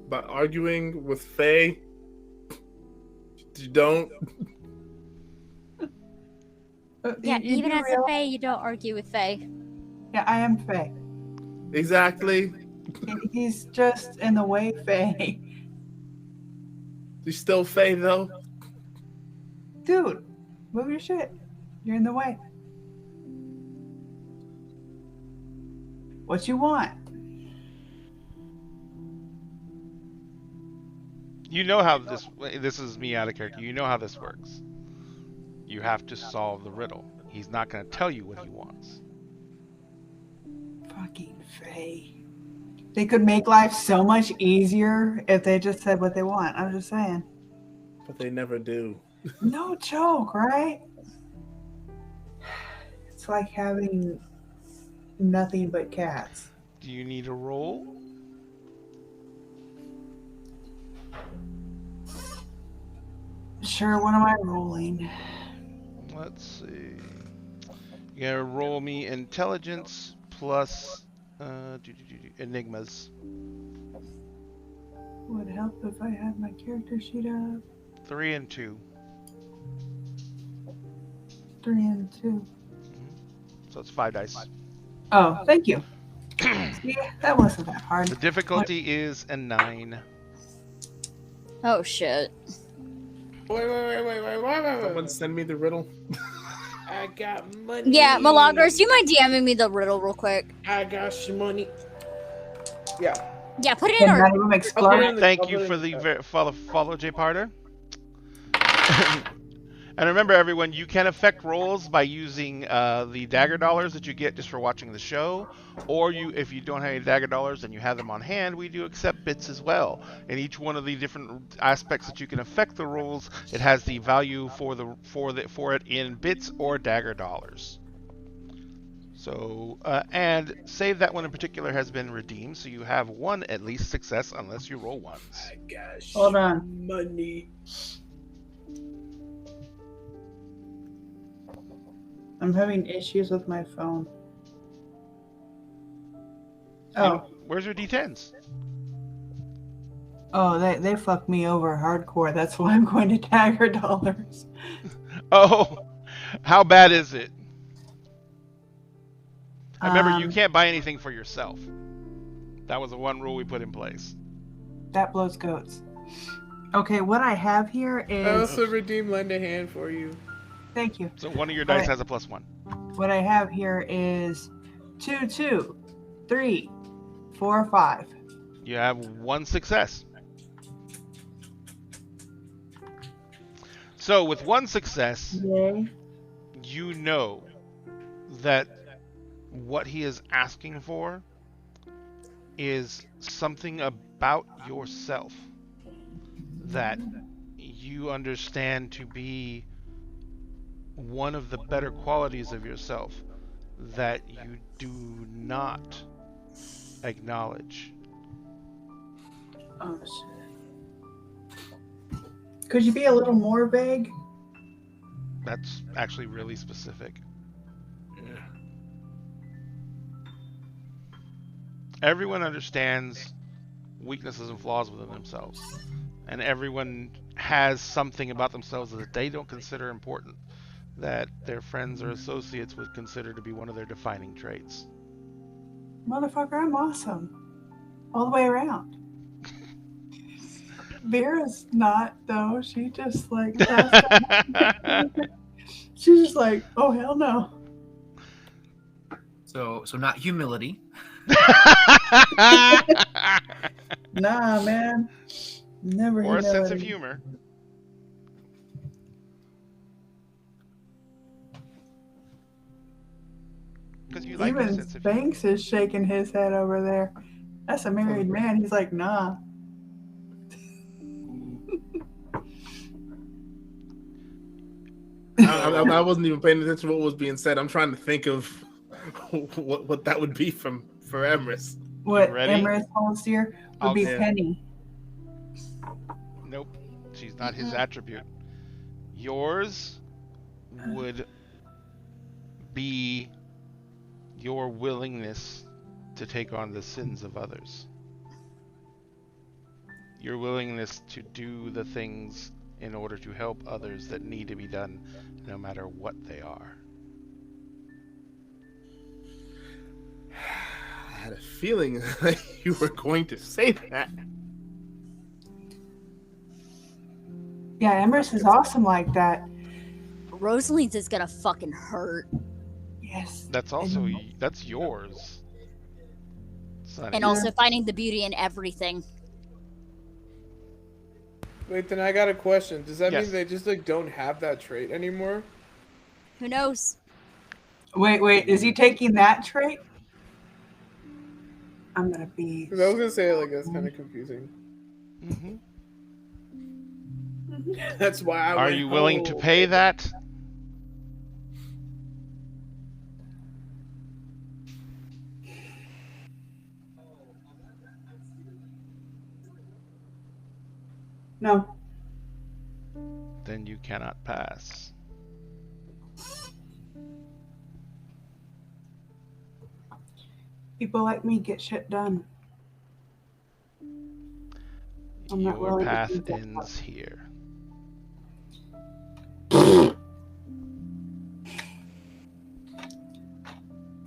by arguing with Faye. You don't. Yeah, You even do as a Fae, you don't argue with Fae. Yeah, I am Faye. Exactly. He's just in the way, Faye. You still Faye though. Dude, move your shit. You're in the way. What you want? You know how this is me out of character. You know how this works. You have to solve the riddle. He's not going to tell you what he wants. Fucking Faye. They could make life so much easier if they just said what they want. I'm just saying. But they never do. No joke, right? It's like having nothing but cats. Do you need a roll? Sure, what am I rolling? Let's see. You gotta roll me intelligence plus enigmas. Would help if I had my character sheet up. 3 and 2. 3 and 2. So it's 5 dice. Oh, thank you. See, that wasn't that hard. The difficulty is a 9. Oh shit. Wait. Someone send me the riddle. I got money. Yeah, Malagros, you mind DMing me the riddle real quick? I got some money. Yeah. Yeah, put it in Can our. that even explode? Thank you for the follow J Parter. And remember, everyone, you can affect rolls by using the dagger dollars that you get just for watching the show, or if you don't have any dagger dollars and you have them on hand, we do accept bits as well. And each one of the different aspects that you can affect the rolls, it has the value for it in bits or dagger dollars. So and save that one in particular has been redeemed, so you have one at least success unless you roll ones. I got Hold on. money. I'm having issues with my phone. Where's your D10s? Oh, they fucked me over hardcore. That's why I'm going to dagger dollars. Oh, how bad is it? Remember, you can't buy anything for yourself. That was the one rule we put in place. That blows goats. Okay, what I have here is... I also redeemed Lend a Hand for you. Thank you. So one of your dice Alright. has a +1. What I have here is 2, 2, 3, 4, 5. You have one success. So with one success, Yay. you know that what he is asking for is something about yourself that you understand to be one of the better qualities of yourself that you do not acknowledge. Oh, shit. Could you be a little more vague? That's actually really specific. Everyone understands weaknesses and flaws within themselves, and everyone has something about themselves that they don't consider important, that their friends or associates would consider to be one of their defining traits. Motherfucker, I'm awesome. All the way around. Vera's not, though. She just, like, she's just like, oh, hell no. So not humility. Nah, man. Never Or a sense of humility. humor. Because you like your Even sense of humor. Banks is shaking his head over there. That's a married man. He's like, nah. I wasn't even paying attention to what was being said. I'm trying to think of what that would be for Emrys. What ready? Emrys holds here would be Yeah. Penny. Nope. She's not his attribute. Yours would be your willingness to take on the sins of others. Your willingness to do the things in order to help others that need to be done, no matter what they are. I had a feeling that you were going to say that. Yeah, Emrys is awesome like that. Rosaline's is gonna fucking hurt. Yes. That's also that's yours. Sonny. And also finding the beauty in everything. Wait, then I got a question. Does that Yes. mean they just like don't have that trait anymore? Who knows? Wait, is he taking that trait? I'm gonna be. Because I was gonna say like that's kind of confusing. Mhm. That's why I. Are went, you willing to "Oh." pay that? No. Then you cannot pass. People like me get shit done. I'm not Your willing to path do that. ends here.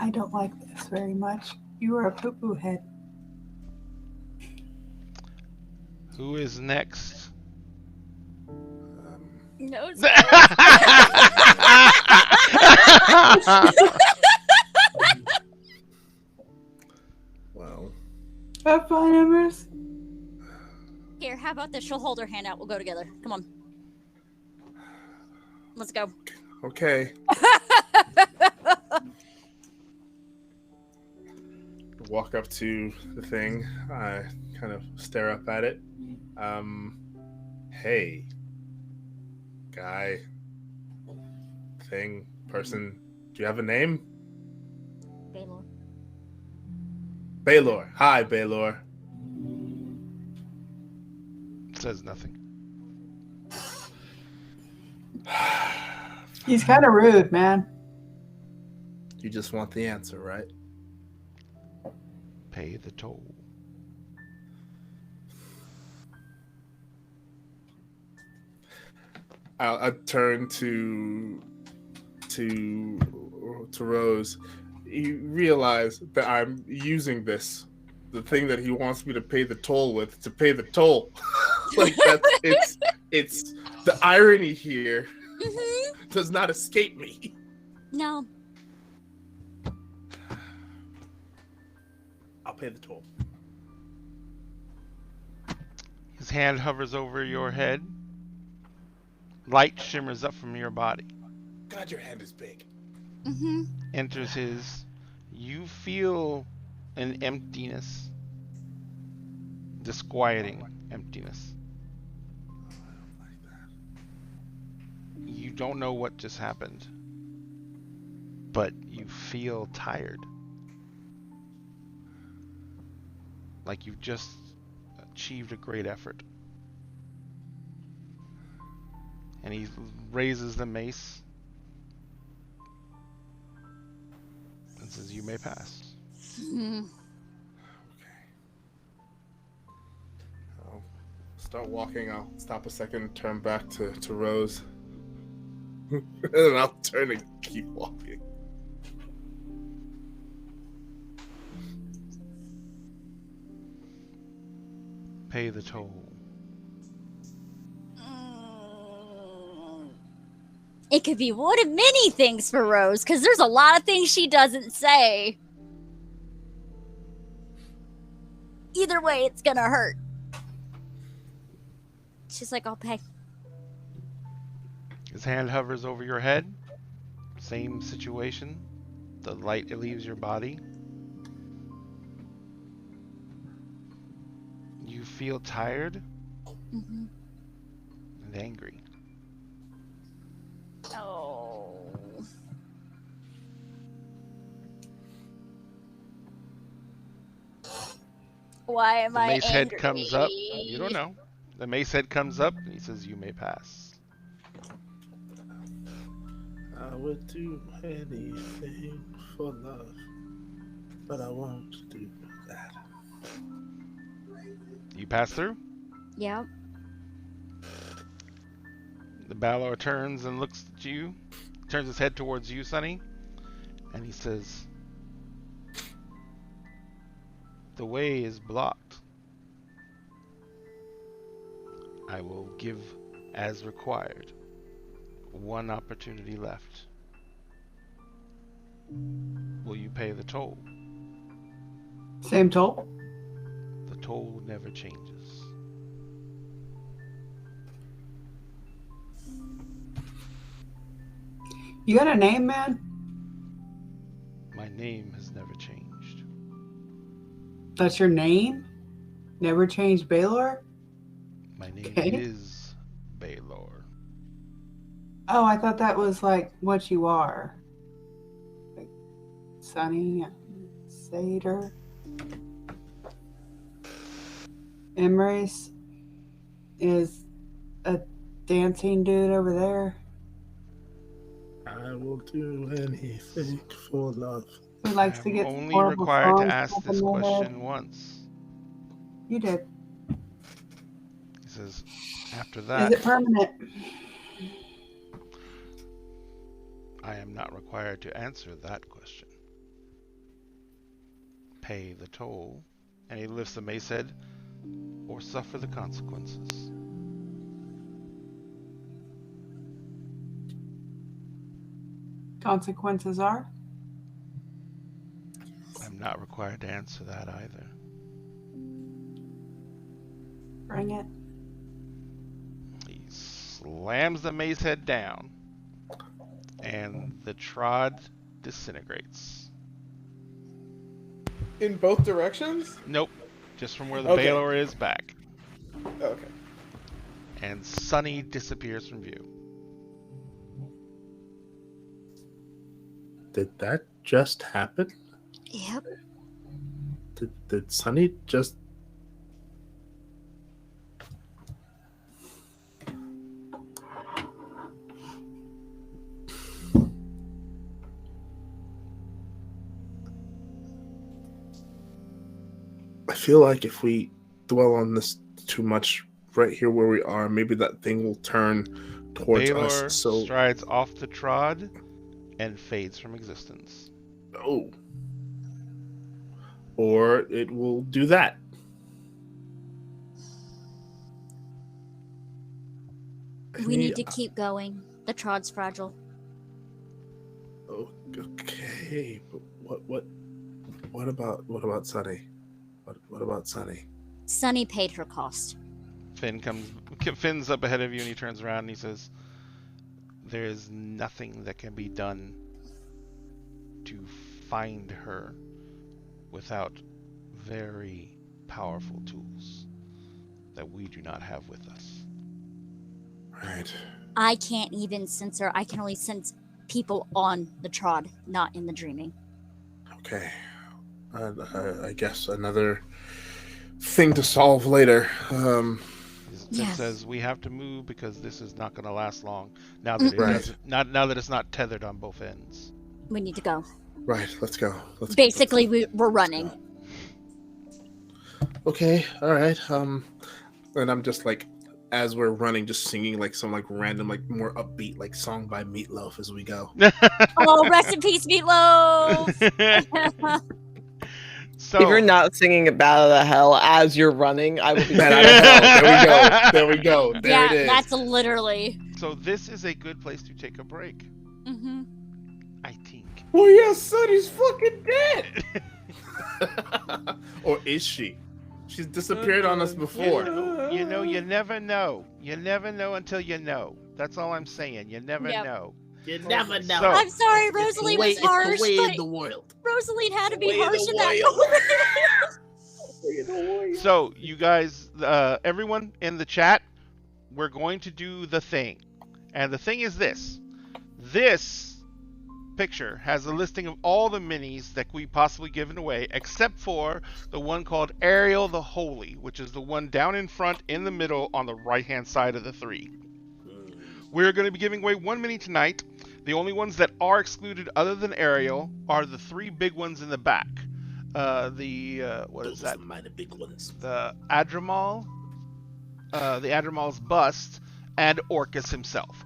I don't like this very much. You are a poo-poo head. Who is next? No. Well, Have fun, Emrys. Here, how about this? She'll hold her hand out. We'll go together. Come on. Let's go. okay. Walk up to the thing. I kind of stare up at it. Hey, guy, thing, person, do you have a name? Baylor. Baylor. Hi, Baylor. Says nothing. He's kind of rude, man. You just want the answer, right? Pay the toll. I turn to Rose. You realize that I'm using this, the thing that he wants me to pay the toll with, to pay the toll. Like it's the irony here does not escape me. No. I'll pay the toll. His hand hovers over your head. Light shimmers up from your body. God, your hand is big. Enters his. You feel an emptiness. Disquieting emptiness. I don't like that. You don't know what just happened. But you feel tired. Like you've just achieved a great effort. And he raises the mace and says, "You may pass." Okay. I'll start walking. I'll stop a second, turn back to Rose. And then I'll turn and keep walking. Pay the toll. It could be one of many things for Rose, because there's a lot of things she doesn't say. Either way, it's gonna hurt. She's like, I'll pay. His hand hovers over your head. Same situation. The light leaves your body. feel tired Mm-hmm. and angry. Oh. Why am The I mace head angry? comes up. You don't know. The mace head comes up and he says, "You may pass." I would do anything for love, but I won't do that. You pass through. Yep. The Balor turns and looks at you, turns his head towards you, Sonny, and he says, "The way is blocked. I will give as required. One opportunity left. Will you pay the toll? Same toll? The toll never changes." You got a name, man? My name has never changed. That's your name? Never changed, Baylor? My name Okay. is Baylor. Oh, I thought that was like what you are. Like Sunny, Seder, Emrys is a dancing dude over there. I will do anything for love. Who likes to I'm get only horrible required to songs ask stuck this in their head. question once. You did. He says, after Is that, it permanent? I am not required to answer that question. Pay the toll, and he lifts the mace head, or suffer the consequences. Consequences are? I'm not required to answer that either. Bring it. He slams the mace head down, and the trod disintegrates. In both directions? Nope, just from where the Okay. Baylor is back. Okay. And Sunny disappears from view. Did that just happen? Yep. Did Sunny just... I feel like if we dwell on this too much right here where we are, maybe that thing will turn towards Baylor us. So, strides off the trod and fades from existence. oh. Or it will do that. We need to keep going. The trod's fragile. Okay, but what about Sunny? What about Sunny? Sunny paid her cost. Finn's up ahead of you, and he turns around and he says, "There is nothing that can be done to find her without very powerful tools that we do not have with us." Right. I can't even sense her. I can only sense people on the trod, not in the dreaming. Okay. I guess another thing to solve later. Finn Yes. says, "We have to move because this is not going to last long. Now that now that it's not tethered on both ends." We need to go. Right. Let's go. Basically, we're running. Okay. All right. And I'm just like, as we're running, just singing like some like random like more upbeat like song by Meatloaf as we go. Oh, rest in peace, Meatloaf! So, If you're not singing Battle of the Hell as you're running, I will be Bat out of hell. There we go. There yeah, it is. that's literally. so this is a good place to take a break, Mm-hmm. I think. Well, yeah, Sunny's fucking dead. Or is she? She's disappeared on us before. You never know. You never know until you know. That's all I'm saying. You never Yep. know. You never know. So- I'm sorry, Rosalie was harsh, It's the way but in the world. Rosalie had to be Way in harsh the in that wild. moment. So, you guys, everyone in the chat, we're going to do the thing. And the thing is this. This picture has a listing of all the minis that we possibly given away, except for the one called Ariel the Holy, which is the one down in front in the middle on the right-hand side of the three. We're going to be giving away one mini tonight. The only ones that are excluded other than Ariel are the three big ones in the back. What is that? Mighty big ones. The Adramal, the Adramal's bust, and Orcus himself.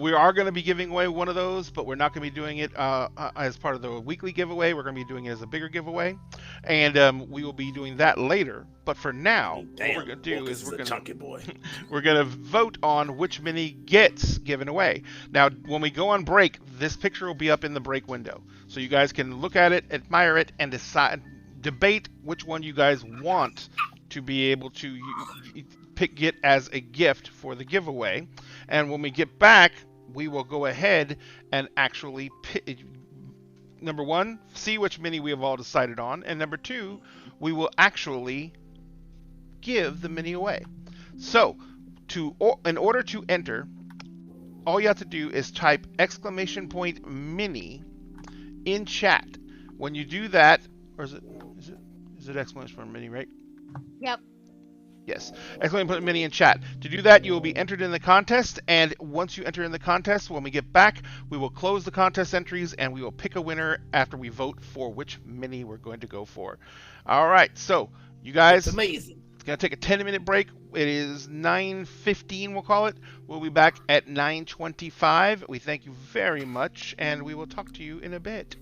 We are going to be giving away one of those, but we're not going to be doing it as part of the weekly giveaway. We're going to be doing it as a bigger giveaway, and we will be doing that later. But for now, what we're going to do is we're going to vote on which mini gets given away. Now, when we go on break, this picture will be up in the break window, so you guys can look at it, admire it, and debate which one you guys want to be able to get as a gift for the giveaway. And when we get back, we will go ahead and actually number one, see which mini we have all decided on, and number two, we will actually give the mini away. So, in order to enter, all you have to do is type !mini in chat. When you do that, or is it exclamation mini, right? Yep. Yes. Exclamation mini in chat. To do that, you will be entered in the contest, and once you enter in the contest, when we get back, we will close the contest entries, and we will pick a winner after we vote for which mini we're going to go for. All right, so you guys, It's amazing. it's going to take a 10-minute break. It is 9:15, we'll call it. We'll be back at 9:25. We thank you very much, and we will talk to you in a bit.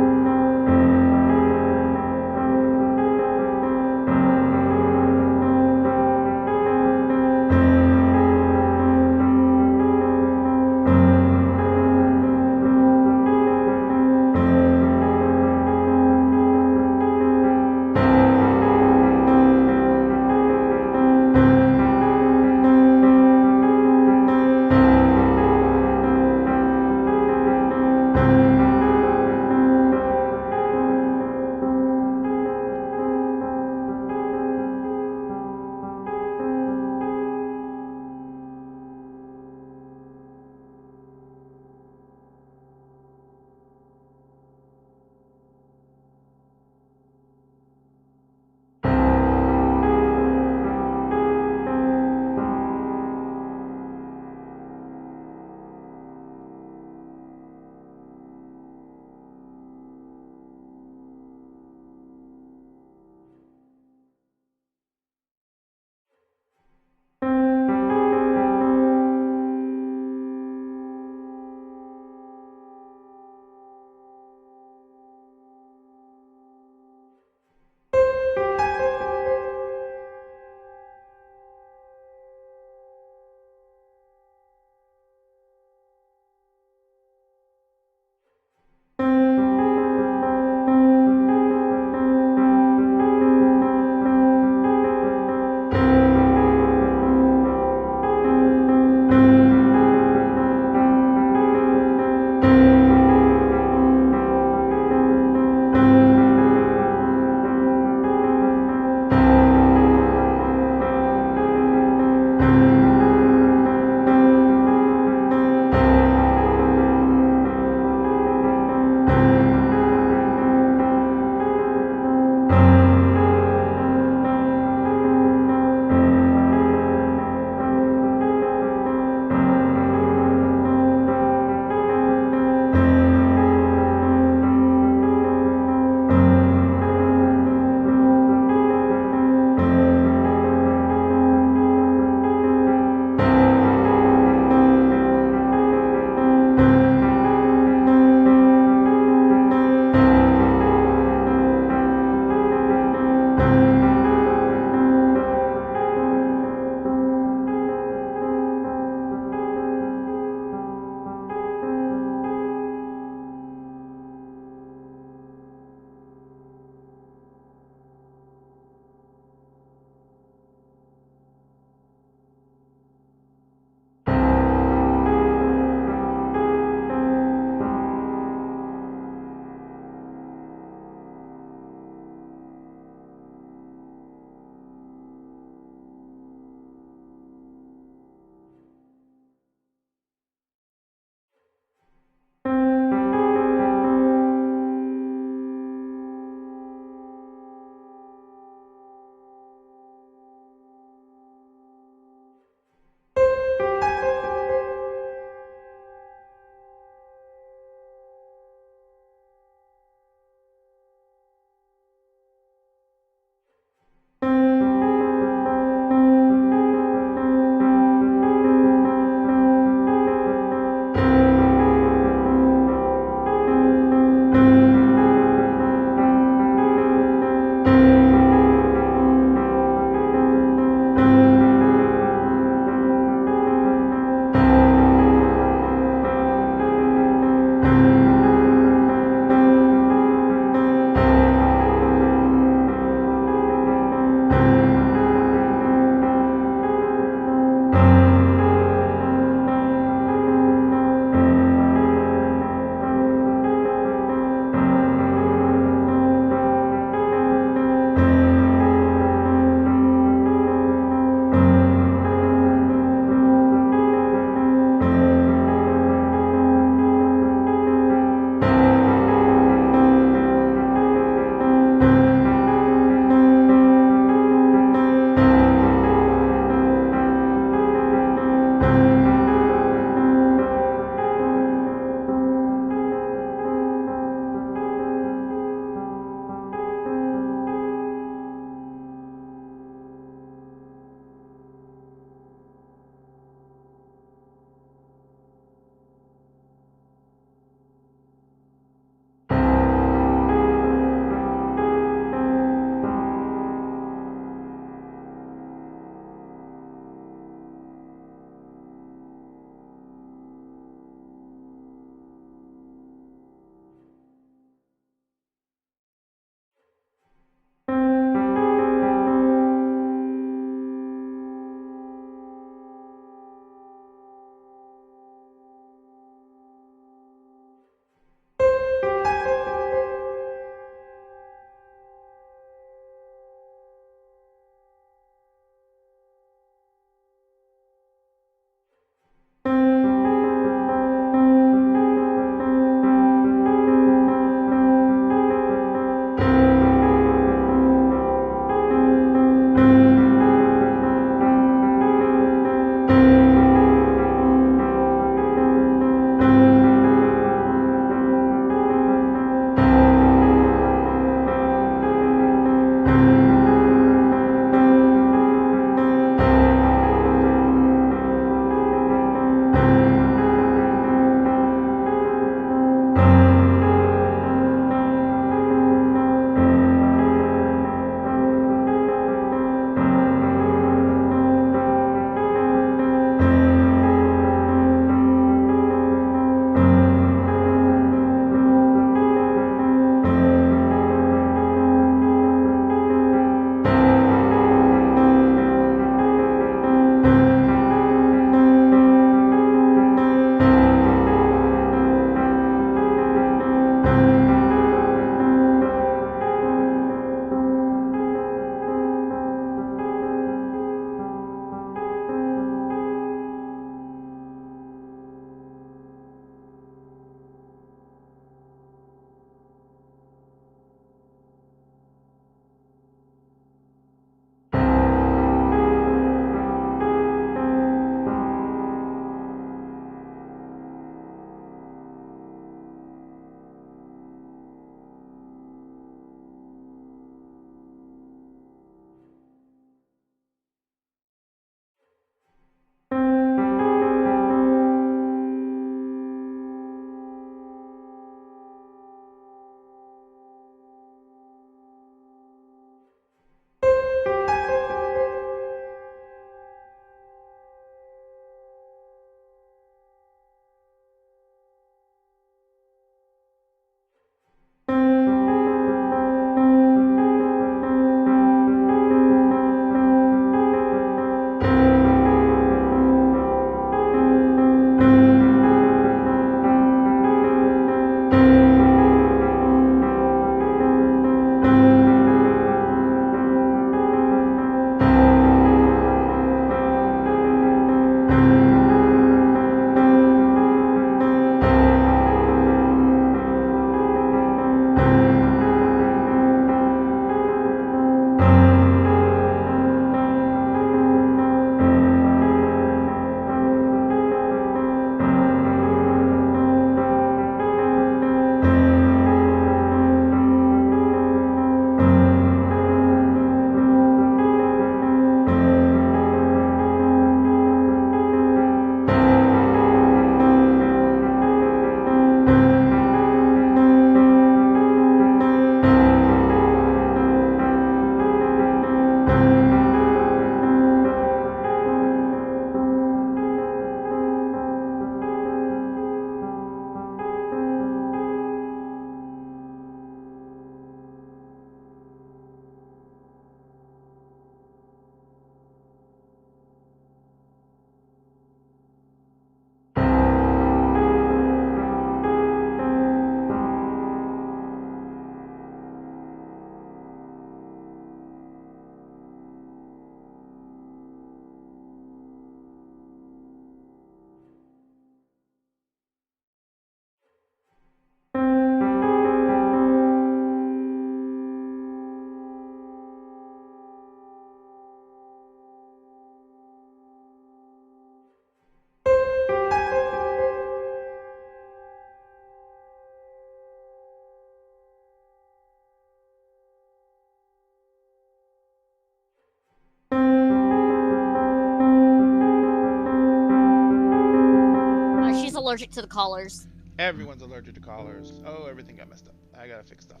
allergic to the collars. Everyone's allergic to collars. Oh, everything got messed up. I gotta fix stuff.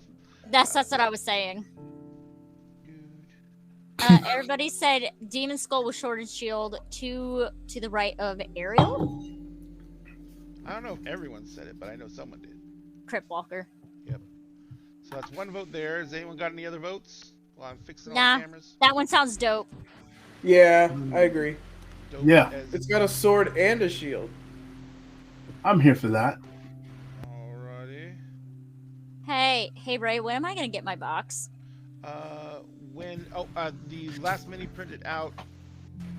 That's what I was saying. Everybody said Demon Skull with Sword and Shield to the right of Ariel. I don't know if everyone said it, but I know someone did. Crypt Walker. Yep. So that's one vote there. Has anyone got any other votes? While I'm fixing all Nah. the cameras. That one sounds dope. Yeah, I agree. Dope Yeah. as- It's got a sword and a shield. I'm here for that. Alrighty. Hey Ray, when am I gonna get my box? The last mini printed out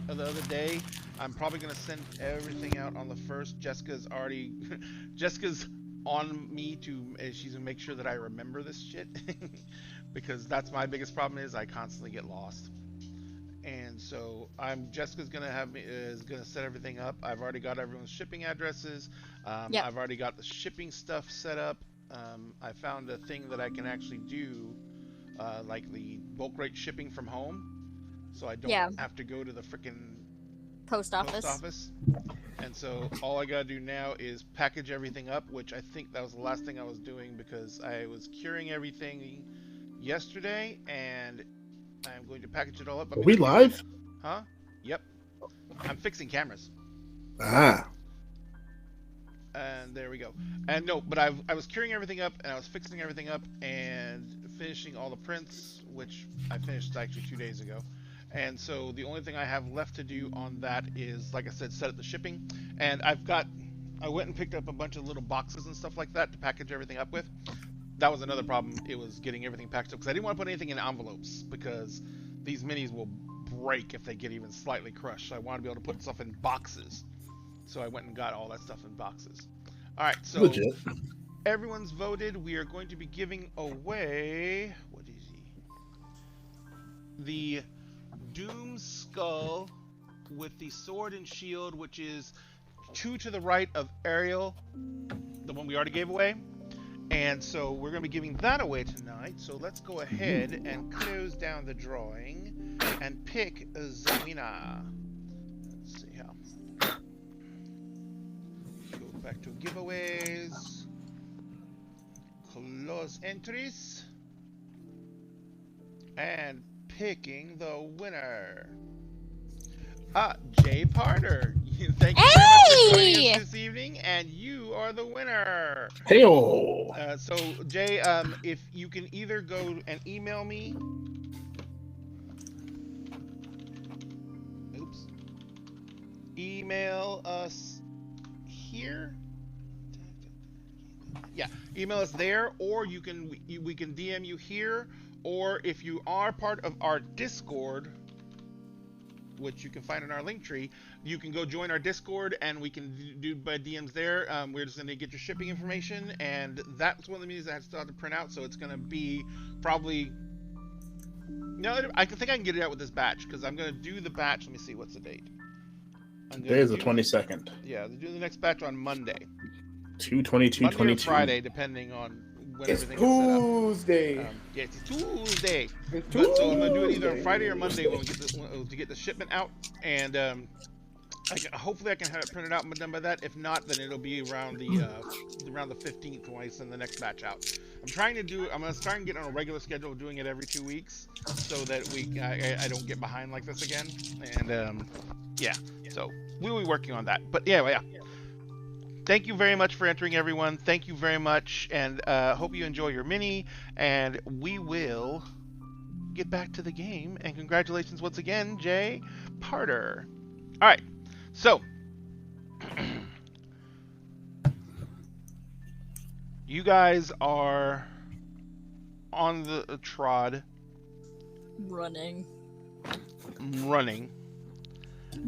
the other day. I'm probably gonna send everything out on the first. Jessica's on me she's gonna make sure that I remember this shit because that's my biggest problem is I constantly get lost. And so Jessica's gonna set everything up. I've already got everyone's shipping addresses. Yep. I've already got the shipping stuff set up. I found a thing that I can actually do, like the bulk rate shipping from home, so I don't have to go to the freaking Post office. And so all I gotta do now is package everything up, which I think that was the last thing I was doing because I was curing everything yesterday, and I'm going to package it all up. Are we live? Huh? Yep. I'm fixing cameras. Ah. And there we go. And no, but I was curing everything up, and I was fixing everything up, and finishing all the prints, which I finished actually 2 days ago. And so the only thing I have left to do on that is, like I said, set up the shipping. And I went and picked up a bunch of little boxes and stuff like that to package everything up with. That was another problem. It was getting everything packaged up because I didn't want to put anything in envelopes because these minis will break if they get even slightly crushed. So I wanted to be able to put stuff in boxes. So I went and got all that stuff in boxes. All right, so Legit. everyone's voted. We are going to be giving away, what is he? The Doom Skull with the sword and shield, which is 2 to the right of Ariel, the one we already gave away. And so we're going to be giving that away tonight. So let's go ahead and close down the drawing and pick the winner. Let's see how. Go back to giveaways. Close entries. And picking the winner. Jay Parter. Thank you very much for joining us this evening, and you are the winner. Hey-o. So Jay, if you can either go and email me. Oops. Email us here. Yeah, email us there, or we can DM you here, or if you are part of our Discord, which you can find in our link tree, you can go join our Discord and we can do by DMs there. We're just going to get your shipping information, and that's one of the meetings that I still have to print out, so it's going to be probably... No, I think I can get it out with this batch, because I'm going to do the batch. Let me see, what's the date? Today is the 22nd. Yeah, they're doing the next batch on Monday. 2/22/22. Monday or Friday, depending on when It's everything is set up. Tuesday. Yeah, it's Tuesday. It's But so I'm gonna do it either on Tuesday. Friday or Monday when we get to get the shipment out, and hopefully I can have it printed out and done by that. If not, then it'll be around the 15th when I send the next batch out. I'm gonna start and get on a regular schedule of doing it every 2 weeks, so that I don't get behind like this again. And yeah, so we'll be working on that. But yeah. Thank you very much for entering, everyone. Thank you very much, and hope you enjoy your mini, and we will get back to the game. And congratulations once again, Jay Parter. All right, so you guys are on the trod, Running.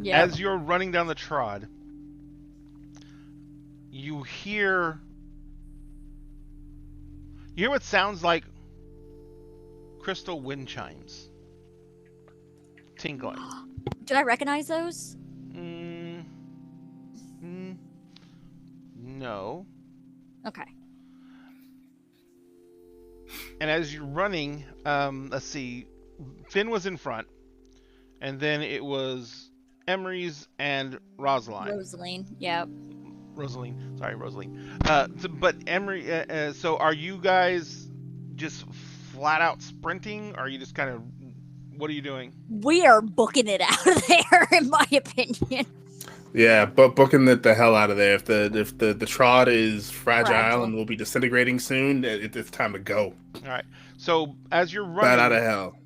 Yeah. As you're running down the trod, you hear what sounds like crystal wind chimes tinkling. Did I recognize those? No. Okay. And as you're running, let's see, Finn was in front, and then it was Emery's and Rosaline. Rosaline. Yep. Rosaline. Sorry, Rosaline. But Emery, so are you guys just flat out sprinting? Or are you just kind of, what are you doing? We are booking it out of there, in my opinion. Yeah, but booking the hell out of there. If the trod is fragile and will be disintegrating soon, it's time to go. All right. So as you're Bat out running, of hell.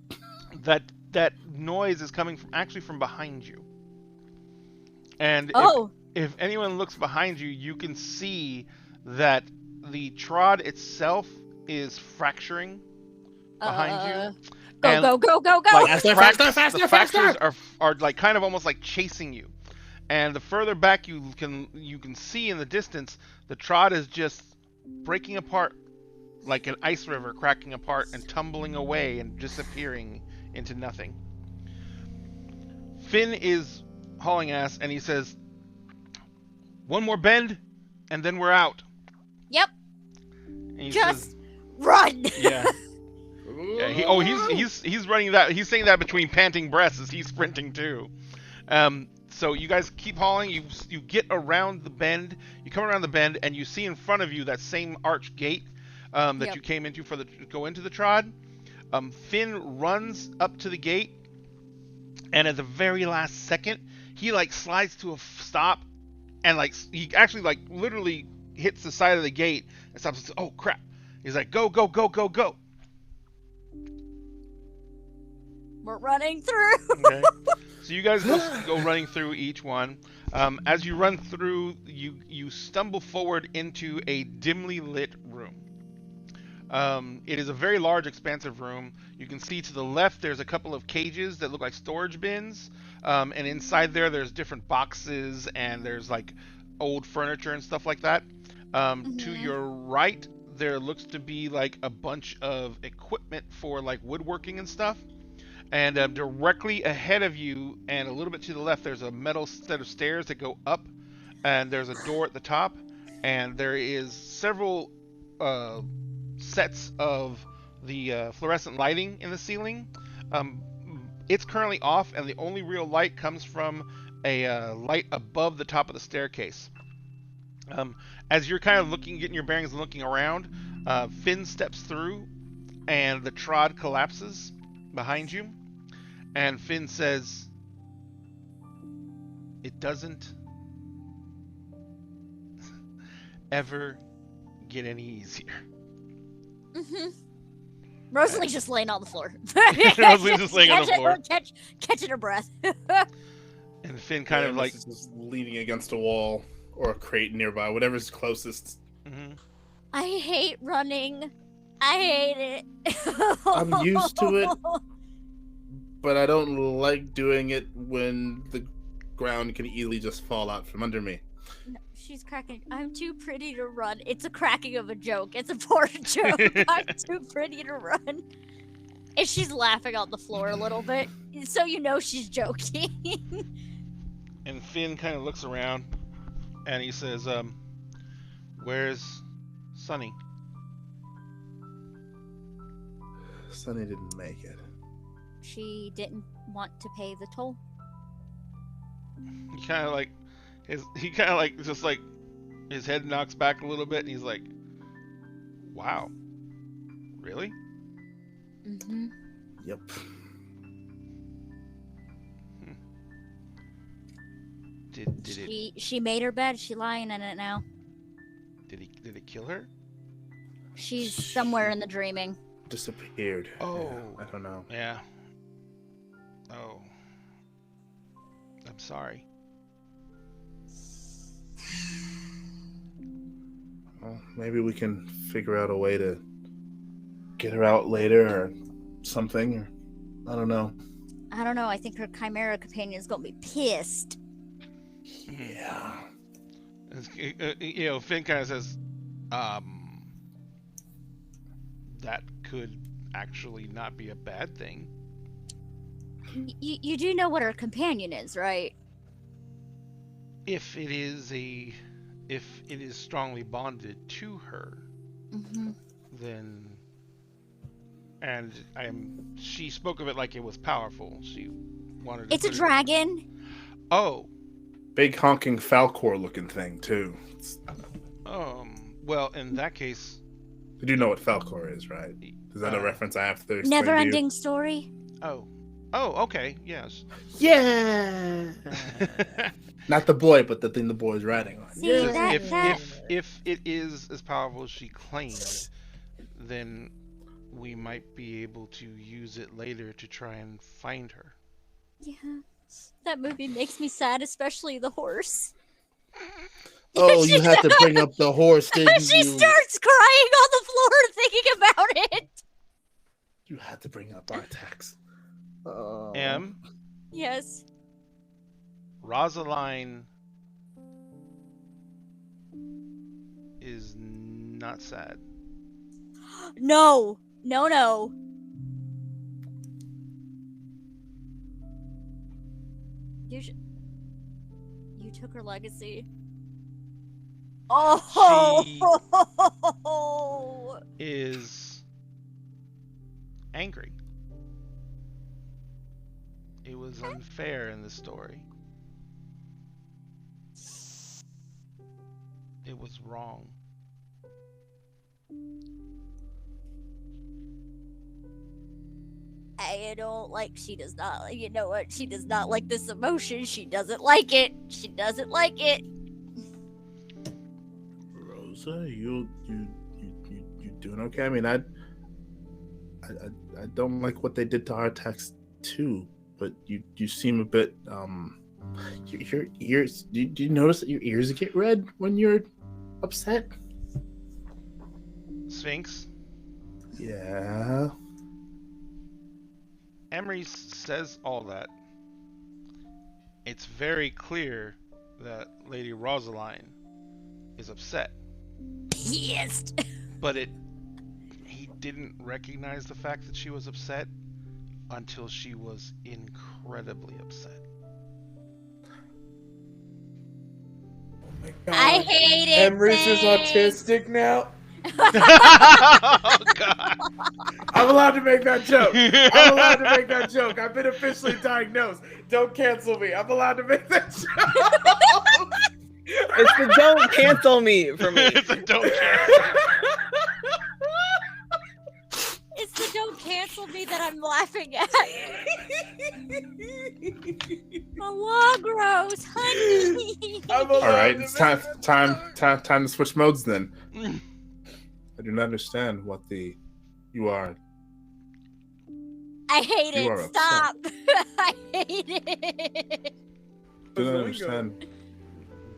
that noise is coming from actually from behind you. And Oh, if anyone looks behind you, you can see that the trod itself is fracturing behind you. go, And go, go, go, go! Like Faster, frac- faster, faster, the fractures faster! are like kind of almost like chasing you. And the further back you can see in the distance, the trod is just breaking apart like an ice river, cracking apart and tumbling away and disappearing into nothing. Finn is hauling ass, and he says, "One more bend, and then we're out." Yep, And he just says, run! "Yeah." Yeah, he's running that. He's saying that between panting breaths as he's sprinting too. So you guys keep hauling. You get around the bend. You come around the bend, and you see in front of you that same arch gate that Yep. you came into for the go into the trod. Finn runs up to the gate, and at the very last second, he like slides to a stop, and like he actually like literally hits the side of the gate and stops. And says, "Oh crap!" He's like, "Go, go, go, go, go!" We're running through. Okay. So you guys go running through each one. As you run through, you stumble forward into a dimly lit room. It is a very large, expansive room. You can see to the left there's a couple of cages that look like storage bins, and inside there's different boxes and there's like old furniture and stuff like that. To your right, there looks to be like a bunch of equipment for like woodworking and stuff. And directly ahead of you and a little bit to the left, there's a metal set of stairs that go up, and there's a door at the top, and there is several sets of the fluorescent lighting in the ceiling. It's currently off, and the only real light comes from a light above the top of the staircase. As you're kind of looking, getting your bearings and looking around, Finn steps through, and the trod collapses behind you. And Finn says, "It doesn't ever get any easier." Rosaline's just laying on the floor. Rosaline's just laying on the floor. Catching her breath. And Finn kind of like, just leaning against a wall or a crate nearby, whatever's closest. I hate running. I hate it. I'm used to it, but I don't like doing it when the ground can easily just fall out from under me. No, she's cracking. I'm too pretty to run. It's a cracking of a joke. It's a poor joke. I'm too pretty to run. And she's laughing on the floor a little bit, so you know she's joking. And Finn kind of looks around, and he says, "Where's Sunny?" Sunny didn't make it. She didn't want to pay the toll. He kind of like, just like, his head knocks back a little bit, and he's like, "Wow, really?" Yep. She made her bed. She's lying in it now. Did it kill her? She's somewhere in the dreaming. Disappeared. Oh. Yeah, I don't know. Yeah. Oh. I'm sorry. Well, maybe we can figure out a way to get her out later or something. Or I don't know. I don't know. I think her chimera companion's gonna be pissed. Yeah. Finn kind of says, that could actually not be a bad thing. You do know what her companion is, right? If it is strongly bonded to her, then, and she spoke of it like it was powerful. She wanted to It's a dragon. Oh. big honking Falcor looking thing too. Well, in that case, You do know what Falcor is, right? Is that a reference I have to explain Never to you? ending story. oh, okay, yes. Yeah. Not the boy, but the thing the boy's riding on. See, Yeah. If it is as powerful as she claimed, then we might be able to use it later to try and find her. Yeah. That movie makes me sad, especially the horse. Oh, you had to bring up the horse, didn't She you? starts crying on the floor thinking about it. You had to bring up Artax. M. Yes. Rosaline is not sad. No. No. You took her legacy. Oh. Is angry. It was unfair in the story. It was wrong. I don't like. She does not. You know what? She does not like this emotion. She doesn't like it. She doesn't like it. Rosa, you doing okay? I mean, I don't like what they did to Artax too, but you seem a bit your ears. Do you notice that your ears get red when you're upset? Sphinx. Yeah. Emery says all that. It's very clear that Lady Rosaline is upset. Pissed. But he didn't recognize the fact that she was upset until she was incredibly upset. Oh my God. I hate it. Emrys is Thanks. autistic now. Oh God! I'm allowed to make that joke. I'm allowed to make that joke. I've been officially diagnosed. Don't cancel me. I'm allowed to make that joke. It's the don't cancel me for me. It's a don't care. It's the don't cancel me that I'm laughing at. Milagros, honey. I'm All allowed right, to it's make time that joke. to switch modes then. I do not understand what you are. I hate You it. are Stop. I hate it. I do not understand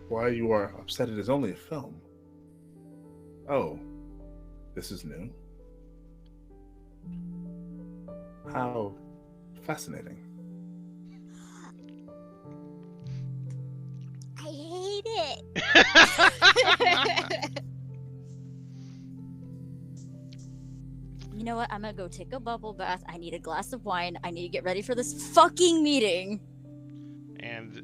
why you are upset. It is only a film. Oh, this is new. How fascinating. I hate it. You know what? I'm gonna go take a bubble bath. I need a glass of wine. I need to get ready for this fucking meeting. And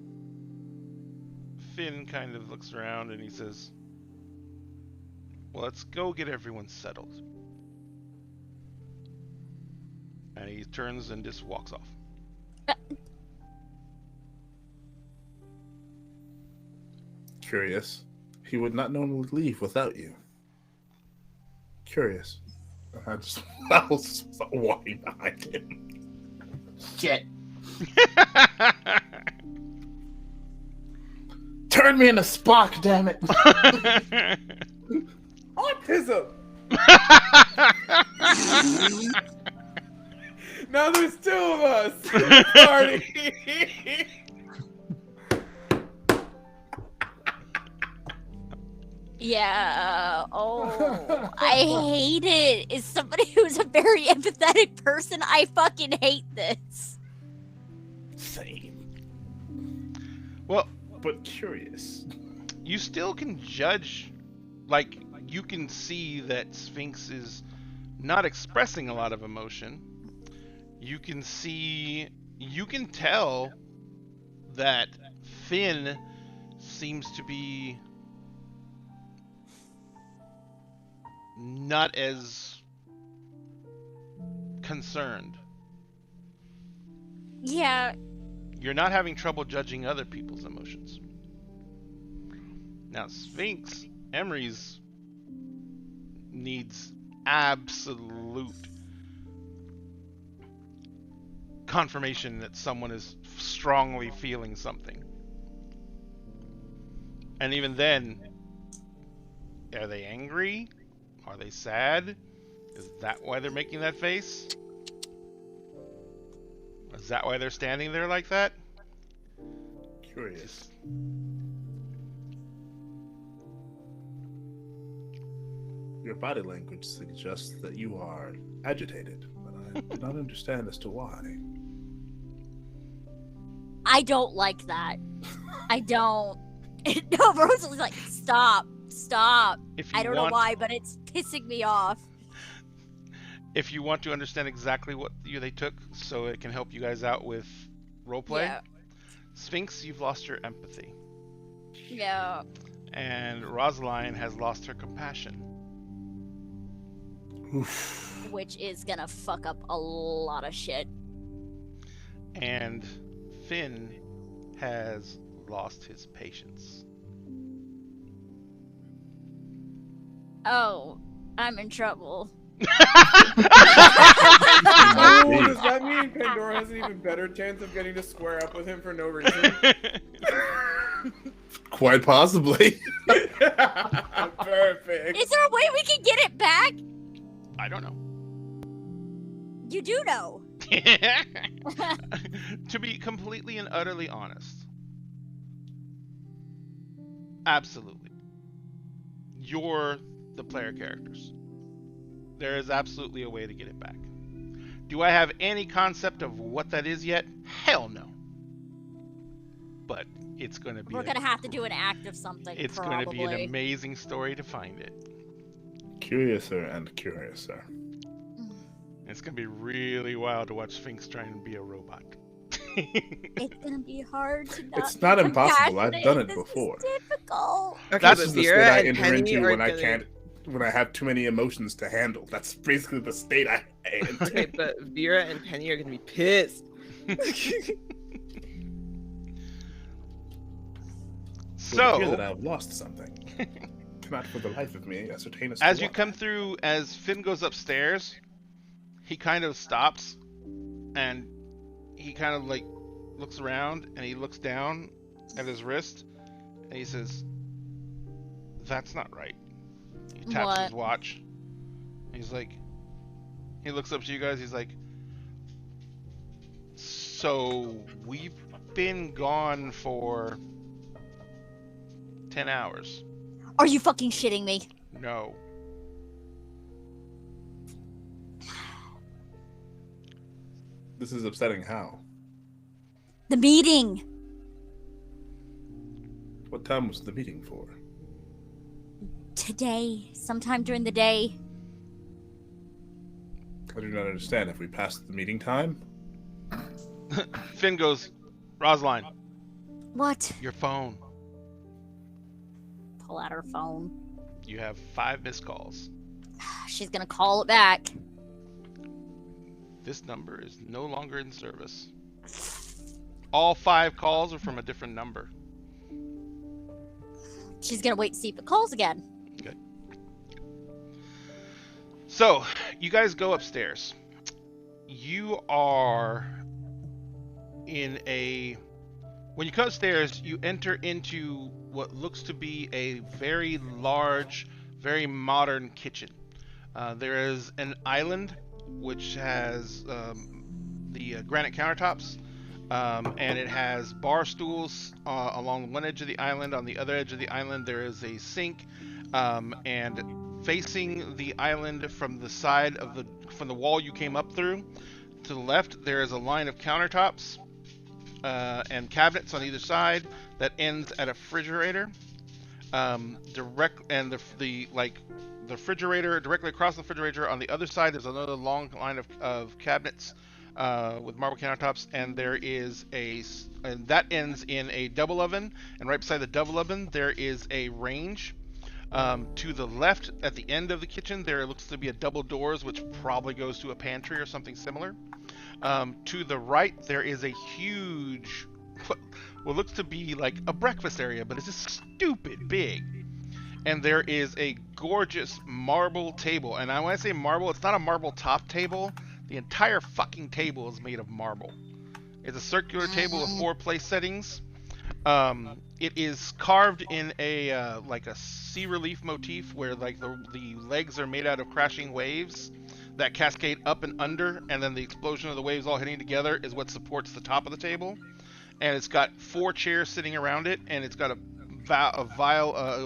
Finn kind of looks around and he says, well, let's go get everyone settled. And he turns and just walks off. Curious. He would not normally leave without you. Curious. I was walking behind him. Shit. Turn me into Spock, damn it. Autism. Now there's two of us in the party. Yeah. Oh, I hate it. As somebody who's a very empathetic person, I fucking hate this. Same. Well, But curious. you still can judge, like, you can see that Sphinx is not expressing a lot of emotion. You can tell that Finn seems to be not as concerned. Yeah. You're not having trouble judging other people's emotions. Now, Sphinx, Emery's needs absolute confirmation that someone is strongly feeling something. And even then, are they angry? Are they sad? Is that why they're making that face? Is that why they're standing there like that? Curious. Your body language suggests that you are agitated, but I do not understand as to why. I don't like that. I don't. No, Rosalie's like, stop. If you I don't know want, why, but it's pissing me off. if you want to understand exactly what they took, so it can help you guys out with roleplay, Yeah. Sphinx, you've lost your empathy, Yeah. and Rosaline has lost her compassion. Oof. Which is gonna fuck up a lot of shit. And Finn has lost his patience. Oh, I'm in trouble. Oh, does that mean Pandora has an even better chance of getting to square up with him for no reason? Quite possibly. Perfect. Is there a way we can get it back? I don't know. You do know. To be completely and utterly honest, absolutely. You're the player characters. There is absolutely a way to get it back. Do I have any concept of what that is yet? Hell no. But it's going to be We're gonna have to do an act of something. it's probably. going to be an amazing story to find it. Curiouser and curiouser. It's going to be really wild to watch Sphinx trying to be a robot. It's gonna be hard to not. It's be not impossible. I've done it compassionate. This is before. difficult. Okay, That's but This is the Vera state I and enter Penny into are when I gonna- can't, when I have too many emotions to handle. That's basically the state I enter. Okay, but Vera and Penny are gonna be pissed. It would appear that I So, have lost something. Cannot for the life of me ascertain as as to you what. come through, as Finn goes upstairs, he kind of stops and he kind of like looks around and he looks down at his wrist and he says, "That's not right." He taps his What? watch. He's like, he looks up to you guys. He's like, "So we've been gone for 10 hours." Are you fucking shitting me? No. This is upsetting how? The meeting. What time was the meeting for? Today, sometime during the day. I do not understand. If we passed the meeting time? Finn goes, "Rosaline, What? your phone. Pull out her phone. You have 5 missed calls. She's gonna call it back. This number is no longer in service. All 5 calls are from a different number." She's gonna wait to see if it calls again. So, you guys go upstairs. You are in a... When you come upstairs, you enter into what looks to be a very large, very modern kitchen. There is an island which has the granite countertops, and it has bar stools along one edge of the island. On the other edge of the island, there is a sink, and facing the island from the side of the wall you came up through, to the left, there is a line of countertops and cabinets on either side that ends at a refrigerator. The refrigerator directly across the refrigerator on the other side, there's another long line of cabinets with marble countertops, and and that ends in a double oven. And right beside the double oven, there is a range. To the left, at the end of the kitchen, there looks to be a double doors, which probably goes to a pantry or something similar. To the right, there is a huge, what looks to be like a breakfast area, but it's just stupid big. And there is a gorgeous marble table. And when I say marble, it's not a marble top table. The entire fucking table is made of marble. It's a circular table with 4 place settings. It is carved in a like a sea relief motif where like the legs are made out of crashing waves that cascade up and under, and then the explosion of the waves all hitting together is what supports the top of the table. And it's got 4 chairs sitting around it, and it's got a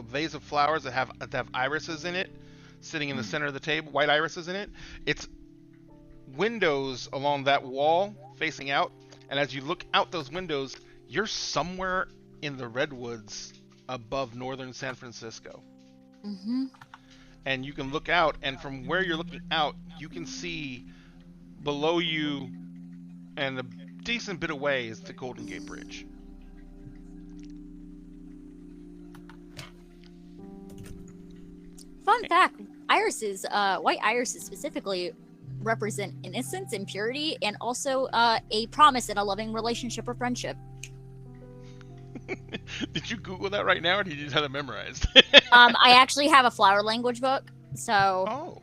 vase of flowers that have irises in it, sitting in the center of the table, white irises in it. It's windows along that wall facing out, and as you look out those windows, you're somewhere in the redwoods above northern San Francisco. Mm-hmm. And you can look out, and from where you're looking out, you can see below you and a decent bit away is the Golden Gate Bridge. Fun fact: irises, white irises specifically, represent innocence and purity, and also a promise in a loving relationship or friendship. Did you Google that right now, or did you just have it memorized? I actually have a flower language book, so. Oh.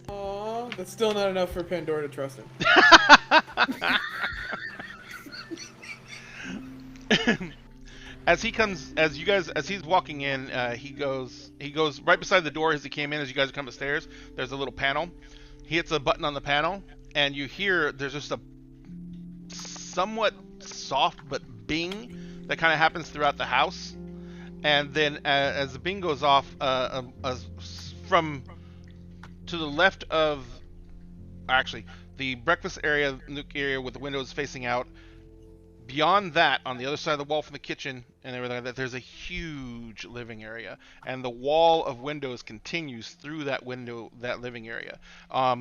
Aw, that's still not enough for Pandora to trust him. As he's walking in, he goes right beside the door as he came in. As you guys come upstairs, there's a little panel. He hits a button on the panel, and you hear there's just a somewhat soft but bing that kind of happens throughout the house. And then as the bing goes off, from to the left of, actually, the breakfast area, nook area with the windows facing out. Beyond that, on the other side of the wall from the kitchen and everything like that, there's a huge living area, and the wall of windows continues through that living area.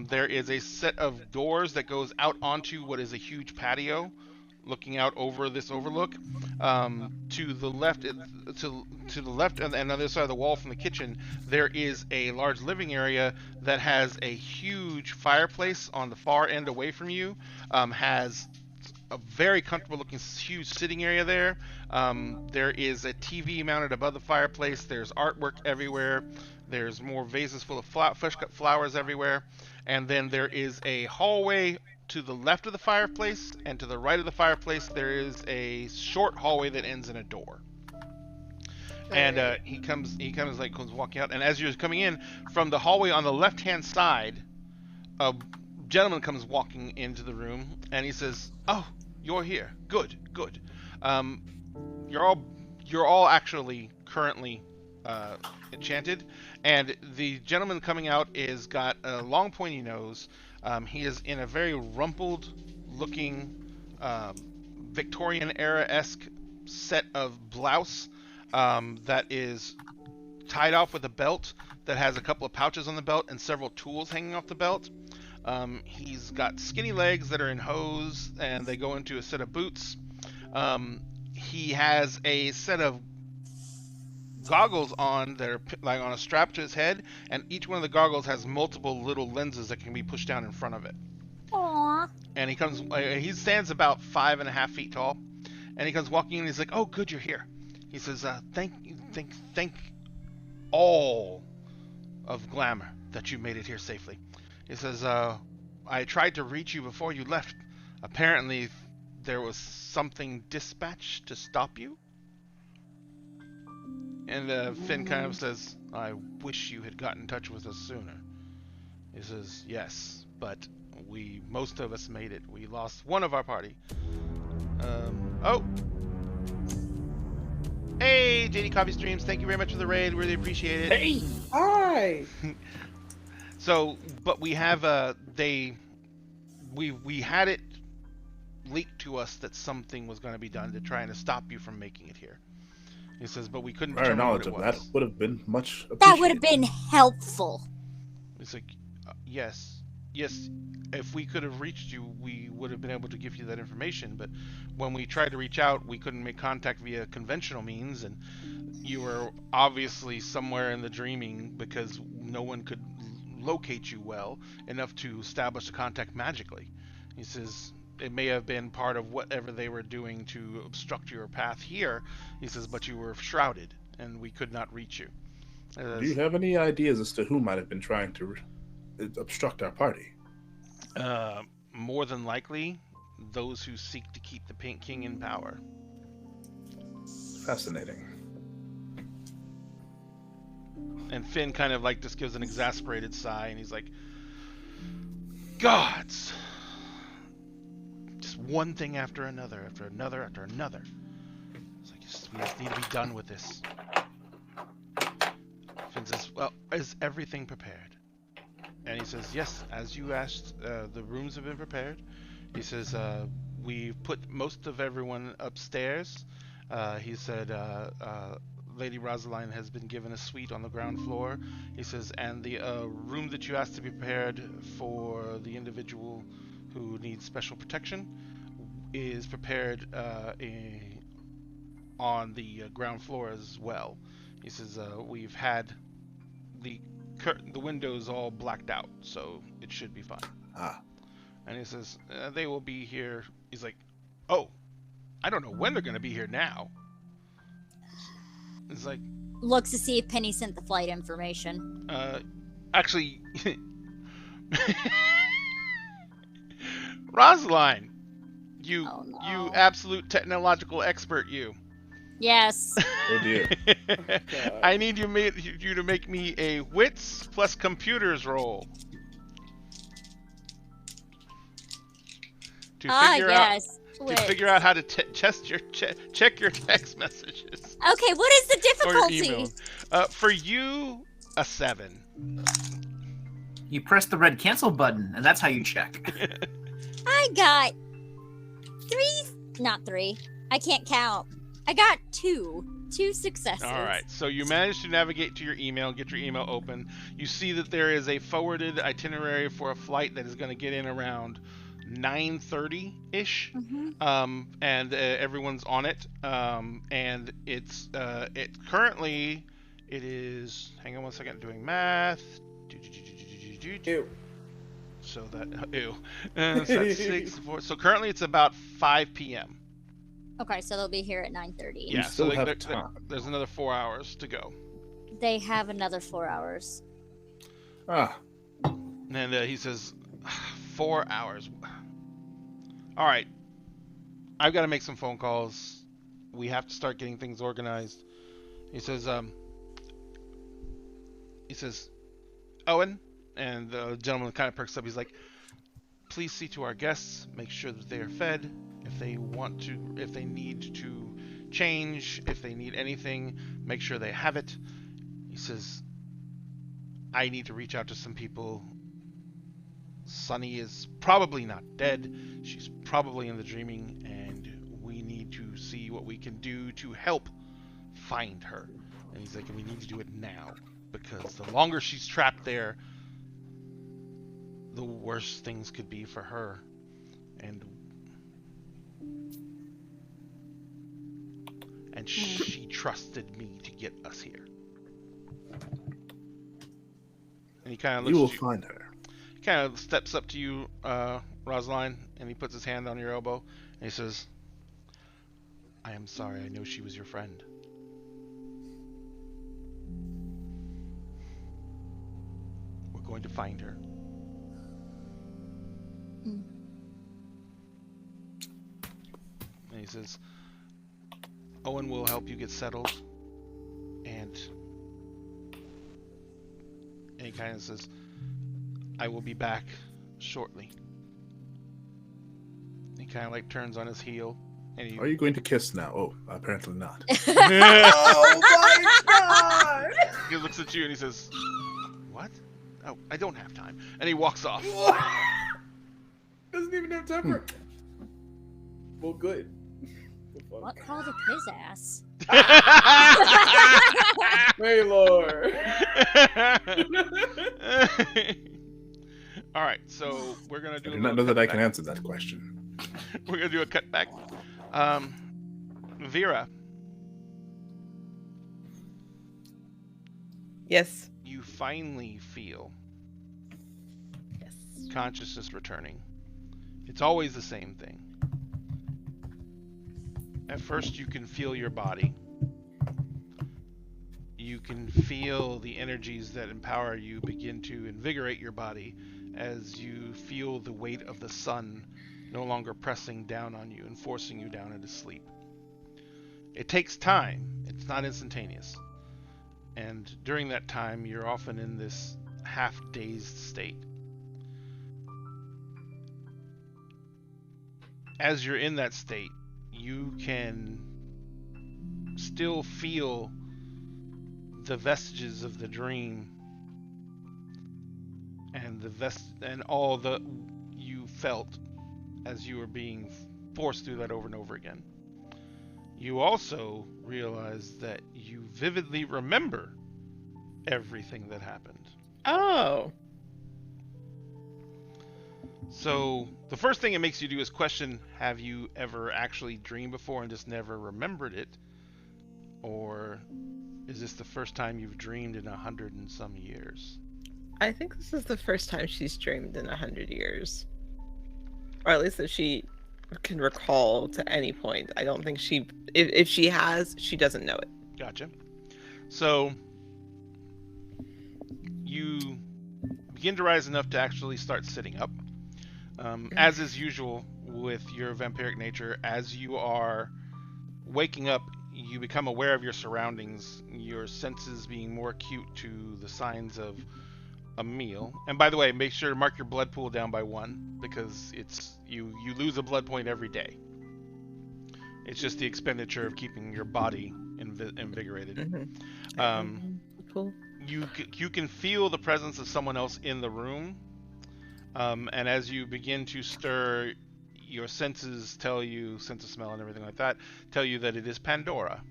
There is a set of doors that goes out onto what is a huge patio, looking out over this overlook. To the left, to the left and the other side of the wall from the kitchen, there is a large living area that has a huge fireplace on the far end away from you. Has a very comfortable looking huge sitting area there. There is a TV mounted above the fireplace. There's artwork everywhere. There's more vases full of fresh cut flowers everywhere. And then there is a hallway to the left of the fireplace, and to the right of the fireplace there is a short hallway that ends in a door. And he comes walking out, and as you're coming in from the hallway on the left hand side, a gentleman comes walking into the room, and he says, "Oh, you're here. Good. You're all actually currently enchanted." And the gentleman coming out is got a long pointy nose. He is in a very rumpled looking Victorian era-esque set of blouse that is tied off with a belt that has a couple of pouches on the belt and several tools hanging off the belt. He's got skinny legs that are in hose, and they go into a set of boots. He has a set of goggles on that are like on a strap to his head, and each one of the goggles has multiple little lenses that can be pushed down in front of it. Aww. And he stands about 5.5 feet tall, and he comes walking in, and he's like, "Oh, good, you're here." He says, thank all of Glamour that you made it here safely." He says, "I tried to reach you before you left. Apparently there was something dispatched to stop you." And Finn kind of says, "I wish you had gotten in touch with us sooner." He says, "Yes, but most of us made it. We lost one of our party." Oh. Hey, JD Coffee Streams, thank you very much for the raid. Really appreciate it. Hey! Hi! So, but we have we had it leaked to us that something was going to be done to try and to stop you from making it here. He says, but we couldn't Our determine what knowledge it of was. that would have been much appreciated. That would have been helpful. It's like, yes, if we could have reached you, we would have been able to give you that information, but when we tried to reach out, we couldn't make contact via conventional means, and you were obviously somewhere in the dreaming because no one could locate you well enough to establish a contact magically. He says, it may have been part of whatever they were doing to obstruct your path here. He says, but you were shrouded, and we could not reach you. Do you have any ideas as to who might have been trying to obstruct our party? More than likely, those who seek to keep the Pink King in power. Fascinating. And Finn kind of like just gives an exasperated sigh, and he's like, gods! Just one thing after another, after another, after another. It's like, we just need to be done with this. Finn says, well, is everything prepared? And he says, yes, as you asked, the rooms have been prepared. He says, we've put most of everyone upstairs. He said, Lady Rosaline has been given a suite on the ground floor. He says, and the room that you asked to be prepared for the individual who needs special protection is prepared on the ground floor as well. He says, we've had the windows all blacked out, so it should be fine. And he says, they will be here. He's like, oh, I don't know when they're going to be here now. It's like... Looks to see if Penny sent the flight information. Actually... Rosaline! You absolute technological expert, you. Yes. Oh dear. I need you to make me a wits plus computers roll. To figure out how to check your text messages. Okay, what is the Or your difficulty? email. For you, a 7. You press the red cancel button, and that's how you check. I got 3. I can't count. I got 2 successes. All right, so you managed to navigate to your email, get your email open. You see that there is a forwarded itinerary for a flight that is going to get in around 9:30-ish, and everyone's on it. And it's currently it is. Hang on one second, doing math. Ew. So that so that's 6, 4. So currently it's about 5 p.m. Okay, so they'll be here at 9:30. Yeah, still so have time. There's another 4 hours to go. They have another 4 hours. And he says, 4 hours. All right. I've got to make some phone calls. We have to start getting things organized. He says, Owen, and the gentleman kind of perks up. He's like, please see to our guests, make sure that they are fed. If they need to change, if they need anything, make sure they have it. He says, I need to reach out to some people. Sunny is probably not dead. She's probably in the dreaming, and we need to see what we can do to help find her. And he's like, and we need to do it now, because the longer she's trapped there, the worse things could be for her. And she trusted me to get us here. And he kind of looks You will at you. find her. He kind of steps up to you, Rosaline, and he puts his hand on your elbow, and he says, I am sorry, I know she was your friend. We're going to find her. And he says, Owen will help you get settled, and he kind of says, I will be back shortly. He kind of like turns on his heel, and he... Are you going to kiss now? Oh, apparently not. Oh my god! He looks at you and he says, what? Oh, I don't have time. And he walks off. Doesn't even have time for. Well, good. What called up his ass? Waylor. All right, so we're gonna do. I do not know that I can answer that question. We're gonna do a cutback. Vera, Yes. you finally feel Yes. consciousness returning. It's always the same thing. At first, you can feel your body. You can feel the energies that empower you begin to invigorate your body as you feel the weight of the sun no longer pressing down on you and forcing you down into sleep. It takes time. It's not instantaneous. And during that time, you're often in this half-dazed state. As you're in that state, you can still feel the vestiges of the dream and all that you felt as you were being forced through that over and over again. You also realize that you vividly remember everything that happened. Oh. So the first thing it makes you do is question, have you ever actually dreamed before and just never remembered it? Or is this the first time you've dreamed in 100 and some years? I think this is the first time she's dreamed in 100 years. Or at least that she can recall to any point. I don't think she... If she has, she doesn't know it. Gotcha. So you begin to rise enough to actually start sitting up. As is usual with your vampiric nature, as you are waking up, you become aware of your surroundings, your senses being more acute to the signs of a meal. And by the way, make sure to mark your blood pool down by 1, because it's you lose a blood point every day. It's just the expenditure of keeping your body invigorated. Cool. You can feel the presence of someone else in the room. And as you begin to stir, your senses tell you, sense of smell and everything like that, tell you that it is Pandora.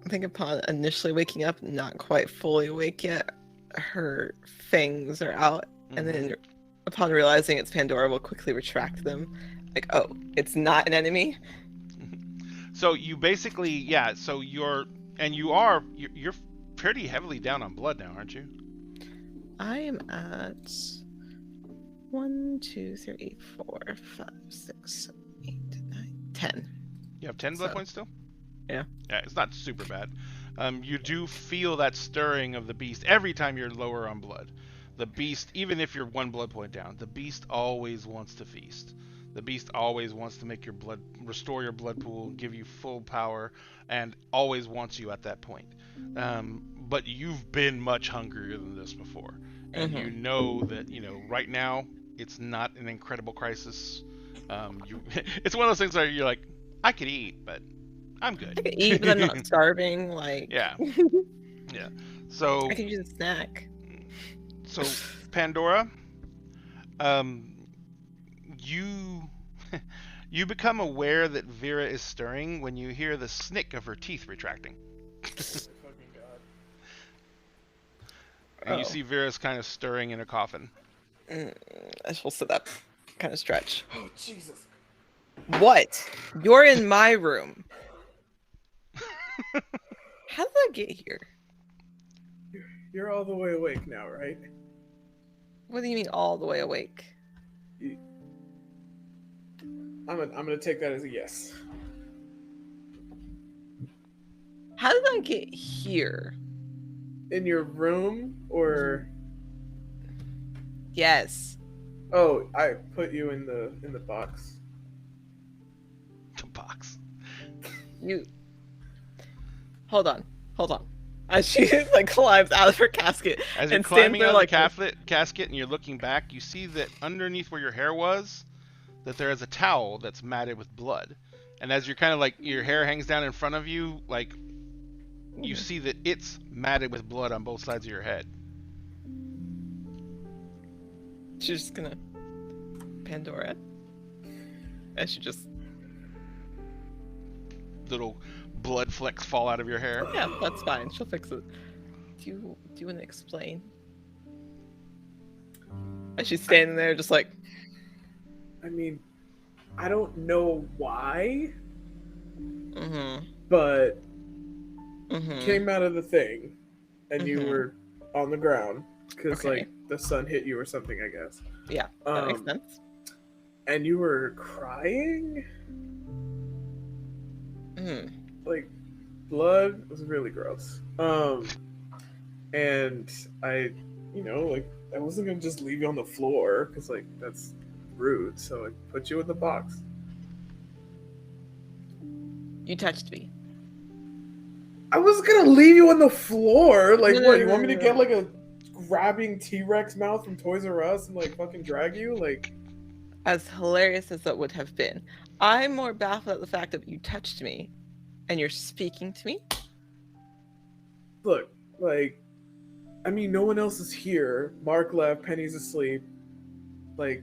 I think upon initially waking up, not quite fully awake yet, her fangs are out, and then upon realizing it's Pandora, will quickly retract them. Like, oh, it's not an enemy? So you basically, yeah, so you're pretty heavily down on blood now, aren't you? I am at 1, 2, 3, 4, 5, 6, 7, 8, 9, 10. You have 10 blood points still? Yeah. Yeah, it's not super bad. You do feel that stirring of the beast every time you're lower on blood. The beast, even if you're 1 blood point down, the beast always wants to feast. The beast always wants to make your blood, restore your blood pool, give you full power, and always wants you at that point. But you've been much hungrier than this before. And you know that, right now, it's not an incredible crisis. It's one of those things where you're like, I could eat, but I'm good. I can eat, but I'm not starving. Like, yeah. Yeah. So I can use a snack. So Pandora, you become aware that Vera is stirring when you hear the snick of her teeth retracting. And you see Vera's kind of stirring in a coffin. I shall sit up, kind of stretch. Oh, Jesus. What? You're in my room. How did I get here? You're all the way awake now, right? What do you mean all the way awake? I'm gonna take that as a yes. How did I get here? In your room, or? Yes. Oh, I put you in the box. The box. You. Hold on. As she climbs out of her casket As you're and climbing stands out there of the casket and you're looking back, you see that underneath where your hair was, that there is a towel that's matted with blood. And as you're kind of your hair hangs down in front of you, you see that it's matted with blood on both sides of your head. She's just gonna Pandora, and she just Little blood flecks fall out of your hair. yeah, that's fine. She'll fix it. Do you want to explain? And she's standing there, just like. I mean, I don't know why, Mm-hmm. but Mm-hmm. came out of the thing, and you were on the ground because Okay. the sun hit you or something, I guess. Yeah, that makes sense. And you were crying? Like, blood. It was really gross. And I, like, I wasn't gonna just leave you on the floor, because, like, that's rude, so I put you in the box. You touched me. I was gonna leave you on the floor. Like, No, what? no, You no, want me to no. get like a grabbing T-Rex mouth from Toys R Us and like fucking drag you? Like, As hilarious as that would have been, I'm more baffled at the fact that you touched me and you're speaking to me. look, like, I mean, no one else is here. Mark left. Penny's asleep. Like,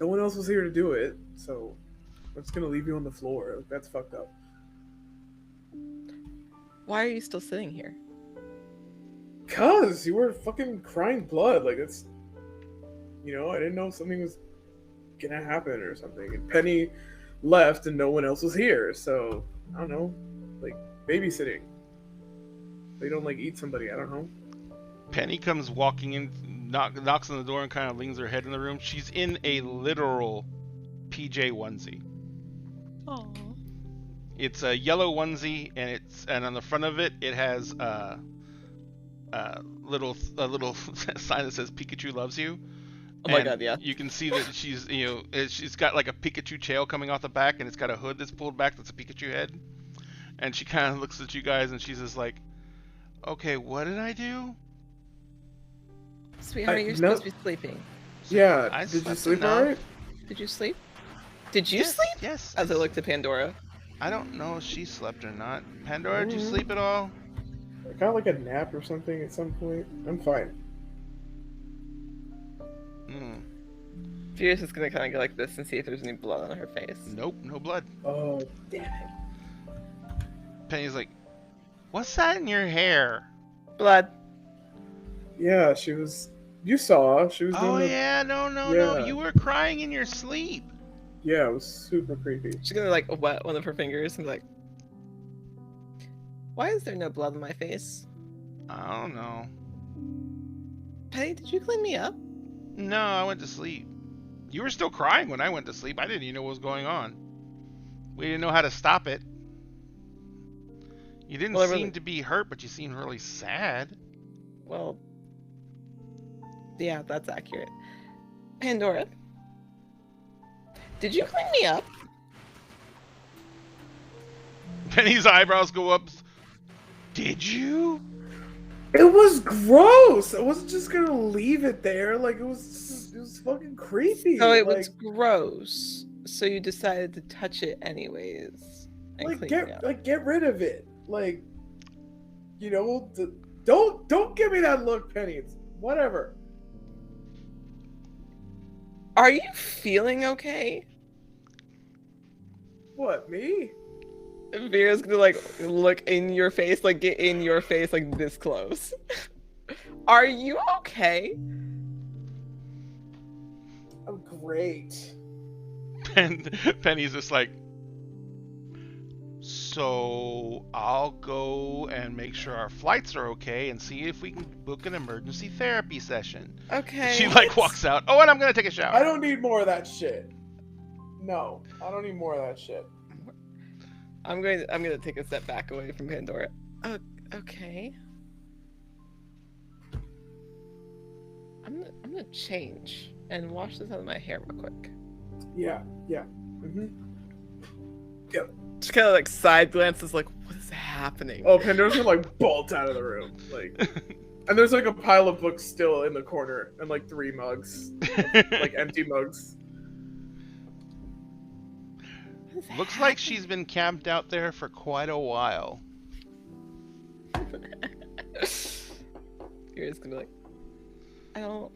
no one else was here to do it. So, I'm just gonna leave you on the floor. Like, that's fucked up. Why are you still sitting here? Cause you were fucking crying blood. Like, it's, I didn't know something was gonna happen or something. And Penny left and no one else was here. So, I don't know. Like, babysitting. They don't, like, eat somebody. I don't know. Penny comes walking in, knocks on the door, and kind of leans her head in the room. She's in a literal PJ onesie. Aww. It's a yellow onesie, and on the front of it, it has a little sign that says "Pikachu loves you." Oh my And god, yeah. you can see that she's got like a Pikachu tail coming off the back, and it's got a hood that's pulled back that's a Pikachu head. And she kind of looks at you guys, and she's just like, "Okay, what did I do?" Sweetheart, you're supposed to be sleeping. Yeah, I did you slept sleep enough. alright? Did you sleep? Did you Yes, sleep? Yes. As I looked at Pandora. I don't know if she slept or not. Pandora, did you Mhm. sleep at all? I got like a nap or something at some point. I'm fine. Fierce is gonna kind of go like this and see if there's any blood on her face. Nope, no blood. Oh, damn it. Penny's like, "What's that in your hair?" Blood. Yeah, she was. You saw. She was doing Oh the. yeah, no, Yeah. you were crying in your sleep. Yeah, it was super creepy. She's gonna like wet one of her fingers and be like, why is there no blood on my face? I don't know. Penny, did you clean me up? No, I went to sleep. You were still crying when I went to sleep. I didn't even know what was going on. We didn't know how to stop it. You didn't seem to be hurt, but you seemed really sad. Well, yeah, that's accurate. Pandora, did you clean me up? Penny's eyebrows go up. Did you? It was gross. I wasn't just gonna leave it there. Like, it was fucking creepy. So it was gross. So you decided to touch it anyways. And Like, clean me up. get rid of it. Like, don't give me that look, Penny. It's whatever. Are you feeling okay? What, me? Vera's gonna like look in your face, like get in your face, like this close. Are you okay? I'm great. And Penny's just like, so I'll go and make sure our flights are okay and see if we can book an emergency therapy session. Okay. She like walks out. Oh, and I'm gonna take a shower. I don't need more of that shit. No, I don't need more of that shit. I'm gonna take a step back away from Pandora. Okay. I'm gonna change and wash this out of my hair real quick. Yeah. Mm-hmm. Yep. Just kind of like side glances, like, what is happening? Oh, Pandora's gonna like bolt out of the room, like, and there's like a pile of books still in the corner, and like 3 mugs, like empty mugs. Looks like she's been camped out there for quite a while. You're just gonna be like, I don't.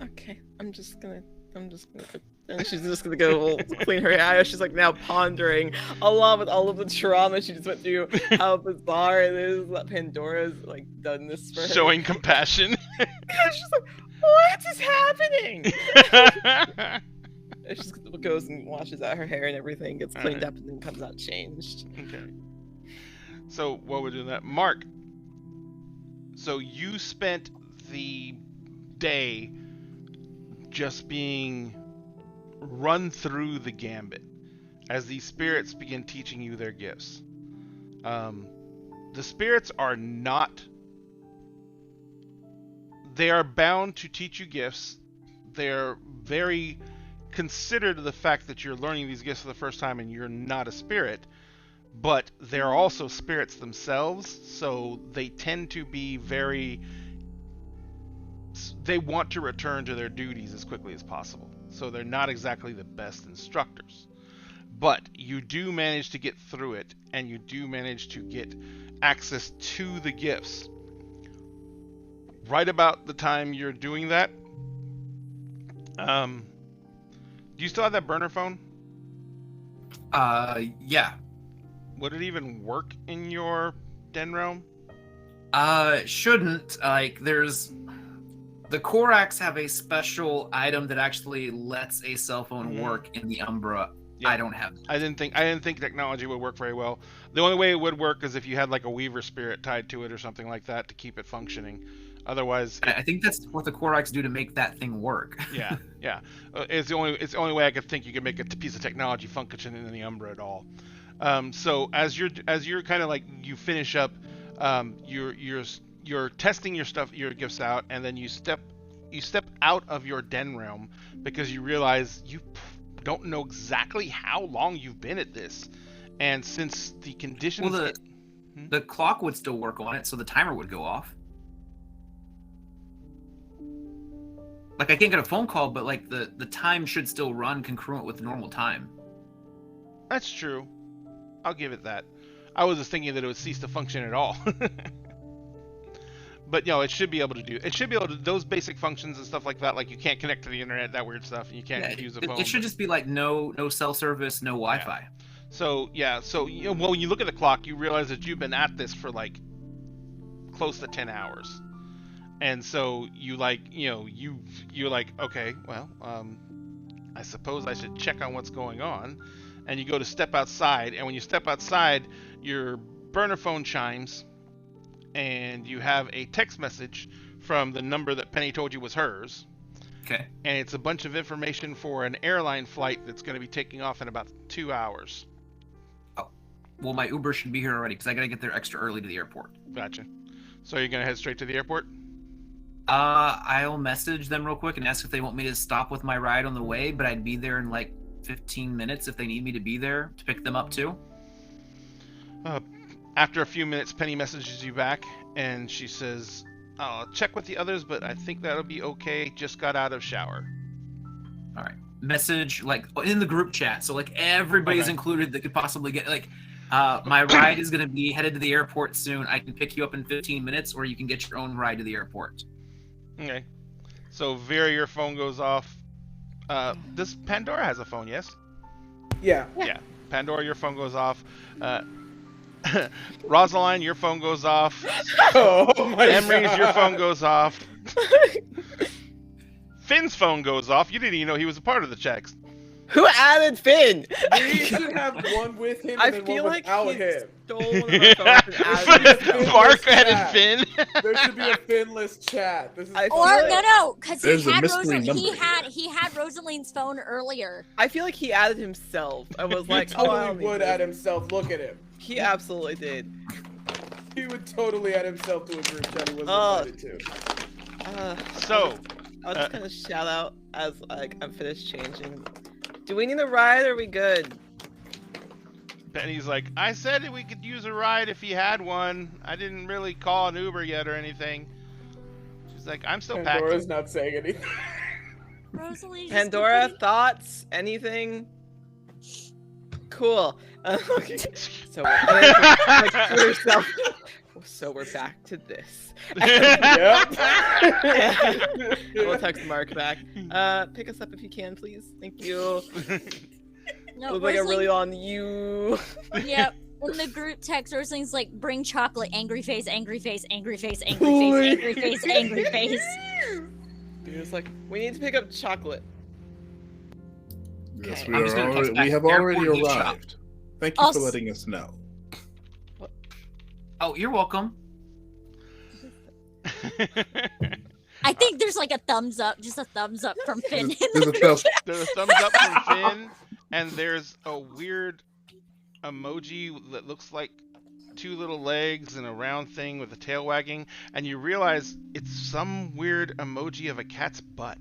Okay, I'm just gonna. And she's just gonna go clean her hair. She's like now pondering, along with all of the trauma she just went through, how bizarre it is that Pandora's like done this for her. Showing compassion. She's like, what is happening? And she just goes and washes out her hair and everything, gets cleaned up, and then comes out changed. Okay. So while we're doing that, Mark. So you spent the day just being run through the gambit as these spirits begin teaching you their gifts. The spirits are not... They are bound to teach you gifts. They're very considerate of the fact that you're learning these gifts for the first time and you're not a spirit, but they're also spirits themselves, so they tend to be very... They want to return to their duties as quickly as possible, so they're not exactly the best instructors. But you do manage to get through it, and you do manage to get access to the gifts. Right about the time you're doing that, do you still have that burner phone? Yeah. Would it even work in your den realm? Shouldn't. Like, there's... The Koraks have a special item that actually lets a cell phone work in the Umbra. Yeah. I don't have. I didn't think technology would work very well. The only way it would work is if you had like a Weaver spirit tied to it or something like that to keep it functioning. Otherwise, I think that's what the Koraks do to make that thing work. yeah. It's the only way I could think you could make a piece of technology function in the Umbra at all. So as you're kind of like, you finish up, you're testing your gifts out, and then you step out of your den realm because you realize you don't know exactly how long you've been at this, and since the conditions... Well, the clock would still work on it, so the timer would go off. Like, I can't get a phone call, but like the time should still run concurrent with normal time. That's true. I'll give it that. I was just thinking that it would cease to function at all. But it should be able to do. It should be able to do those basic functions and stuff like that. Like, you can't connect to the internet, that weird stuff, and you can't use a phone. It should just be like no cell service, no Wi-Fi. Yeah. So well, when you look at the clock, you realize that you've been at this for like close to 10 hours, and so you're like, okay, well, I suppose I should check on what's going on, and you go to step outside, and when you step outside, your burner phone chimes. And you have a text message from the number that Penny told you was hers. Okay. And it's a bunch of information for an airline flight that's going to be taking off in about 2 hours. Oh, well, my Uber should be here already because I got to get there extra early to the airport. Gotcha. So you're going to head straight to the airport? I'll message them real quick and ask if they want me to stop with my ride on the way, but I'd be there in like 15 minutes if they need me to be there to pick them up too. After a few minutes, Penny messages you back, and she says, I'll check with the others, but I think that'll be okay. Just got out of shower. All right. Message, like, in the group chat, so, like, everybody's included that could possibly get, like, my ride is going to be headed to the airport soon. I can pick you up in 15 minutes, or you can get your own ride to the airport. Okay. So, Vera, your phone goes off. This Pandora has a phone, yes? Yeah. Yeah. Pandora, your phone goes off. Rosaline, your phone goes off. Oh my Emery's, God. your phone goes off. Finn's phone goes off. You didn't even know he was a part of the checks. Who added Finn? We should have one with him and I then feel one like without he him. stole one of our phones and added it. Mark Chat. added Finn. There should be a Finless chat. This is I feel Or like- no, because There's he a had mystery number. he had Rosaline's phone earlier. I feel like he added himself. I was like, he oh, I totally don't need would this. add himself. Look at him. He absolutely did. He would totally add himself to a group chat he wasn't Oh. invited to. So, I'll just kind of shout out as like I'm finished changing. Do we need a ride or are we good? Penny's like, I said that we could use a ride if he had one. I didn't really call an Uber yet or anything. She's like, I'm still Pandora's packing. not saying anything. Rosalie, just Pandora, completely- thoughts? Anything? Cool. Okay. So, like, to herself. So we're back to this. Yep. We'll text Mark back. Pick us up if you can, please. Thank you. No, Looks like I'm really Rosaline- on you. Yep. In the group text, Rosaline's like, bring chocolate, angry face, angry face, angry face, angry face, angry face, angry face. You're just like, we need to pick up chocolate. Yes, Okay. we, I'm just gonna text back, we have airport already gift shop. arrived. Thank you I'll for s- letting us know. Oh, you're welcome. I think there's like a thumbs up, just a thumbs up from Finn. There's a thumb. There's a thumbs up from Finn, and there's a weird emoji that looks like two little legs and a round thing with a tail wagging, and you realize it's some weird emoji of a cat's butt.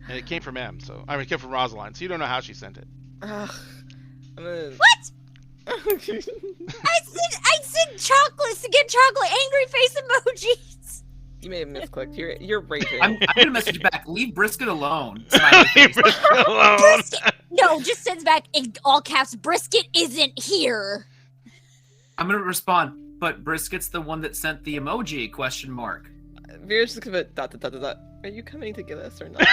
And it came from it came from Rosalind, so you don't know how she sent it. Ugh. I'm gonna... What? I said chocolates to get chocolate angry face emojis. You may have misclicked. You're raging. I'm gonna message back. Leave brisket alone. Smiley face. Brisket. No, just sends back in all caps. Brisket isn't here. I'm gonna respond. But brisket's the one that sent the emoji? Question mark. Vera's just gonna dot. Are you coming to get us or not?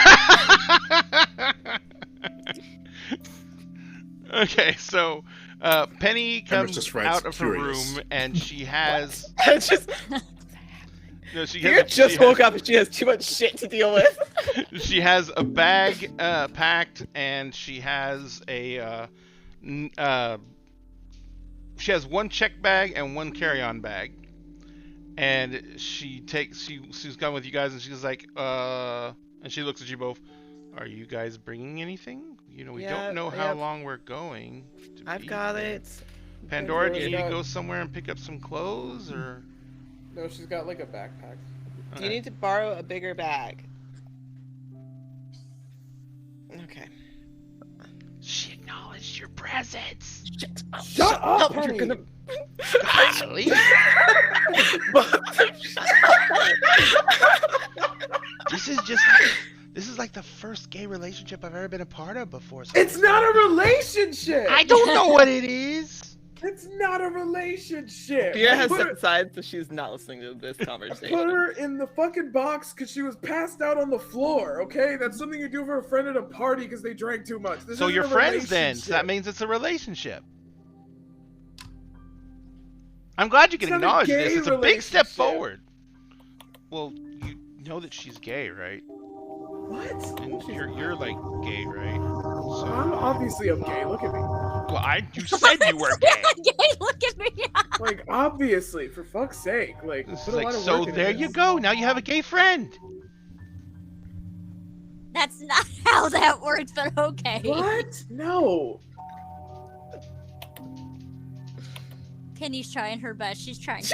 Okay, so Penny comes just writes out of her curious. room and she has It's just no, she Vera has, just woke up and she has too much shit to deal with. She has a bag packed, and she has she has one check bag and one carry-on bag. And she's gone with you guys, and she's like, and she looks at you both. Are you guys bringing anything? You know, we don't know how long we're going. I've got it. Pandora, do you need to go somewhere and pick up some clothes, or? No, she's got like a backpack. Do you need to borrow a bigger bag? Okay. She acknowledged your presence. Shut up, You're Penny. gonna. Golly. This is like the first gay relationship I've ever been a part of before. So It's not a relationship. I don't know what it is. It's not a relationship. Vera I has put set her- aside, so she's not listening to this Put conversation. her in the fucking box because she was passed out on the floor, okay? That's something you do for a friend at a party because they drank too much. This So isn't you're a friends then. So that relationship. means it's a relationship. I'm glad you can It's not a acknowledge gay this. It's a big step relationship. forward. Well, you know that she's gay, right? What? And you're like gay, right? I'm So obviously gay. Look at me. well, you said you were gay. Yay, look at me. Like, obviously, for fuck's sake. Like, It's put a like, lot of so work into there this. you go. Now you have a gay friend. That's not how that works, but okay. What? No. Penny's trying her best. She's trying. She's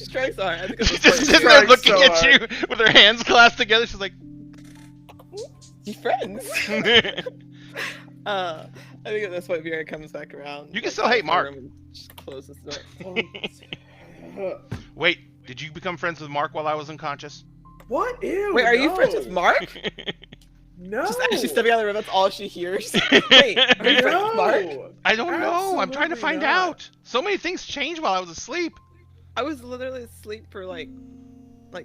trying so hard. I think She's it's just sitting important. there Trying looking so at you with her hands clasped together. She's like, Be friends. I think at this point Vera comes back around. You can still hate Mark. And just closes the door. wait, did you become friends with Mark while I was unconscious? What? Ew. Wait, are you no. friends with Mark? No. Just as she's stepping out of the room, that's all she hears. Wait, are you friends with Mark? No. I don't know. I'm trying to Absolutely find not. out. So many things changed while I was asleep. I was literally asleep for like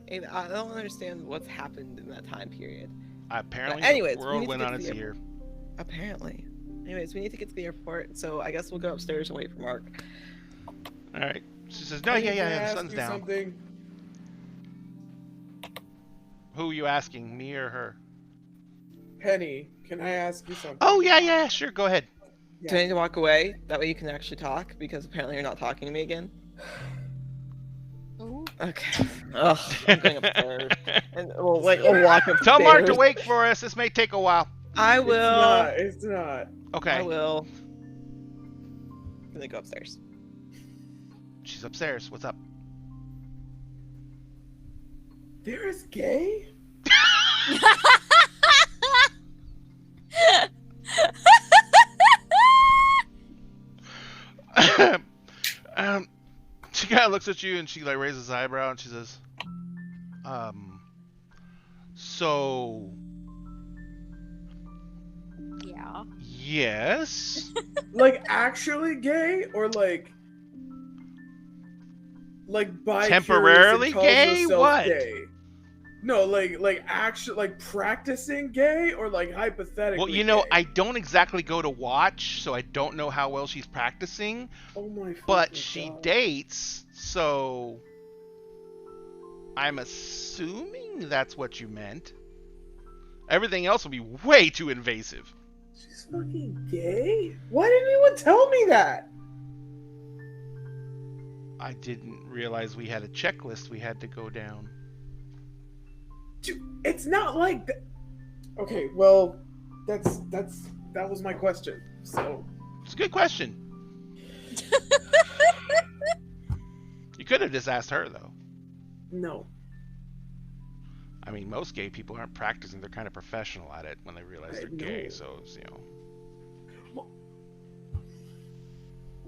8 I don't understand what's happened in that time period. Apparently, anyways, the we world need to went get on to its the ear. Apparently. Anyways, we need to get to the airport, so I guess we'll go upstairs and wait for Mark. All right. She says, "No, Penny, yeah, can I the ask sun's you down." Something? Who are you asking, me or her? Penny, can I ask you something? Oh, yeah, sure. Go ahead. Do I need to walk away? That way you can actually talk, because apparently you're not talking to me again. Ooh. Okay. Ugh, I'm going upstairs. And we'll walk upstairs. Tell Mark to wait for us. This may take a while. I It's will. not. It's not. Okay. I will. Then they go upstairs. She's upstairs. What's up? Vera's gay? She kind of looks at you and she like raises an eyebrow and she says, so Yeah. yes. Like actually gay or like bi Temporarily gay? What? Gay? No, like actually like practicing gay or like hypothetically. Well, you know, gay? I don't exactly go to watch, so I don't know how well she's practicing, Oh my but fucking she God. dates, so I'm assuming that's what you meant. Everything else would be way too invasive. She's fucking gay? Why didn't anyone tell me that? I didn't realize we had a checklist we had to go down. It's not like that. Okay, well, that was my question. So It's a good question. You could have just asked her, though. no. I mean, most gay people aren't practicing. They're kind of professional at it when they realize they're gay. know. So, you know.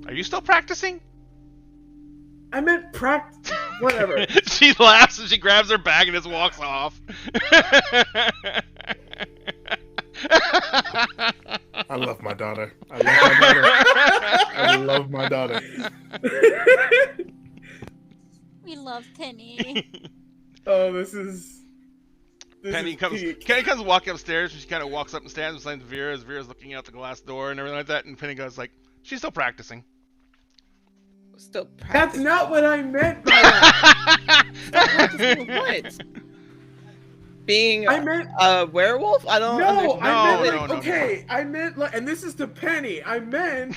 Are you still practicing? I meant practice. Whatever. She laughs and she grabs her bag and just walks off. I love my daughter. I love my daughter. We love Penny. Oh, this is Penny comes peak. walking upstairs and she kind of walks up and stands beside Vera as Vera's looking out the glass door and everything like that. And Penny goes like, she's still practicing. Still That's practicing. not what I meant by that. Practicing what? Being I meant a werewolf? I don't no. understand. I meant No, like no. okay. I meant like, and this is to Penny. I meant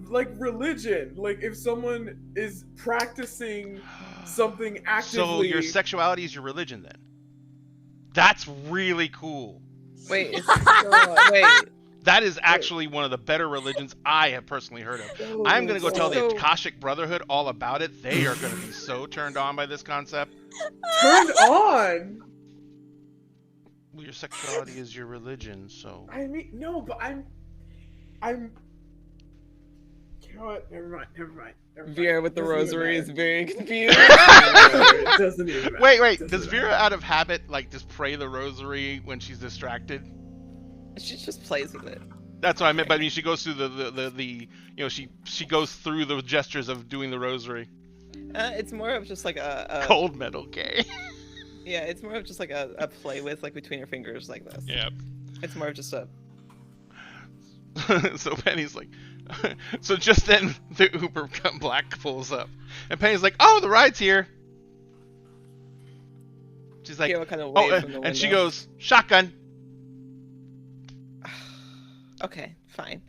like religion. Like if someone is practicing something actively. So your sexuality is your religion then? That's really cool. Wait, is, God. wait. That is actually one of the better religions I have personally heard of. Oh I'm my going to go tell the God. Akashic Brotherhood all about it. They are going to be so turned on by this concept. Turned on. Well, your sexuality is your religion, so... I mean, no, but I'm. You know what? Never mind. Vera with the Doesn't even rosary is matter. very confused. It doesn't even matter. Wait. Doesn't Does even Vera matter. out of habit, like, just pray the rosary when she's distracted? She just plays with it. That's what I meant, but I mean, she goes through the you know, she goes through the gestures of doing the rosary. It's more of just like a Cold metal gay. yeah. It's more of just like a play with like between her fingers like this. Yep. It's more of just a. So Penny's like, so just then the Uber Black pulls up, and Penny's like, "Oh, the ride's here." She's like, Kira kind of "Oh," waves from the and she window. goes, "Shotgun." Okay, fine.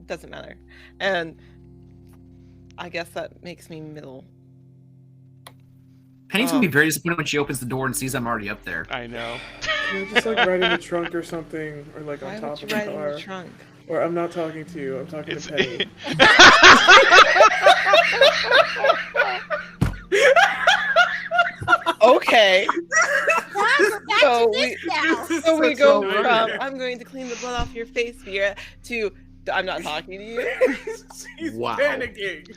Doesn't matter. And I guess that makes me middle. Penny's gonna be very disappointed when she opens the door and sees I'm already up there. I know. You know, just like right in the trunk or something, or like Why on would top you of the ride in car. the trunk? Or I'm not talking to you. I'm talking It's to Penny. Okay. Wow, we're back So to this now. So we Such go a from nightmare. I'm going to clean the blood off your face, Vera, to I'm not talking to you. She's Wow. panicking.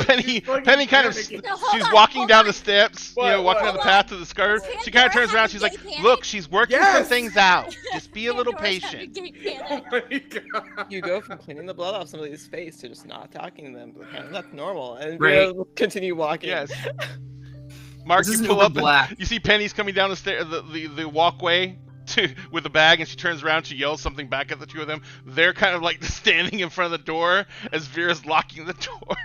Penny fucking kind of panicking. No, hold she's on, walking hold down on. the steps, you What, know, walking what? down the Hold path to the skirt. Is She kind of Pandora turns around. She's like, having gay "Look, panic? she's working some Yes! things out. Just be a little Pandora's having patient." gay Oh panic. my god. You go from cleaning the blood off somebody's face to just not talking to them. Apparently that's normal. And Right. Vera will continue walking. Yes. Mark, This you isn't pull Uber up. Black. You see Penny's coming down the stair, the walkway with a bag, and she turns around. She yells something back at the two of them. They're kind of like standing in front of the door as Vera's locking the door.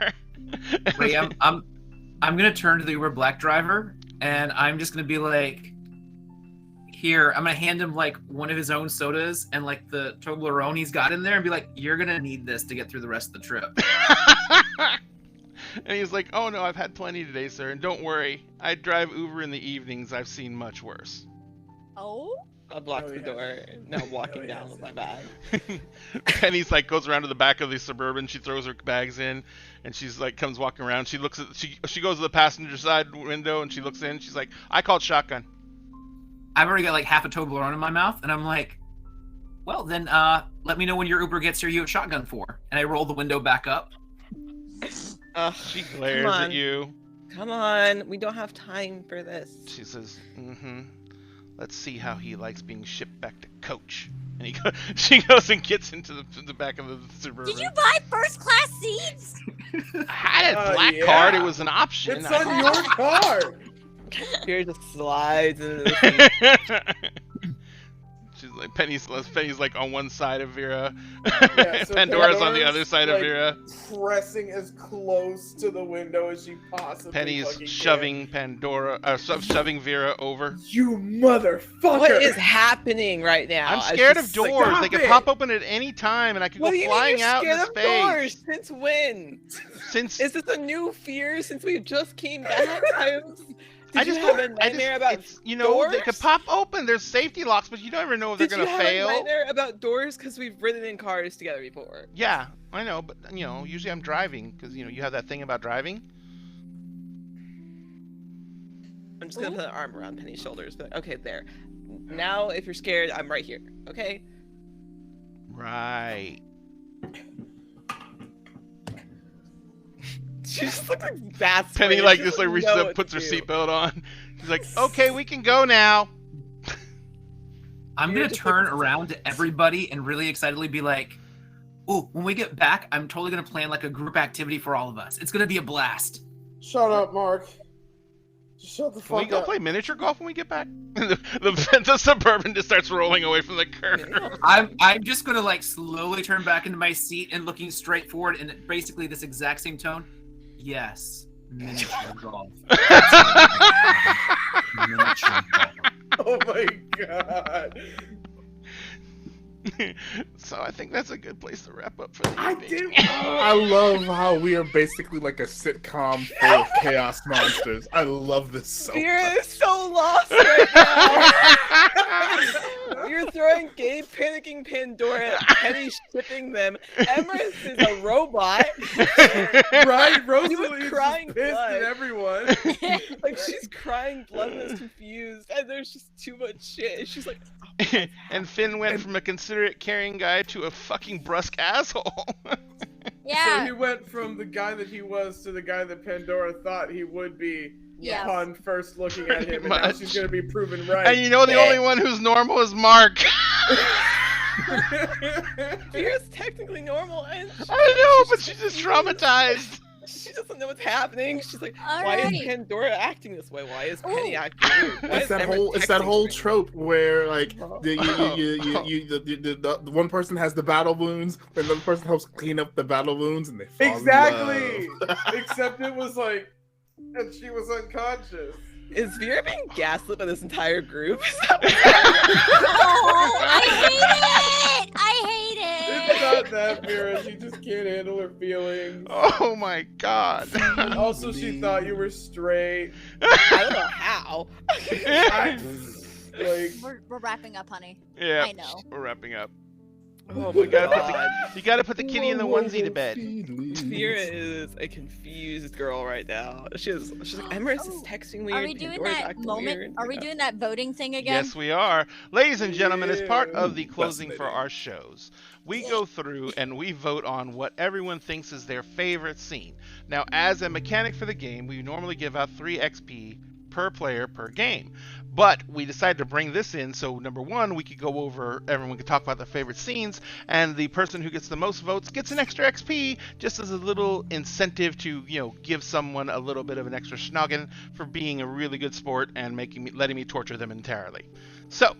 Wait, I'm gonna turn to the Uber Black driver and I'm just gonna be like, here, I'm gonna hand him like one of his own sodas and like the Toblerone he's got in there and be like, you're gonna need this to get through the rest of the trip. And he's like, "Oh no, I've had plenty today, sir. And don't worry, I drive Uber in the evenings. I've seen much worse." Oh? I blocked Oh, the yeah. door, now walking Oh, down yes. with my bag. Penny's like goes around to the back of the Suburban. She throws her bags in, and she's like comes walking around. She looks at she goes to the passenger side window and she looks in. She's like, "I called shotgun." I've already got like half a Toblerone in my mouth and I'm like, well then let me know when your Uber gets here you have shotgun for. And I roll the window back up. Ugh, She glares come at on. you. Come on, we don't have time for this. She says, "Mm-hmm. Let's see how he likes being shipped back to Coach." And she goes and gets into the back of the Suburban. Did you buy first class seats? I had a black yeah. card. It was an option. It's on your card. Vera just slides into the seat. like Penny's like on one side of Vera. Yeah, so Pandora's on the other side of like, Vera. pressing as close to the window as she possibly Penny's fucking shoving shoving Vera over. can. You motherfucker! What is happening right now? I'm It's scared of just like, doors. stop They could it! pop open at any time, and I could what go do you mean flying you're out scared into of space. doors? Since when? Since Is this a new fear since we just came back? I Did just you have a don't- I just- nightmare about it's, you know, they could doors? pop open. There's safety locks, but you never know if they're Did gonna you fail. have a nightmare about doors? Because we've ridden in cars together before. Yeah, I know, but you know, usually I'm driving because you know you have that thing about driving. I'm just gonna put an arm around Penny's shoulders. But okay, there. Now, if you're scared, I'm right here. Okay. Right. She just looks like that's Penny like just like reaches up, puts her seatbelt on. She's like, "Okay, we can go now." I'm You're gonna just turn like- around to everybody and really excitedly be like, "Oh, when we get back, I'm totally gonna plan like a group activity for all of us. It's gonna be a blast." Shut up, Mark. Just shut the Can we fuck go up. play miniature golf when we get back? The Suburban just starts rolling away from the curb. I'm just gonna like slowly turn back into my seat and looking straight forward in basically this exact same tone. Yes, miniature golf. Miniature golf. Oh my god. So I think that's a good place to wrap up for the I evening. did. I love how we are basically like a sitcom full of chaos monsters. I love this so Vera much. is so lost right now. You're throwing gay panicking Pandora at Penny shipping them. Emrys is a robot. Right, She Rosalie was is crying just pissed blood. at everyone. Like she's crying blood and is confused, and there's just too much shit. And she's like, And Finn went from a considerate, caring guy to a fucking brusque asshole. So Yeah. he went from the guy that he was to the guy that Pandora thought he would be Yeah. upon first looking at him, and now much. she's gonna be proven right. And you know the only one who's normal is Mark. Vera's technically normal, and I know, but she's just traumatized. she doesn't know what's happening. She's like, why is Alrighty. Pandora acting this way? Why is Penny Ooh. acting weird? Why It's is that Emrys whole texting me? trope where like Oh. the one person has the battle wounds, and the other person helps clean up the battle wounds, and they fall in Exactly. love. Except it was like, and she was unconscious. Is Vera being gaslit by this entire group? Is that what's Oh, I hate it. I hate It's it. not that, Vera. She just can't handle her feelings. Oh my god. And also, she thought you were straight. I don't know how. I, like, We're wrapping up, honey. Yeah, I know. we're wrapping up. Oh my gotta put the- god. You gotta put the kitty in the onesie to bed. Vera is a confused girl right now. She's like, Emrys is texting weird. Are we doing Pandora's that acting moment? weird." Are we doing that voting thing again? Yes, we are. Ladies and gentlemen, as part of the Yeah. closing for Fascinating. our shows, we go through and we vote on what everyone thinks is their favorite scene. Now, as a mechanic for the game, we normally give out 3 XP per player per game. But we decided to bring this in so number one, we could go over, everyone could talk about their favorite scenes, and the person who gets the most votes gets an extra XP just as a little incentive to, you know, give someone a little bit of an extra schnoggin for being a really good sport and letting me torture them entirely. So,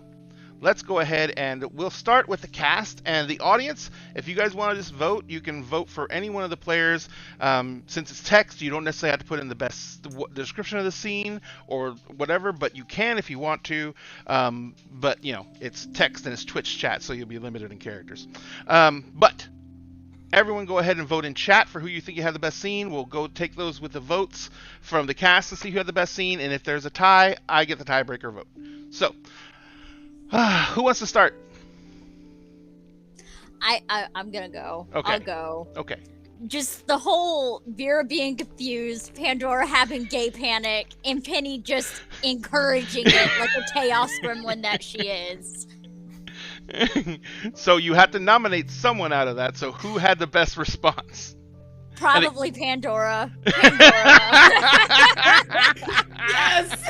let's go ahead and we'll start with the cast and the audience. If you guys want to just vote, you can vote for any one of the players. Since it's text, you don't necessarily have to put in the best description of the scene or whatever, but you can if you want to. But, you know, it's text and it's Twitch chat, so you'll be limited in characters. But everyone go ahead and vote in chat for who you think you have the best scene. We'll go take those with the votes from the cast to see who had the best scene, and if there's a tie, I get the tiebreaker vote. So, who wants to start? I'm gonna go. Okay. I'll go. Okay. Just the whole Vera being confused, Pandora having gay panic, and Penny just encouraging it like a chaos gremlin that she is. So you had to nominate someone out of that. So who had the best response? Probably Pandora. Yes!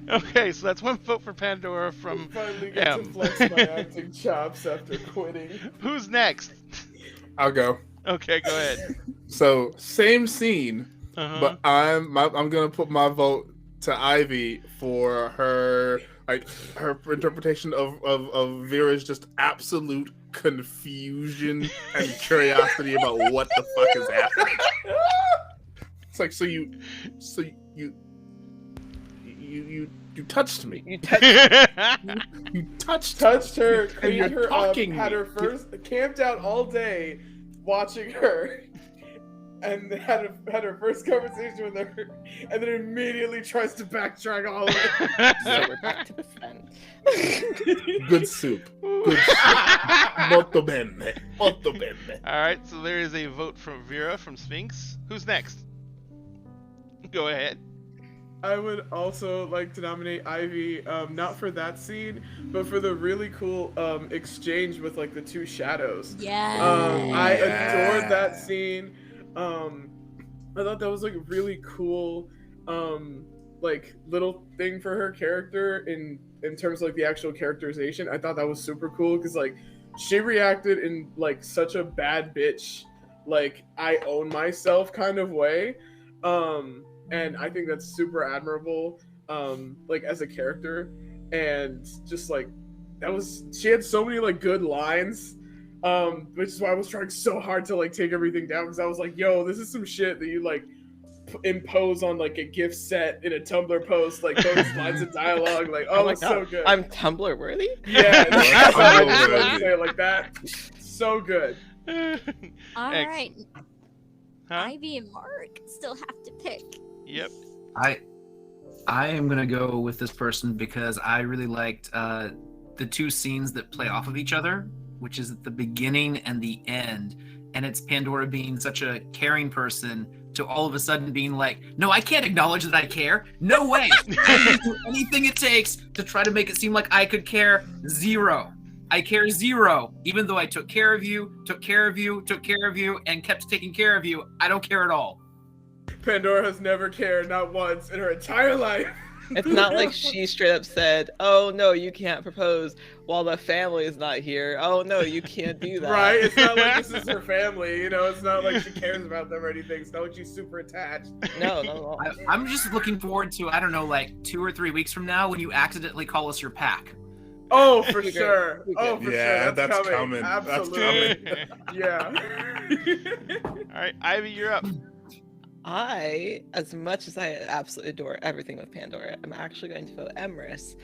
Okay, so that's one vote for Pandora from finally get to M. flex my acting chops after quitting. Who's next? I'll go. Okay, go ahead. So same scene, Uh-huh. but I'm gonna put my vote to Ivy for her interpretation of Vera's just absolute confusion and curiosity about what the fuck is happening. It's like, so you touched me. You touched You touched her, and cleaned you're her up, talking had me. her first, camped out all day watching her, and had her first conversation with her, and then immediately tries to backtrack all of it. So we're back to the friend. Good soup. Good soup. Molto bene. Molto bene. All right, so there is a vote from Vera from Sphinx. Who's next? Go ahead. I would also like to nominate Ivy, not for that scene, but for the really cool exchange with like the two shadows. Yeah. I adored that scene. I thought that was like a really cool, like little thing for her character in terms of like the actual characterization. I thought that was super cool because like she reacted in like such a bad bitch, like I own myself kind of way. And I think that's super admirable, like as a character, and just like she had so many like good lines, which is why I was trying so hard to like take everything down, because I was like, yo, this is some shit that you like impose on like a gift set in a Tumblr post, like those lines of dialogue, like Oh my it's God, so good. I'm Tumblr worthy? Yeah, that's how I just want to Tumblr-worthy. say it like that. So good. All Ex- right. Huh? Ivy and Mark still have to pick. Yep. I am gonna go with this person because I really liked the two scenes that play off of each other, which is at the beginning and the end. And it's Pandora being such a caring person to all of a sudden being like, no, I can't acknowledge that I care. No way. I will do anything it takes to try to make it seem like I could care. Zero. I care zero. Even though I took care of you, and kept taking care of you, I don't care at all. Pandora has never cared, not once, in her entire life. It's not like she straight up said, oh no, you can't propose while the family is not here. Oh no, you can't do that. Right? It's not like this is her family, you know? It's not like she cares about them or anything. It's not like she's super attached. No, no. I'm just looking forward to, I don't know, like 2 or 3 weeks from now when you accidentally call us your pack. Oh, for You're good. sure. You're Oh, good. for Yeah, sure. that's That's coming. That's Absolutely. coming. Yeah. All right, Ivy, you're up. As much as I absolutely adore everything with Pandora, I'm actually going to vote Emrys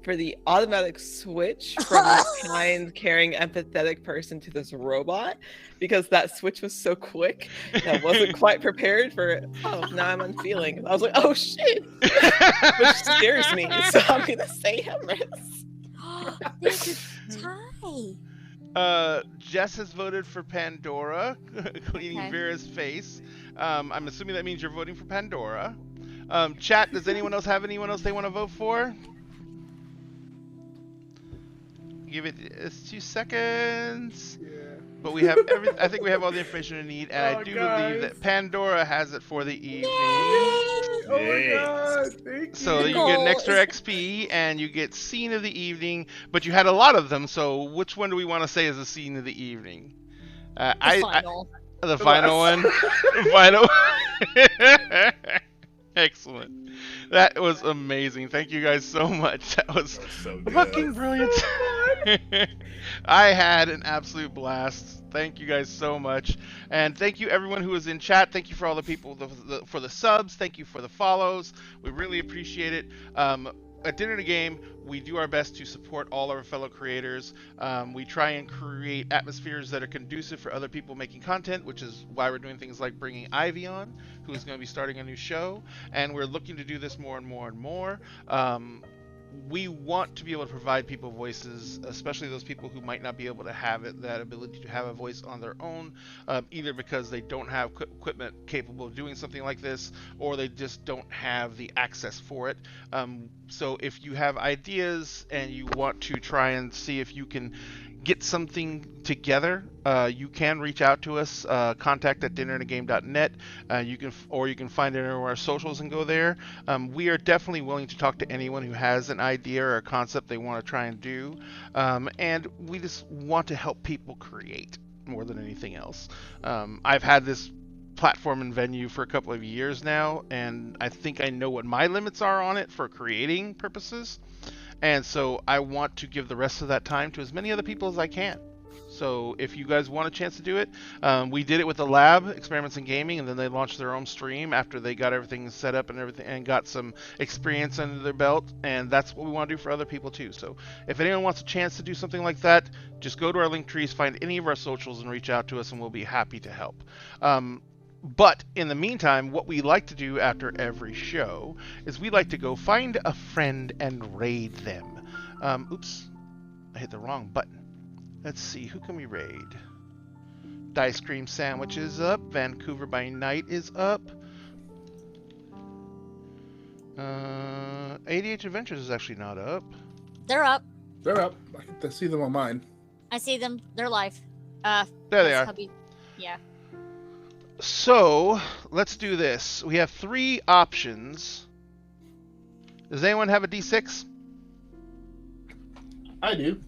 for the automatic switch from this kind, caring, empathetic person to this robot, because that switch was so quick that I wasn't quite prepared for it. Oh, now I'm unfeeling. I was like, oh shit, which scares me. So I'm gonna say Emrys. There's a tie. Jess has voted for Pandora, cleaning Okay. Vera's face. I'm assuming that means you're voting for Pandora. Chat, does anyone else have anyone else they want to vote for? Give it 2 seconds. Yeah. But we have I think we have all the information we need, and I Oh, do guys. believe that Pandora has it for the evening. Oh my Yay. god, thank you. So you Goal get an extra is- XP, and you get scene of the evening. But you had a lot of them, so which one do we want to say is the scene of the evening? The final. The final one. The final. Excellent. That was amazing. Thank you guys so much. That was That's so good. fucking brilliant. I had an absolute blast. Thank you guys so much, and thank you everyone who was in chat. Thank you for all the people for the subs. Thank you for the follows. We really appreciate it. At Dinner and a Game, we do our best to support all our fellow creators. We try and create atmospheres that are conducive for other people making content, which is why we're doing things like bringing Ivy on, who is going to be starting a new show, and we're looking to do this more and more and more. We want to be able to provide people voices, especially those people who might not be able to have that ability to have a voice on their own, either because they don't have equipment capable of doing something like this, or they just don't have the access for it. So if you have ideas and you want to try and see if you can get something together, you can reach out to us, contact at dinnerandagame.net. You can find it on our socials and go there. We are definitely willing to talk to anyone who has an idea or a concept they want to try and do, and we just want to help people create more than anything else. I've had this platform and venue for a couple of years now, and I think I know what my limits are on it for creating purposes. And so I want to give the rest of that time to as many other people as I can. So if you guys want a chance to do it, we did it with the lab, Experiments in Gaming, and then they launched their own stream after they got everything set up and everything and got some experience under their belt. And that's what we want to do for other people too. So if anyone wants a chance to do something like that, just go to our link trees, find any of our socials, and reach out to us, and we'll be happy to help. But in the meantime, what we like to do after every show is we like to go find a friend and raid them. Oops, I hit the wrong button. Let's see, who can we raid? Dice Cream Sandwich is up. Vancouver by Night is up. 88 Adventures is actually not up. They're up. They're up. I can see them on mine. I see them. They're live. There they are. Yeah. So, let's do this. We have 3 options. Does anyone have a D6? I do.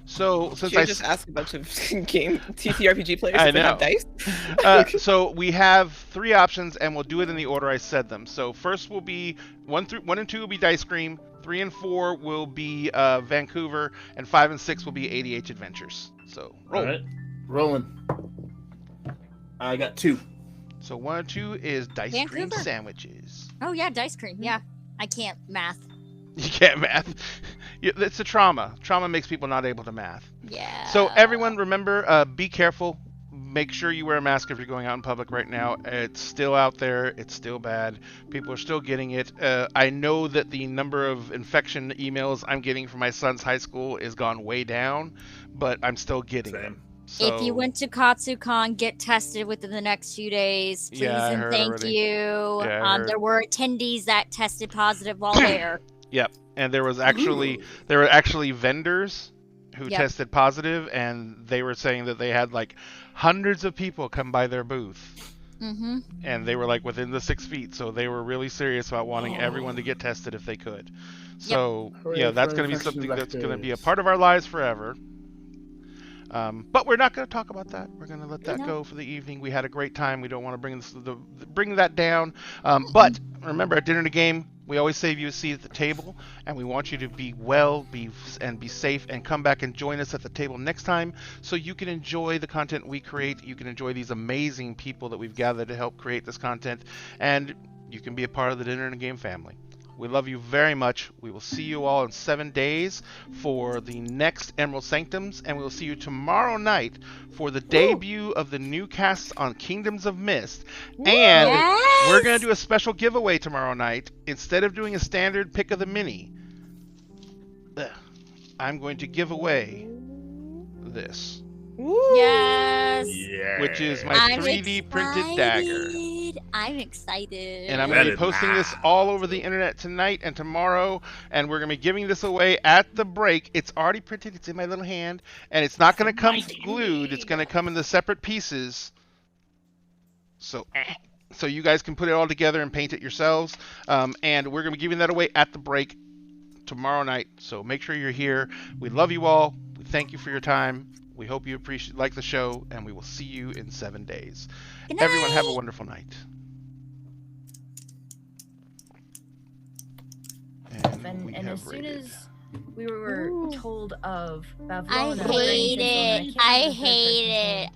So, since Should I just ask a bunch of game TTRPG players if they have dice? So we have 3 options, and we'll do it in the order I said them. So first will be 1 and 2 will be Dice Cream, 3 and 4 will be Vancouver, and 5 and 6 will be 88 Adventures. So roll. All right, rolling. I got 2. So 1 and 2 is Dice Cream Vancouver. Sandwiches. Oh yeah, dice cream. Yeah. I can't math. You can't math. It's a trauma. Trauma makes people not able to math. Yeah. So everyone, remember, be careful. Make sure you wear a mask if you're going out in public right now. It's still out there. It's still bad. People are still getting it. I know that the number of infection emails I'm getting from my son's high school is gone way down, but I'm still getting them. So, if you went to KatsuCon, get tested within the next few days, please Yeah, I and heard thank already. you. Yeah, I heard. There were attendees that tested positive while there. Yep. And there were actually vendors who Yep. tested positive, and they were saying that they had like hundreds of people come by their booth. Mm-hmm. And they were like within the 6 feet, so they were really serious about wanting everyone to get tested if they could. So Hooray that's for going to be infection something that's going to be a vectors. part of our lives forever. But we're not going to talk about that. We're going to let that No. go for the evening. We had a great time. We don't want to bring that down. But remember, at Dinner and a Game, we always save you a seat at the table, and we want you to be well, be safe, and come back and join us at the table next time, so you can enjoy the content we create. You can enjoy these amazing people that we've gathered to help create this content, and you can be a part of the Dinner and a Game family. We love you very much. We will see you all in 7 days for the next Emerald Sanctums, and we will see you tomorrow night for the debut of the new cast on Kingdoms of Mist. And we're going to do a special giveaway tomorrow night. Instead of doing a standard pick of the mini, I'm going to give away this, Yes. Yeah. which is my I'm 3D printed dagger. I'm excited. And I'm That going to be is posting this nice. all over the internet tonight and tomorrow, and we're going to be giving this away at the break. It's already printed. It's in my little hand, and it's not going to come glued. It's going to come in the separate pieces. So you guys can put it all together and paint it yourselves. And we're going to be giving that away at the break tomorrow night. So make sure you're here. We love you all. We thank you for your time. We hope you like the show, and we will see you in 7 days. Good Everyone have a night. wonderful night. And as soon as we were told of I Bavlona, hate it. I hate it.